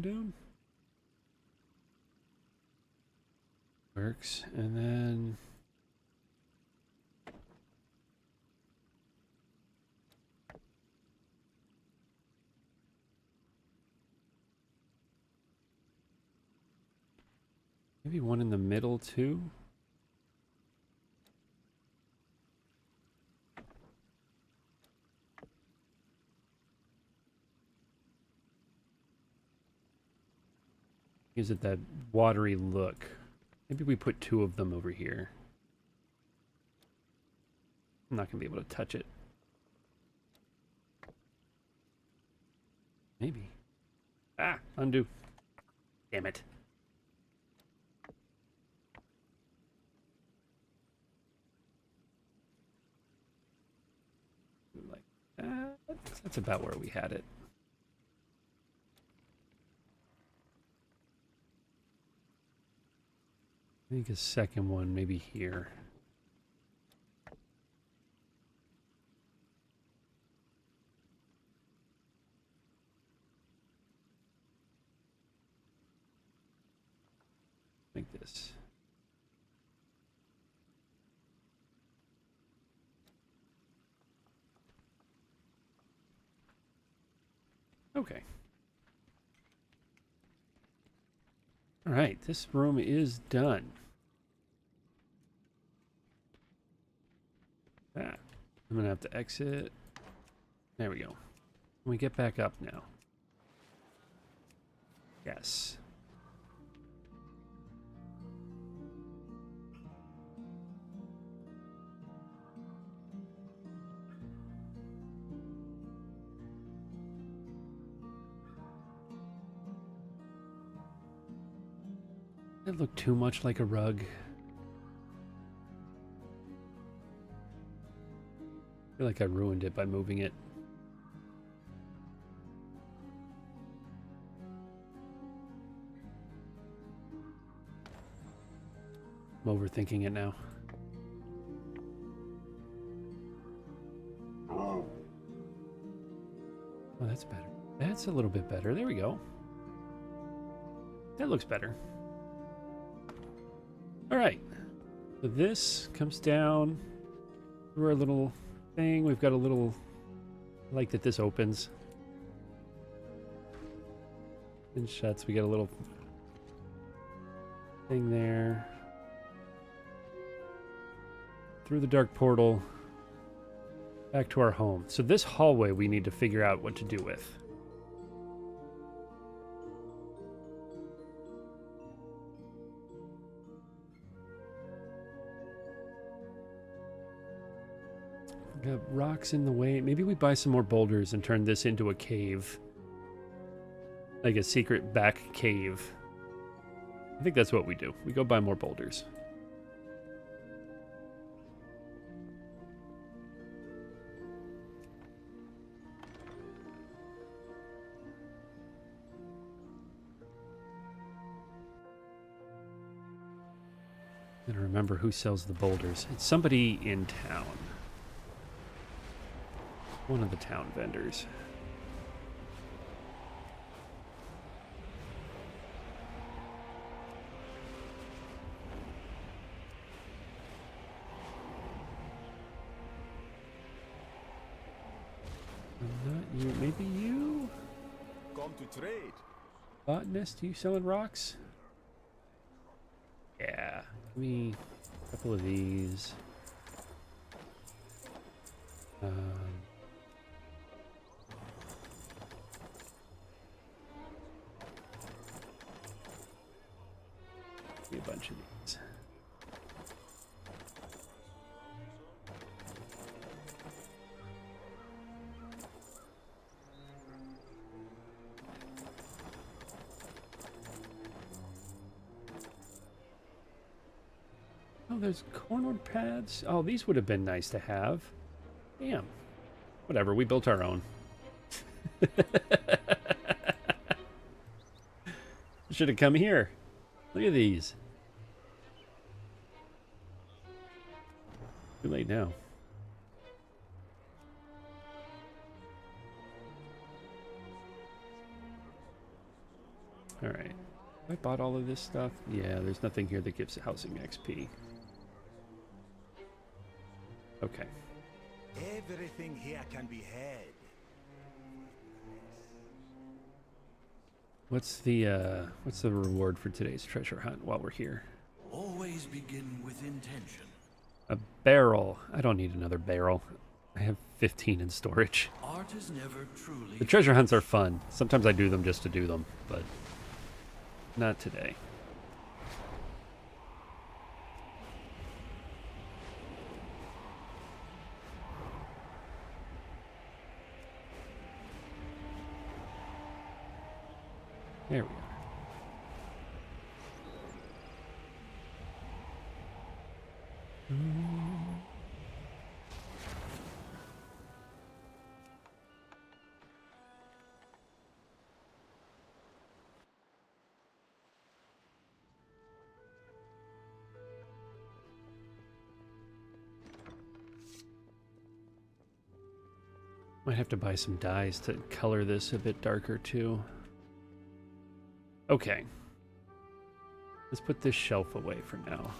Down. Works. And then... maybe one in the middle, too? Gives it that watery look. Maybe we put two of them over here. I'm not going to be able to touch it. Maybe. Ah, undo. Damn it. Like that. That's about where we had it. I think a second one maybe here. Like this. Okay. All right, this room is done. Ah, I'm gonna have to exit. There we go. Can we get back up now? Yes. That looked too much like a rug. I feel like I ruined it by moving it. I'm overthinking it now. Oh, that's better. That's a little bit better. There we go. That looks better. All right. So this comes down through our little thing. We've got a little... I like that this opens and shuts. We got a little thing there. Through the dark portal. Back to our home. So this hallway we need to figure out what to do with. Got rocks in the way. Maybe we buy some more boulders and turn this into a cave. Like a secret back cave. I think that's what we do. We go buy more boulders. I don't remember who sells the boulders. It's somebody in town. One of the town vendors. Not you. Maybe you? Come to trade. Botanist, you selling rocks? Yeah. Give me a couple of these. Give me a bunch of these. Oh, there's corner pads. Oh, these would have been nice to have. Damn. Whatever, we built our own. Should have come here. Look at these. Too late now. Alright. I bought all of this stuff. Yeah, there's nothing here that gives housing XP. Okay. Everything here can be had. What's the reward for today's treasure hunt while we're here? Always begin with intention. A barrel. I don't need another barrel. I have 15 in storage. Art is never truly. The treasure hunts are fun. Sometimes I do them just to do them, but not today. There we are. Might have to buy some dyes to color this a bit darker too. Okay. Let's put this shelf away for now.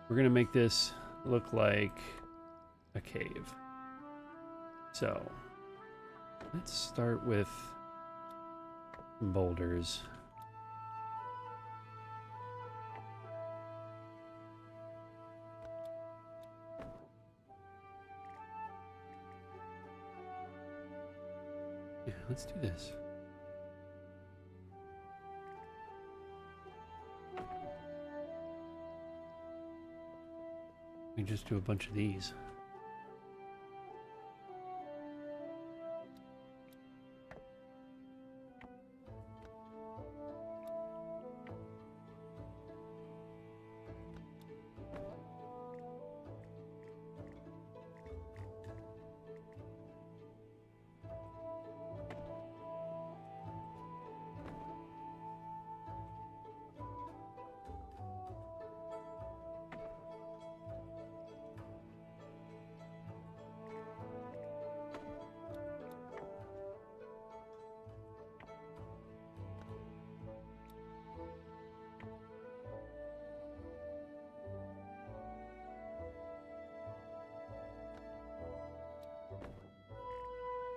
We're gonna make this look like a cave. So, let's start with boulders. Yeah, let's do this. We just do a bunch of these.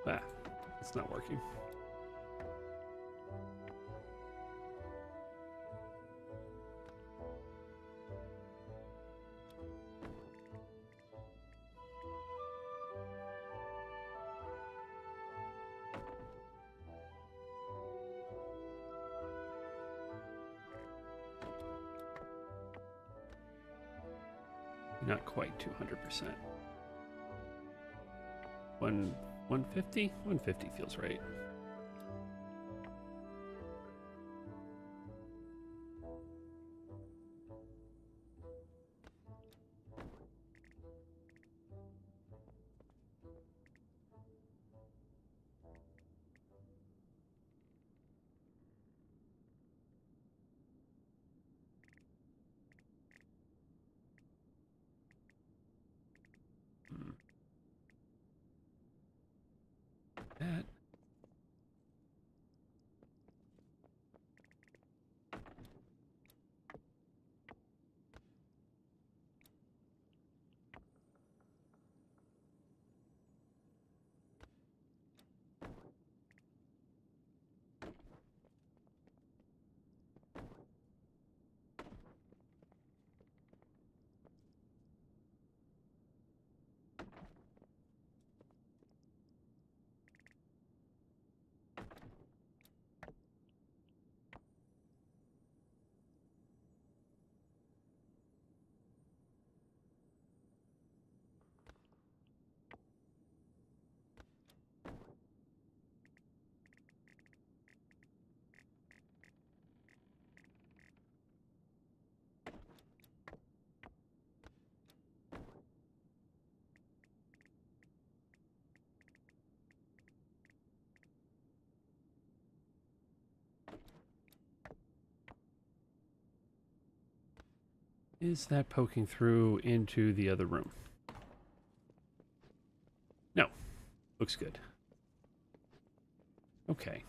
Ah, it's not working. Not quite 200%. 150? 150 feels right. Is that poking through into the other room? No. Looks good. Okay.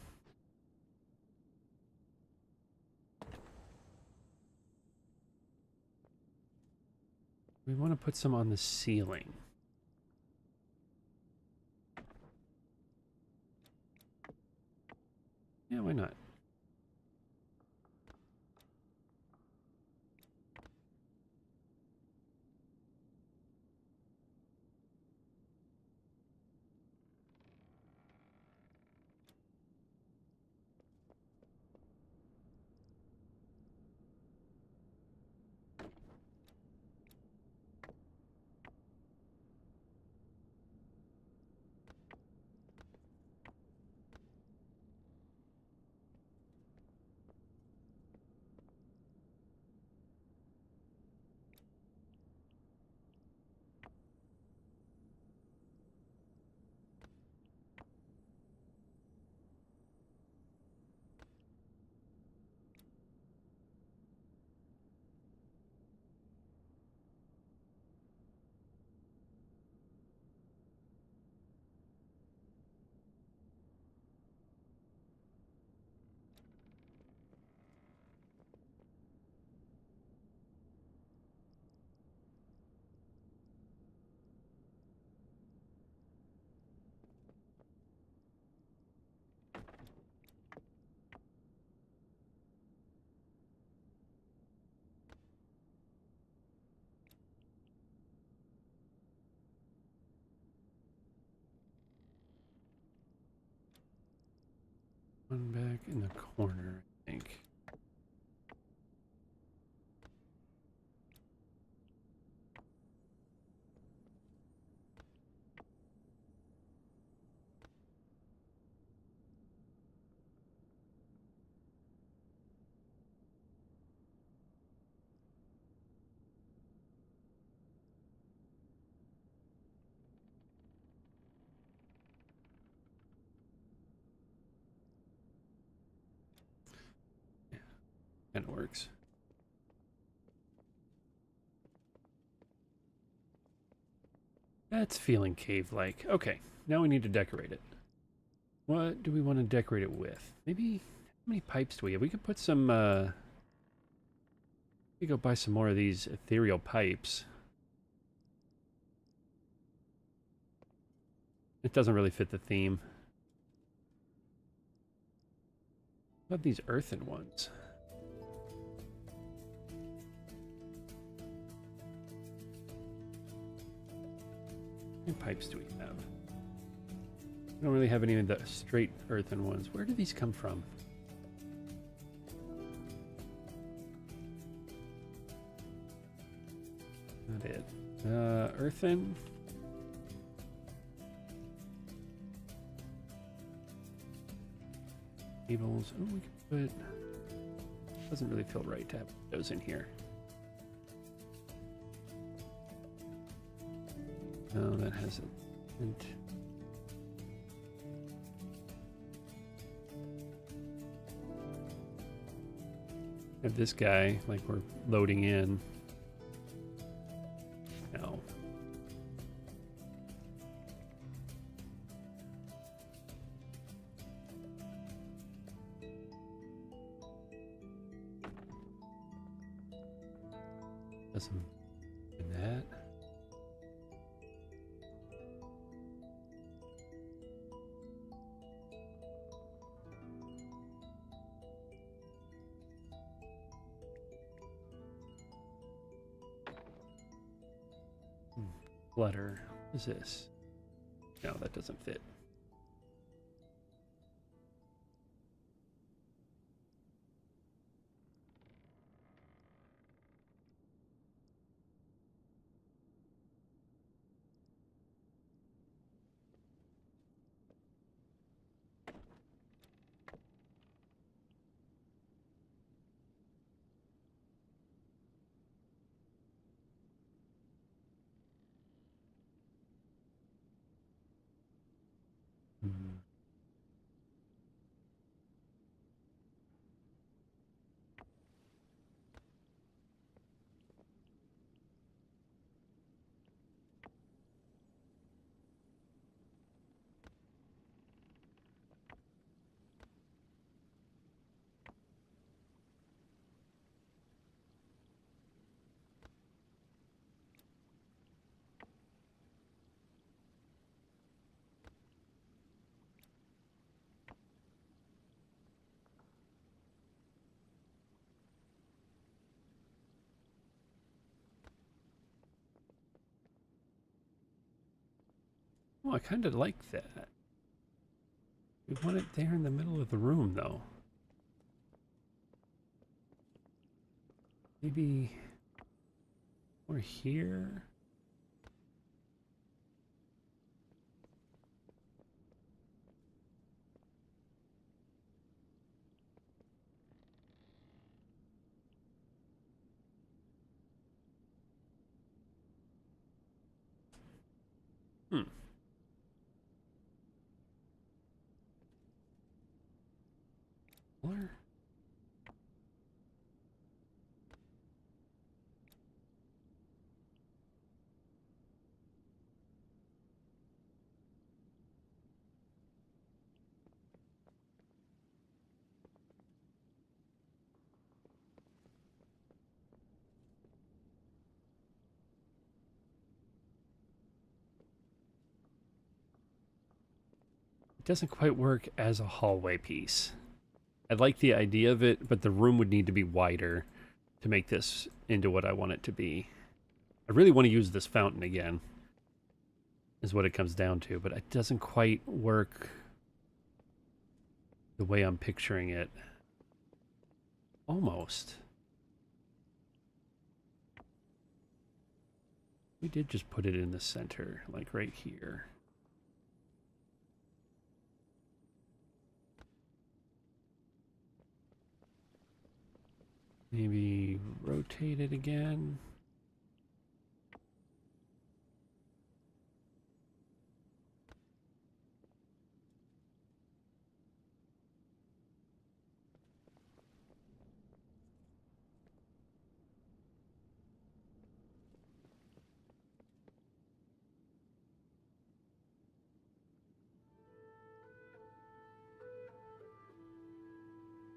We want to put some on the ceiling. Yeah, why not? One back in the corner, I think. Kind of works. That's feeling cave-like. Okay, now we need to decorate it. What do we want to decorate it with? Maybe, how many pipes do we have? We could put some, we could go buy some more of these ethereal pipes. It doesn't really fit the theme. What about these earthen ones? How many pipes do we have? We don't really have any of the straight earthen ones. Where do these come from? Not it. Earthen. Cables. Oh, we can put... Doesn't really feel right to have those in here. No, that hasn't. Have this guy, like we're loading in. No. Doesn't do that. Flutter. What is this? No, that doesn't fit. Oh, I kind of like that. We want it there in the middle of the room, though. Maybe we're here. Hmm. Where? It doesn't quite work as a hallway piece. I like the idea of it, but the room would need to be wider to make this into what I want it to be. I really want to use this fountain again, is what it comes down to, but it doesn't quite work the way I'm picturing it. Almost. We did just put it in the center, like right here. Maybe rotate it again.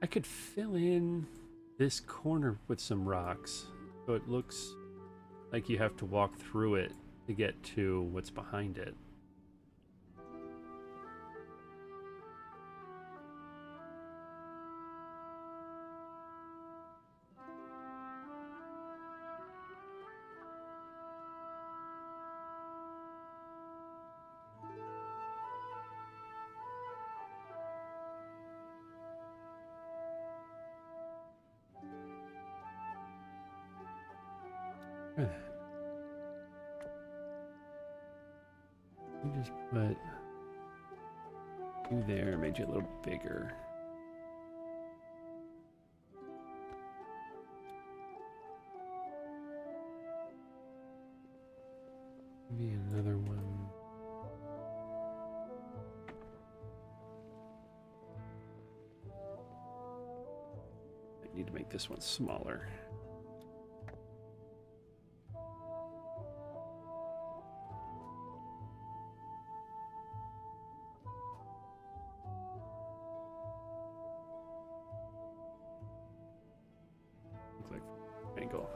I could fill in this corner with some rocks, so it looks like you have to walk through it to get to what's behind it. You just put you there, made you a little bigger. Maybe another one. I need to make this one smaller. Looks like angle.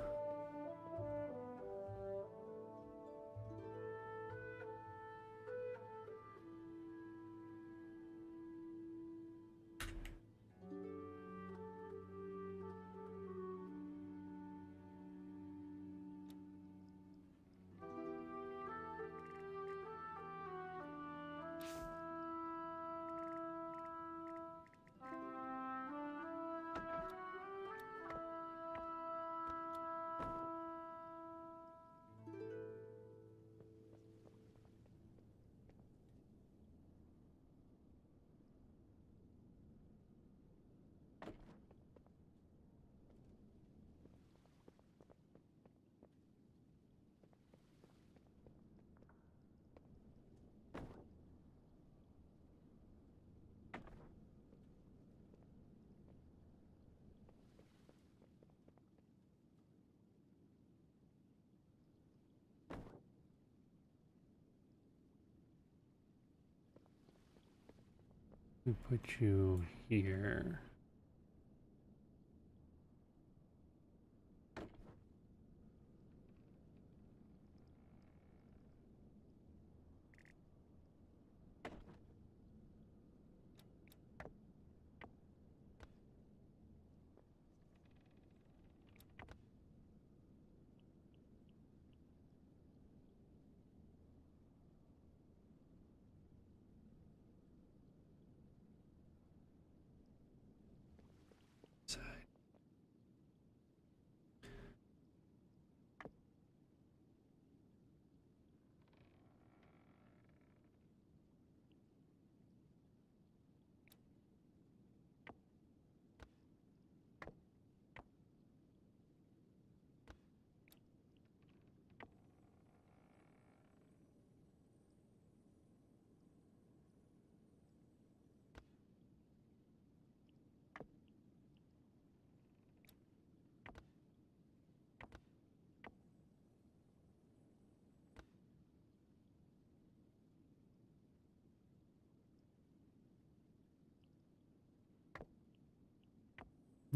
We put you here.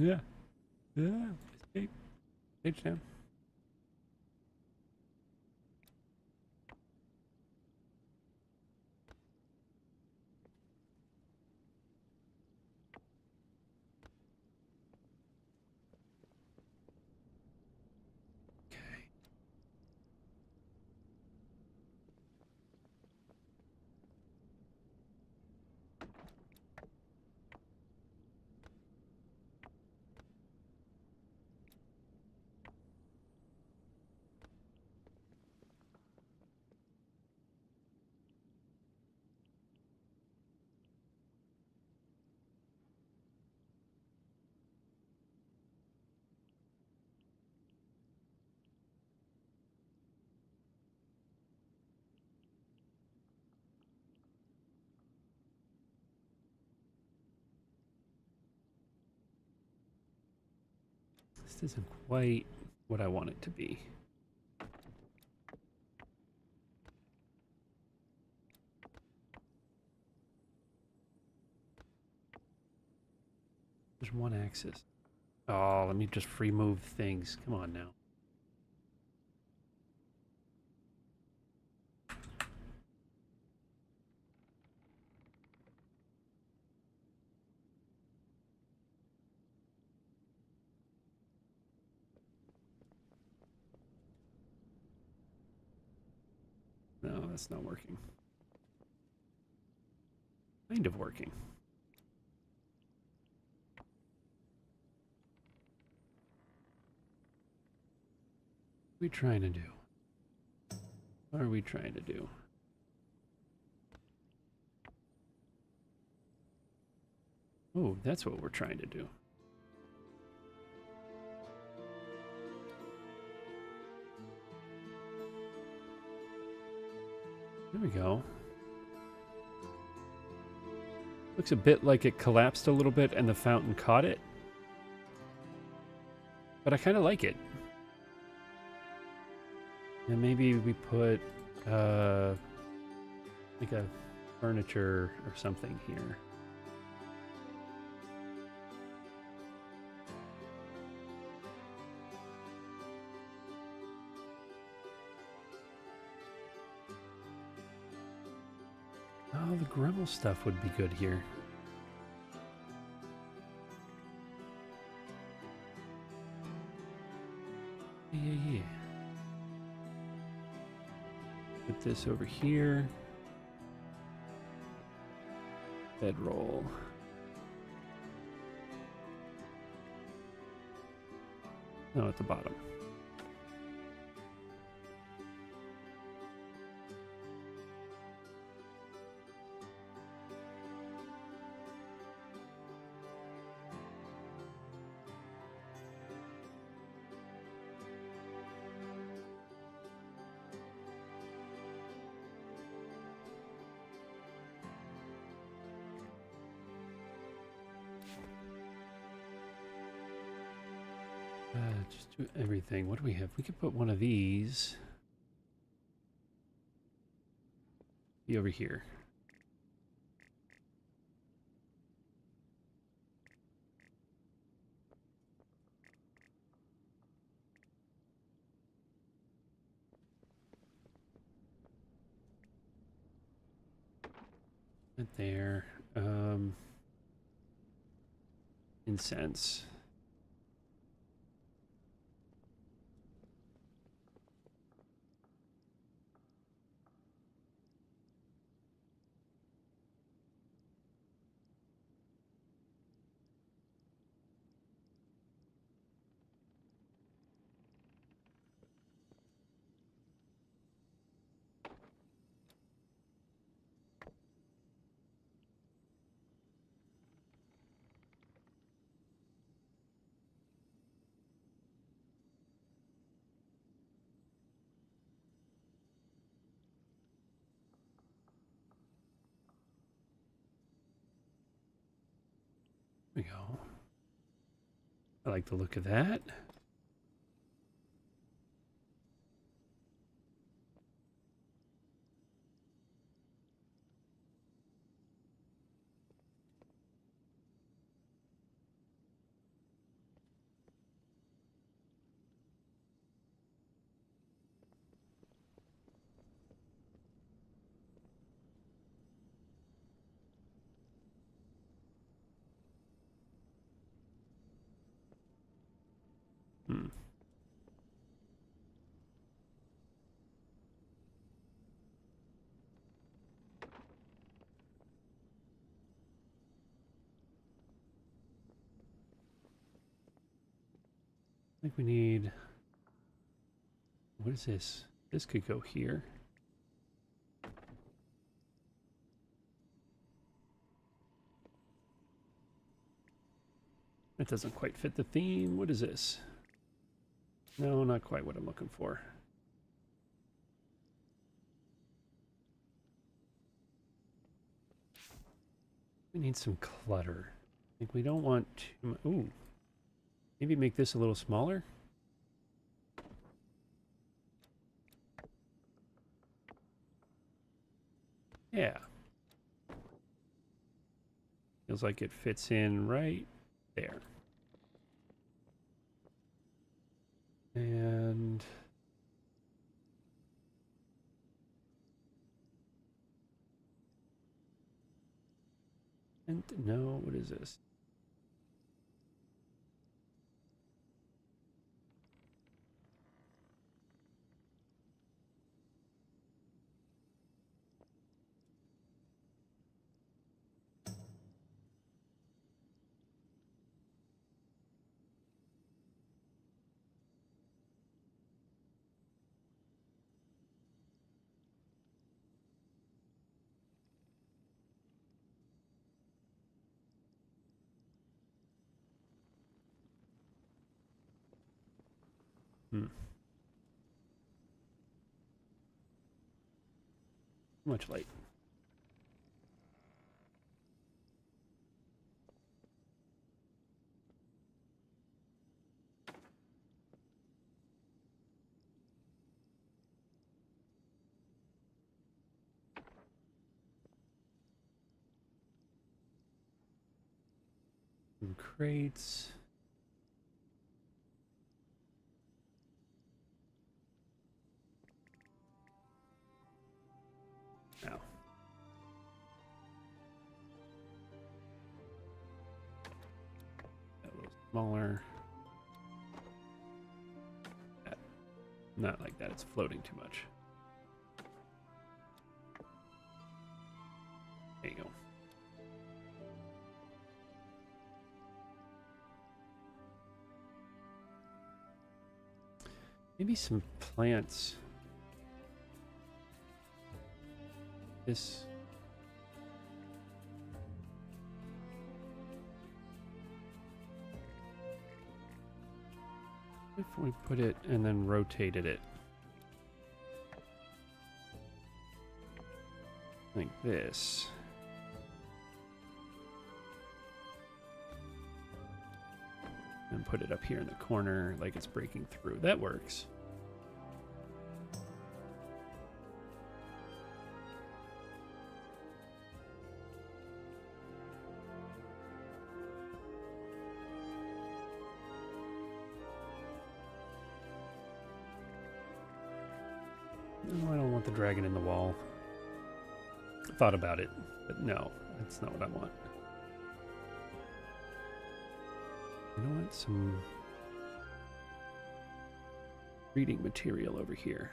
Yeah. Yeah. Escape. Page down. This isn't quite what I want it to be. There's one axis. Oh, let me just free move things. Come on now. No, that's not working. Kind of working. What are we trying to do? What are we trying to do? Oh, that's what we're trying to do. There we go. Looks a bit like it collapsed a little bit and the fountain caught it. But I kind of like it. And maybe we put like a furniture or something here. Oh, the Gremmel stuff would be good here. Yeah. Put this over here. Bedroll. No, at the bottom. Just do everything. What do we have? We could put one of these. Be over here. Right there. Incense. There we go. I like the look of that. I think we need... What is this? This could go here. It doesn't quite fit the theme. What is this? No, not quite what I'm looking for. We need some clutter. I think we don't want too much. Ooh. Maybe make this a little smaller? Yeah. Feels like it fits in right there. And no, what is this? Much light. Some crates. Now. A little smaller. That. Not like that, it's floating too much. There you go. Maybe some plants. This. If we put it and then rotated it like this. And put it up here in the corner like it's breaking through. That works. No, I don't want the dragon in the wall. I thought about it, but no, that's not what I want. You know what? Some reading material over here.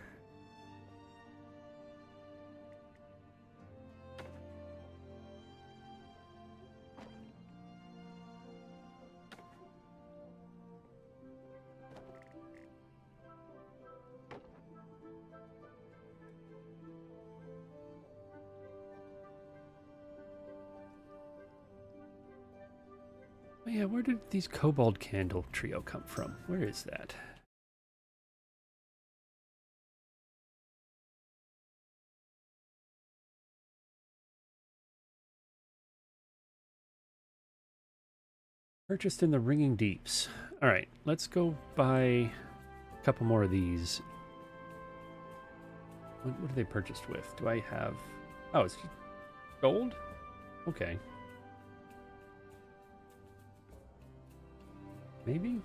Oh yeah, where did these Kobold Candle trio come from? Where is that? Purchased in the Ringing Deeps. All right, let's go buy a couple more of these. What are they purchased with? Do I have... Oh, it's gold? Okay. Maybe?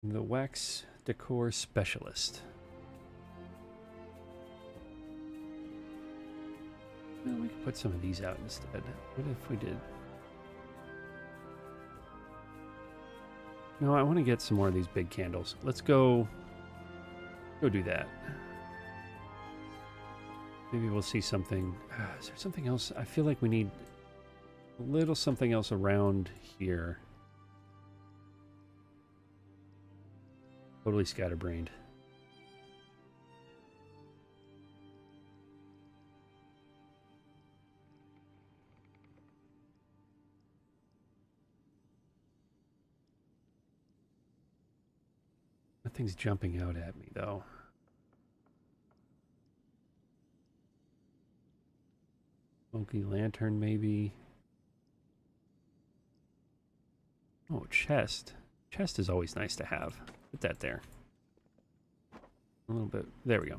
The Wax Decor Specialist. Well, we could put some of these out instead. What if we did? No, I want to get some more of these big candles. Let's go do that. Maybe we'll see something. Is there something else? I feel like we need a little something else around here. Totally scatterbrained. Nothing's jumping out at me, though. Smoky lantern, maybe. Oh, chest. Chest is always nice to have. Put that there. A little bit. There we go.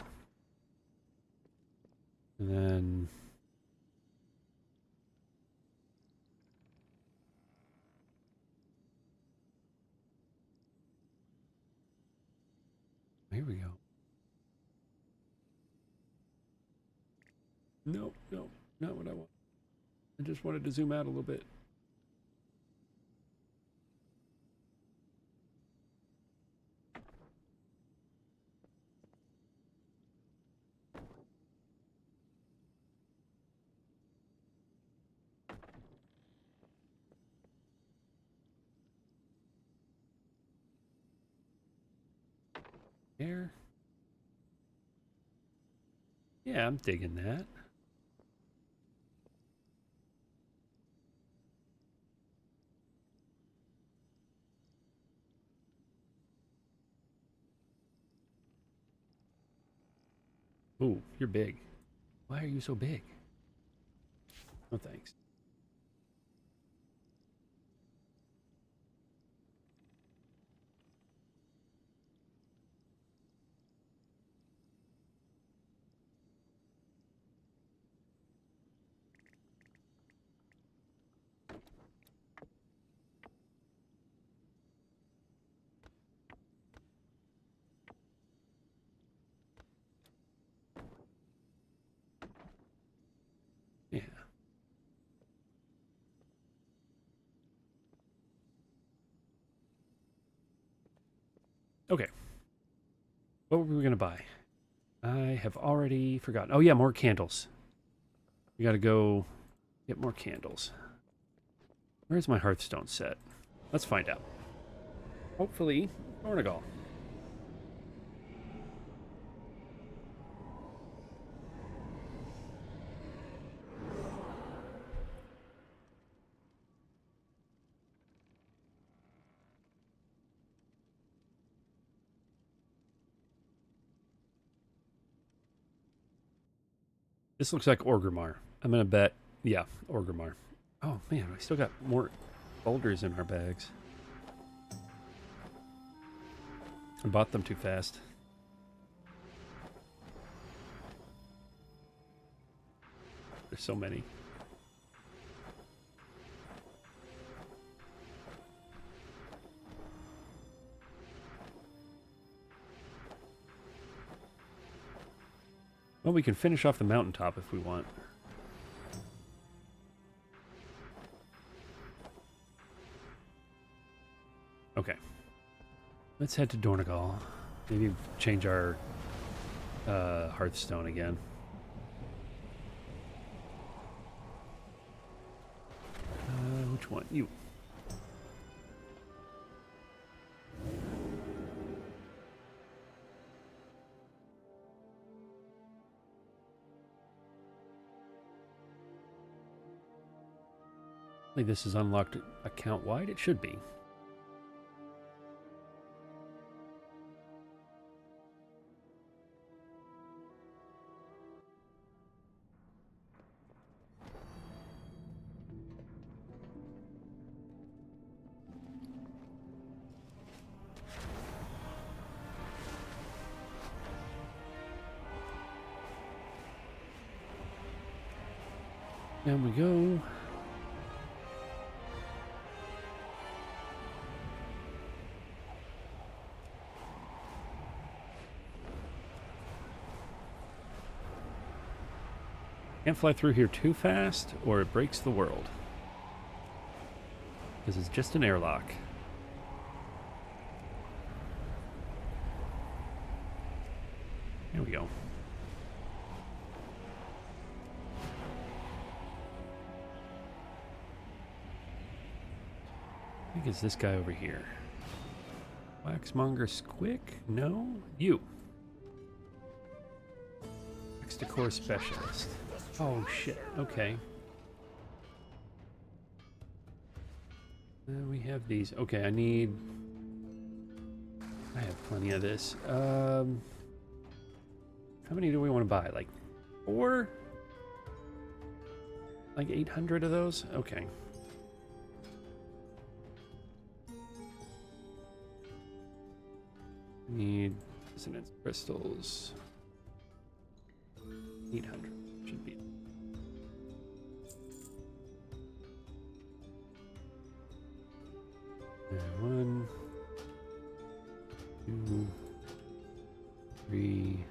And then... here we go. No, no, not what I want. I just wanted to zoom out a little bit. There. Yeah, I'm digging that. Ooh, you're big. Why are you so big? No thanks. Yeah. Okay. What were we going to buy? I have already forgotten. Oh, yeah, more candles. We got to go get more candles. Where's my Hearthstone set? Let's find out. Hopefully, Dornegal. This looks like Orgrimmar. I'm going to bet, yeah, Orgrimmar. Oh, man, we still got more boulders in our bags. I bought them too fast. There's so many. Well, we can finish off the mountaintop if we want. Okay. Let's head to Dornegal. Maybe change our Hearthstone again. Which one? You. This is unlocked account wide. It should be. Down we go. Can't fly through here too fast or it breaks the world. Because it's just an airlock. think it's this guy over here. Waxmonger Squick? No? You. Decor specialist. Oh shit, okay. We have these. Okay, I have plenty of this. How many do we want to buy? Like 4? Like 800 of those? Okay. Need dissonance crystals. 800 should be. And 1, 2, 3,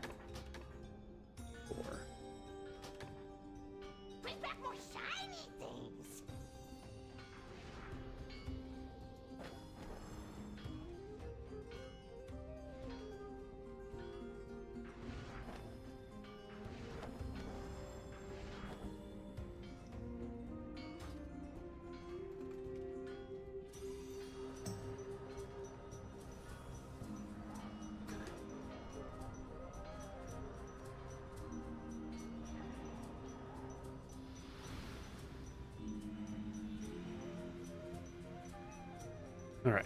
4. Bring back more shiny things. All right.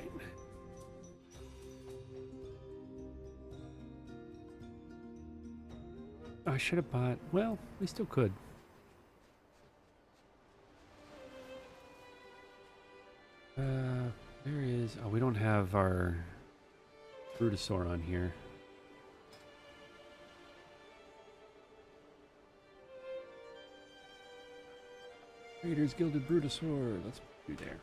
I should have bought. Well, we still could. There is. Oh, we don't have our Brutosaur on here. Raiders Gilded Brutosaur. Let's do there.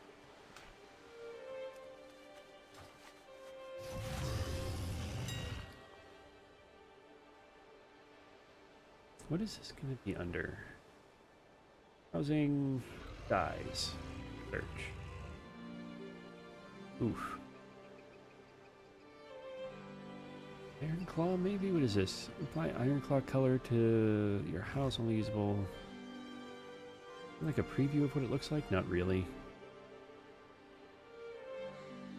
What is this going to be under? Housing dies. Search. Oof. Iron Claw, maybe? What is this? Apply Iron Claw color to your house, only usable. Like a preview of what it looks like? Not really.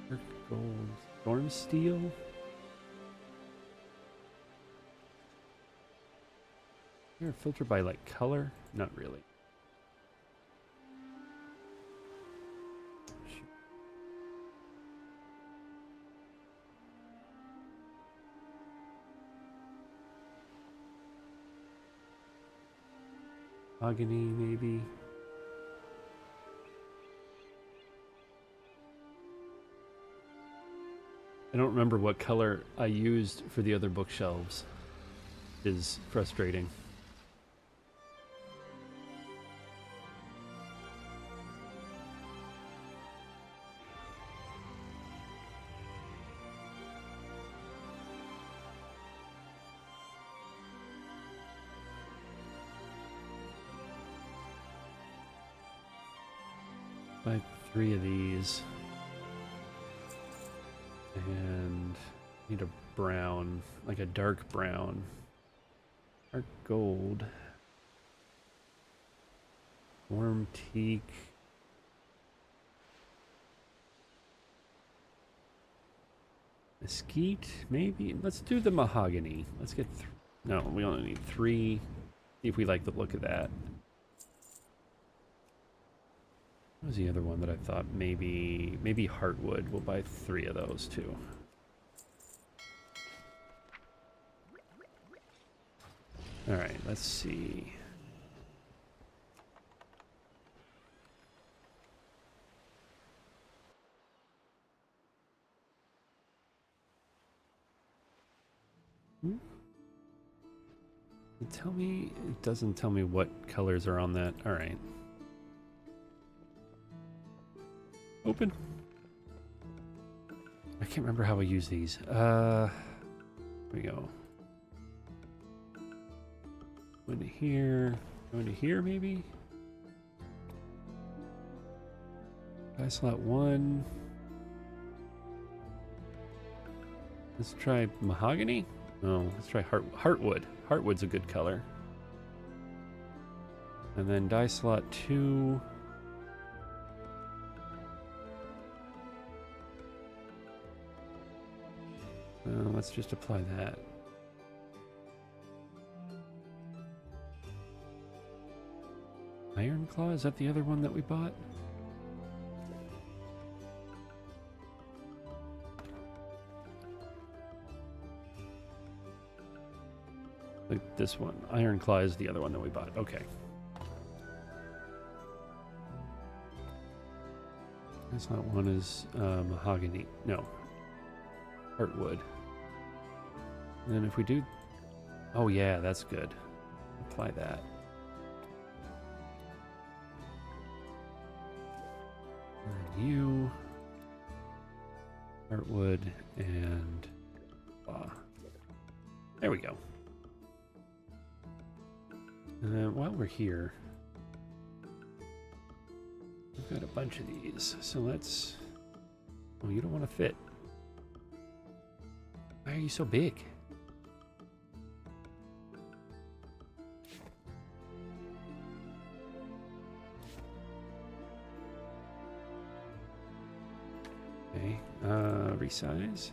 Dark Gold. Storm Steel? Here, filter by like color? Not really. Mahogany, maybe. I don't remember what color I used for the other bookshelves. Is frustrating. Buy 3 of these. And need a brown, like a dark brown. Dark gold. Warm teak. Mesquite, maybe? Let's do the mahogany. Let's get... no, we only need 3. See if we like the look of that. What was the other one that I thought maybe Heartwood? We'll buy 3 of those too. All right, let's see. Tell me, it doesn't tell me what colors are on that. All right. Open. I can't remember how I use these. Here we go. Go into here. Go into here, maybe? Die slot 1. Let's try mahogany. No, let's try heartwood. Heartwood's a good color. And then die slot 2. Let's just apply that. Iron Claw, is that the other one that we bought? Like this one. Iron Claw is the other one that we bought. Okay. That's not one is mahogany. No. Heartwood. And then if we do... Oh yeah, that's good. Apply that. And you... Heartwood and... There we go. And then while we're here... We've got a bunch of these, so let's... Oh, you don't want to fit. Why are you so big? Okay, resize.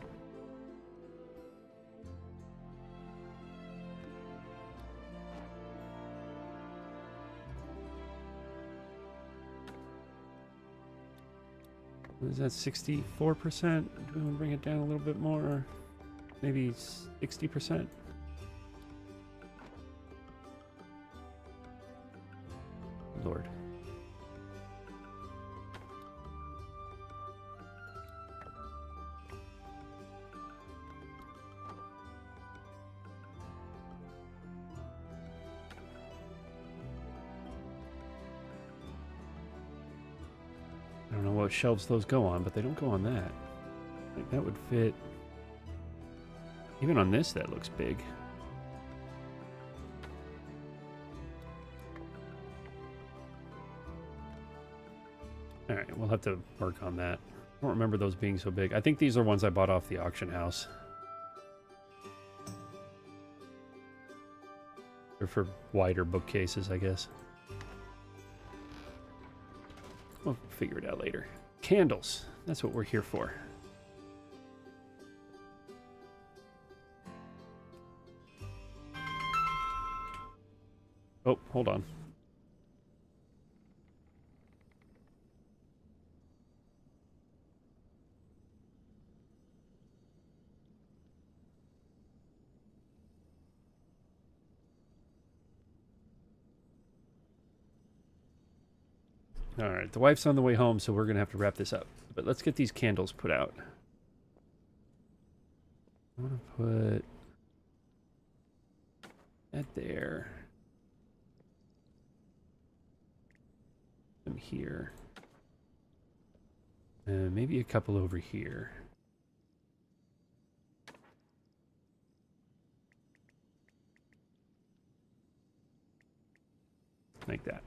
Is that 64%? Do we want to bring it down a little bit more? Maybe 60%? Lord. I don't know what shelves those go on, but they don't go on that. Like that would fit. Even on this, that looks big. Alright, we'll have to work on that. I don't remember those being so big. I think these are ones I bought off the auction house. They're for wider bookcases, I guess. We'll figure it out later. Candles. That's what we're here for. Oh, hold on. All right, the wife's on the way home, so we're going to have to wrap this up. But let's get these candles put out. I want to put that there. Them here. Maybe a couple over here. Like that.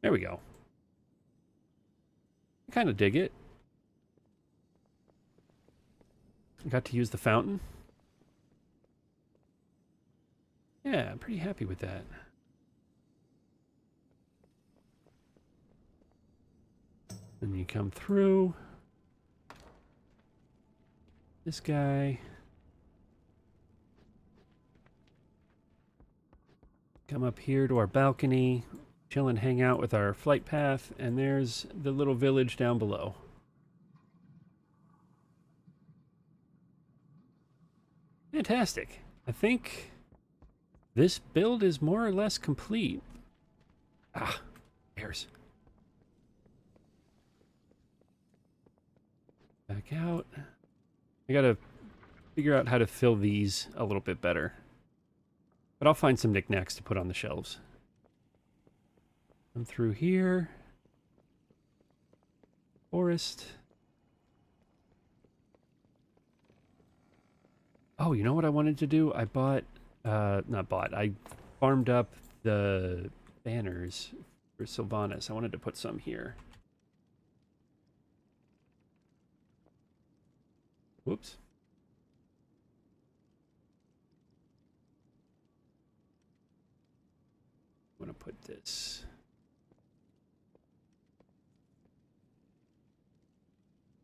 There we go. I kind of dig it. I got to use the fountain. Yeah, I'm pretty happy with that. Then you come through. This guy. Come up here to our balcony. Chill and hang out with our flight path. And there's the little village down below. Fantastic. I think this build is more or less complete. Ah, bears. Back out. I gotta figure out how to fill these a little bit better. But I'll find some knickknacks to put on the shelves. Come through here. Forest. Oh, you know what I wanted to do? I bought, I farmed up the banners for Sylvanas. I wanted to put some here. Whoops. I want to put this.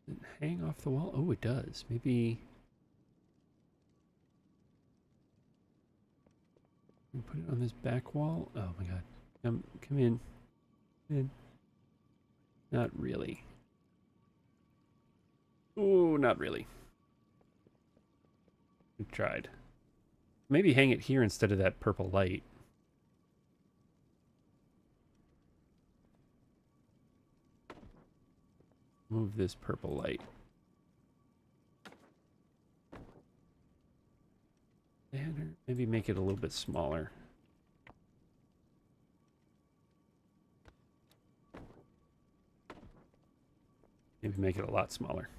Does it hang off the wall? Oh, it does. Maybe Put it on this back wall. Oh my god. Come in. Come in. Not really. Oh, not really. We tried. Maybe hang it here instead of that purple light. Move this purple light. Banner. Maybe make it a little bit smaller. Maybe make it a lot smaller.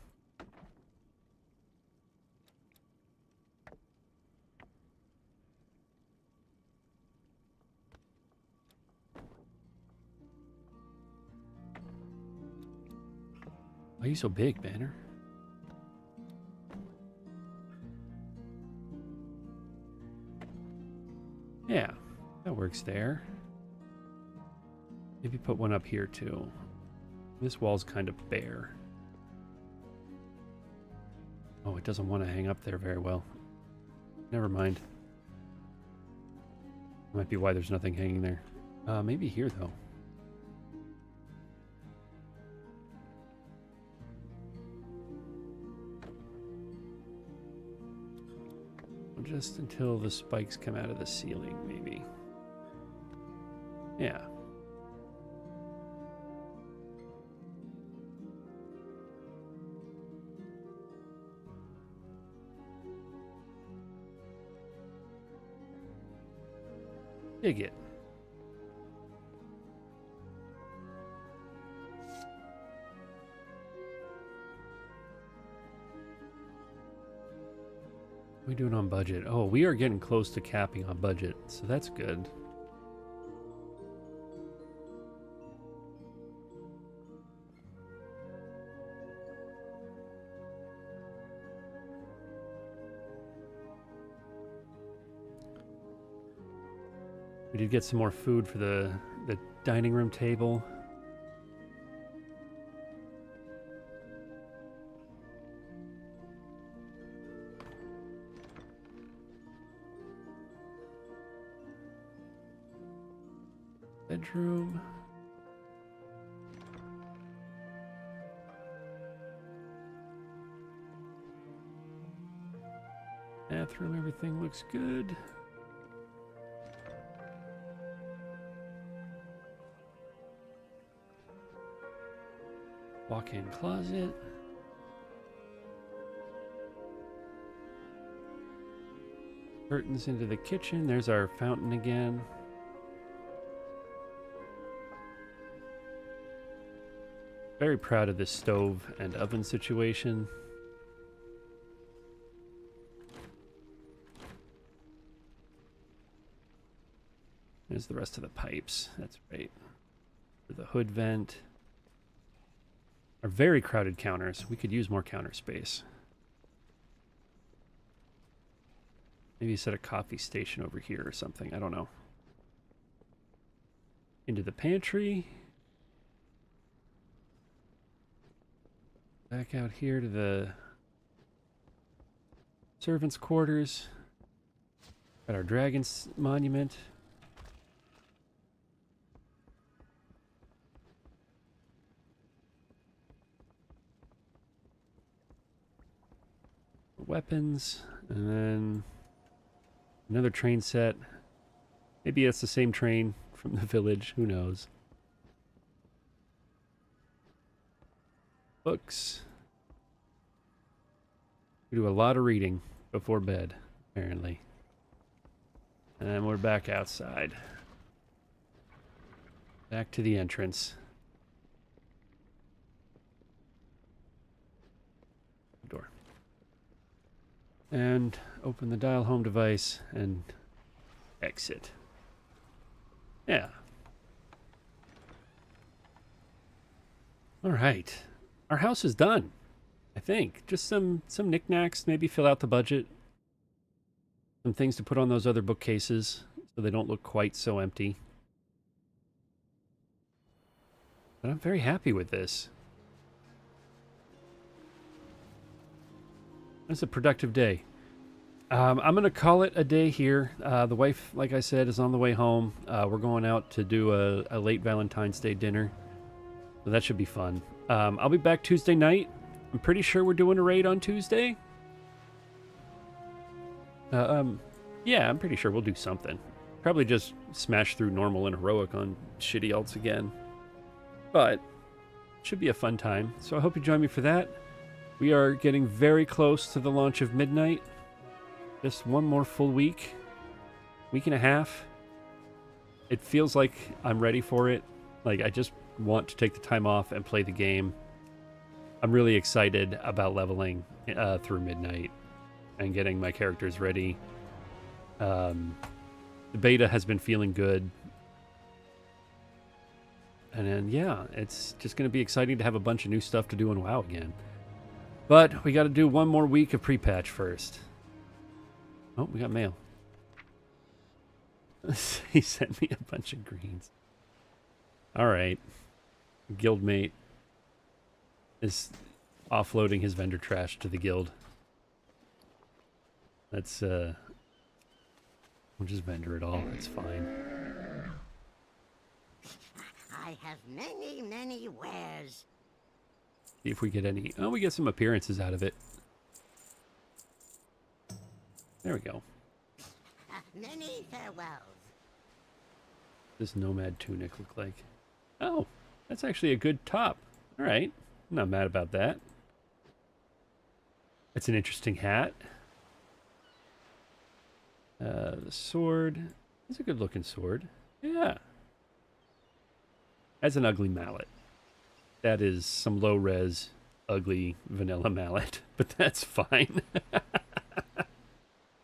Why are you so big, Banner? Yeah, that works there. Maybe put one up here too. This wall's kind of bare. Oh, it doesn't want to hang up there very well. Never mind. Might be why there's nothing hanging there. Maybe here though. Just until the spikes come out of the ceiling, maybe. Yeah. Dig it. What are we doing on budget? Oh, we are getting close to capping on budget, so that's good. We did get some more food for the dining room table. Bedroom. Bathroom, everything looks good. Walk-in closet. Curtains into the kitchen. There's our fountain again. Very proud of this stove and oven situation. There's the rest of the pipes. That's right. For the hood vent. Are very crowded counters. We could use more counter space. Maybe set a coffee station over here or something. I don't know. Into the pantry. Back out here to the servants' quarters. Got our dragon's monument. Weapons, and then another train set. Maybe it's the same train from the village, who knows. Books. We do a lot of reading before bed, apparently. And we're back outside. Back to the entrance. Door. And open the dial home device and exit. Yeah. All right. Our house is done, I think. Just some knickknacks, maybe fill out the budget. Some things to put on those other bookcases so they don't look quite so empty. But I'm very happy with this. It's a productive day. I'm going to call it a day here. The wife, like I said, is on the way home. We're going out to do a late Valentine's Day dinner. So that should be fun. I'll be back Tuesday night. I'm pretty sure we're doing a raid on Tuesday. Yeah, I'm pretty sure we'll do something. Probably just smash through normal and heroic on shitty alts again. But should be a fun time. So I hope you join me for that. We are getting very close to the launch of Midnight. Just one more full week. Week and a half. It feels like I'm ready for it. Like, I just want to take the time off and play the game. I'm really excited about leveling through Midnight and getting my characters ready. The beta has been feeling good. And then, yeah, it's just going to be exciting to have a bunch of new stuff to do in WoW again. But we got to do one more week of pre-patch first. Oh, we got mail. He sent me a bunch of greens. All right. Guildmate is offloading his vendor trash to the guild. That's, we'll just vendor it all. It's fine. I have many, many wares. See if we get any... Oh, we get some appearances out of it. There we go. Many farewells. This nomad tunic look like? Oh, that's actually a good top. All right. I'm not mad about that. It's an interesting hat. The sword. It's a good looking sword. Yeah. Has an ugly mallet. That is some low res, ugly vanilla mallet, but that's fine.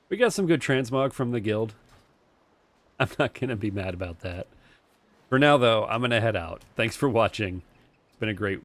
We got some good transmog from the guild. I'm not going to be mad about that. For now, though, I'm going to head out. Thanks for watching. It's been a great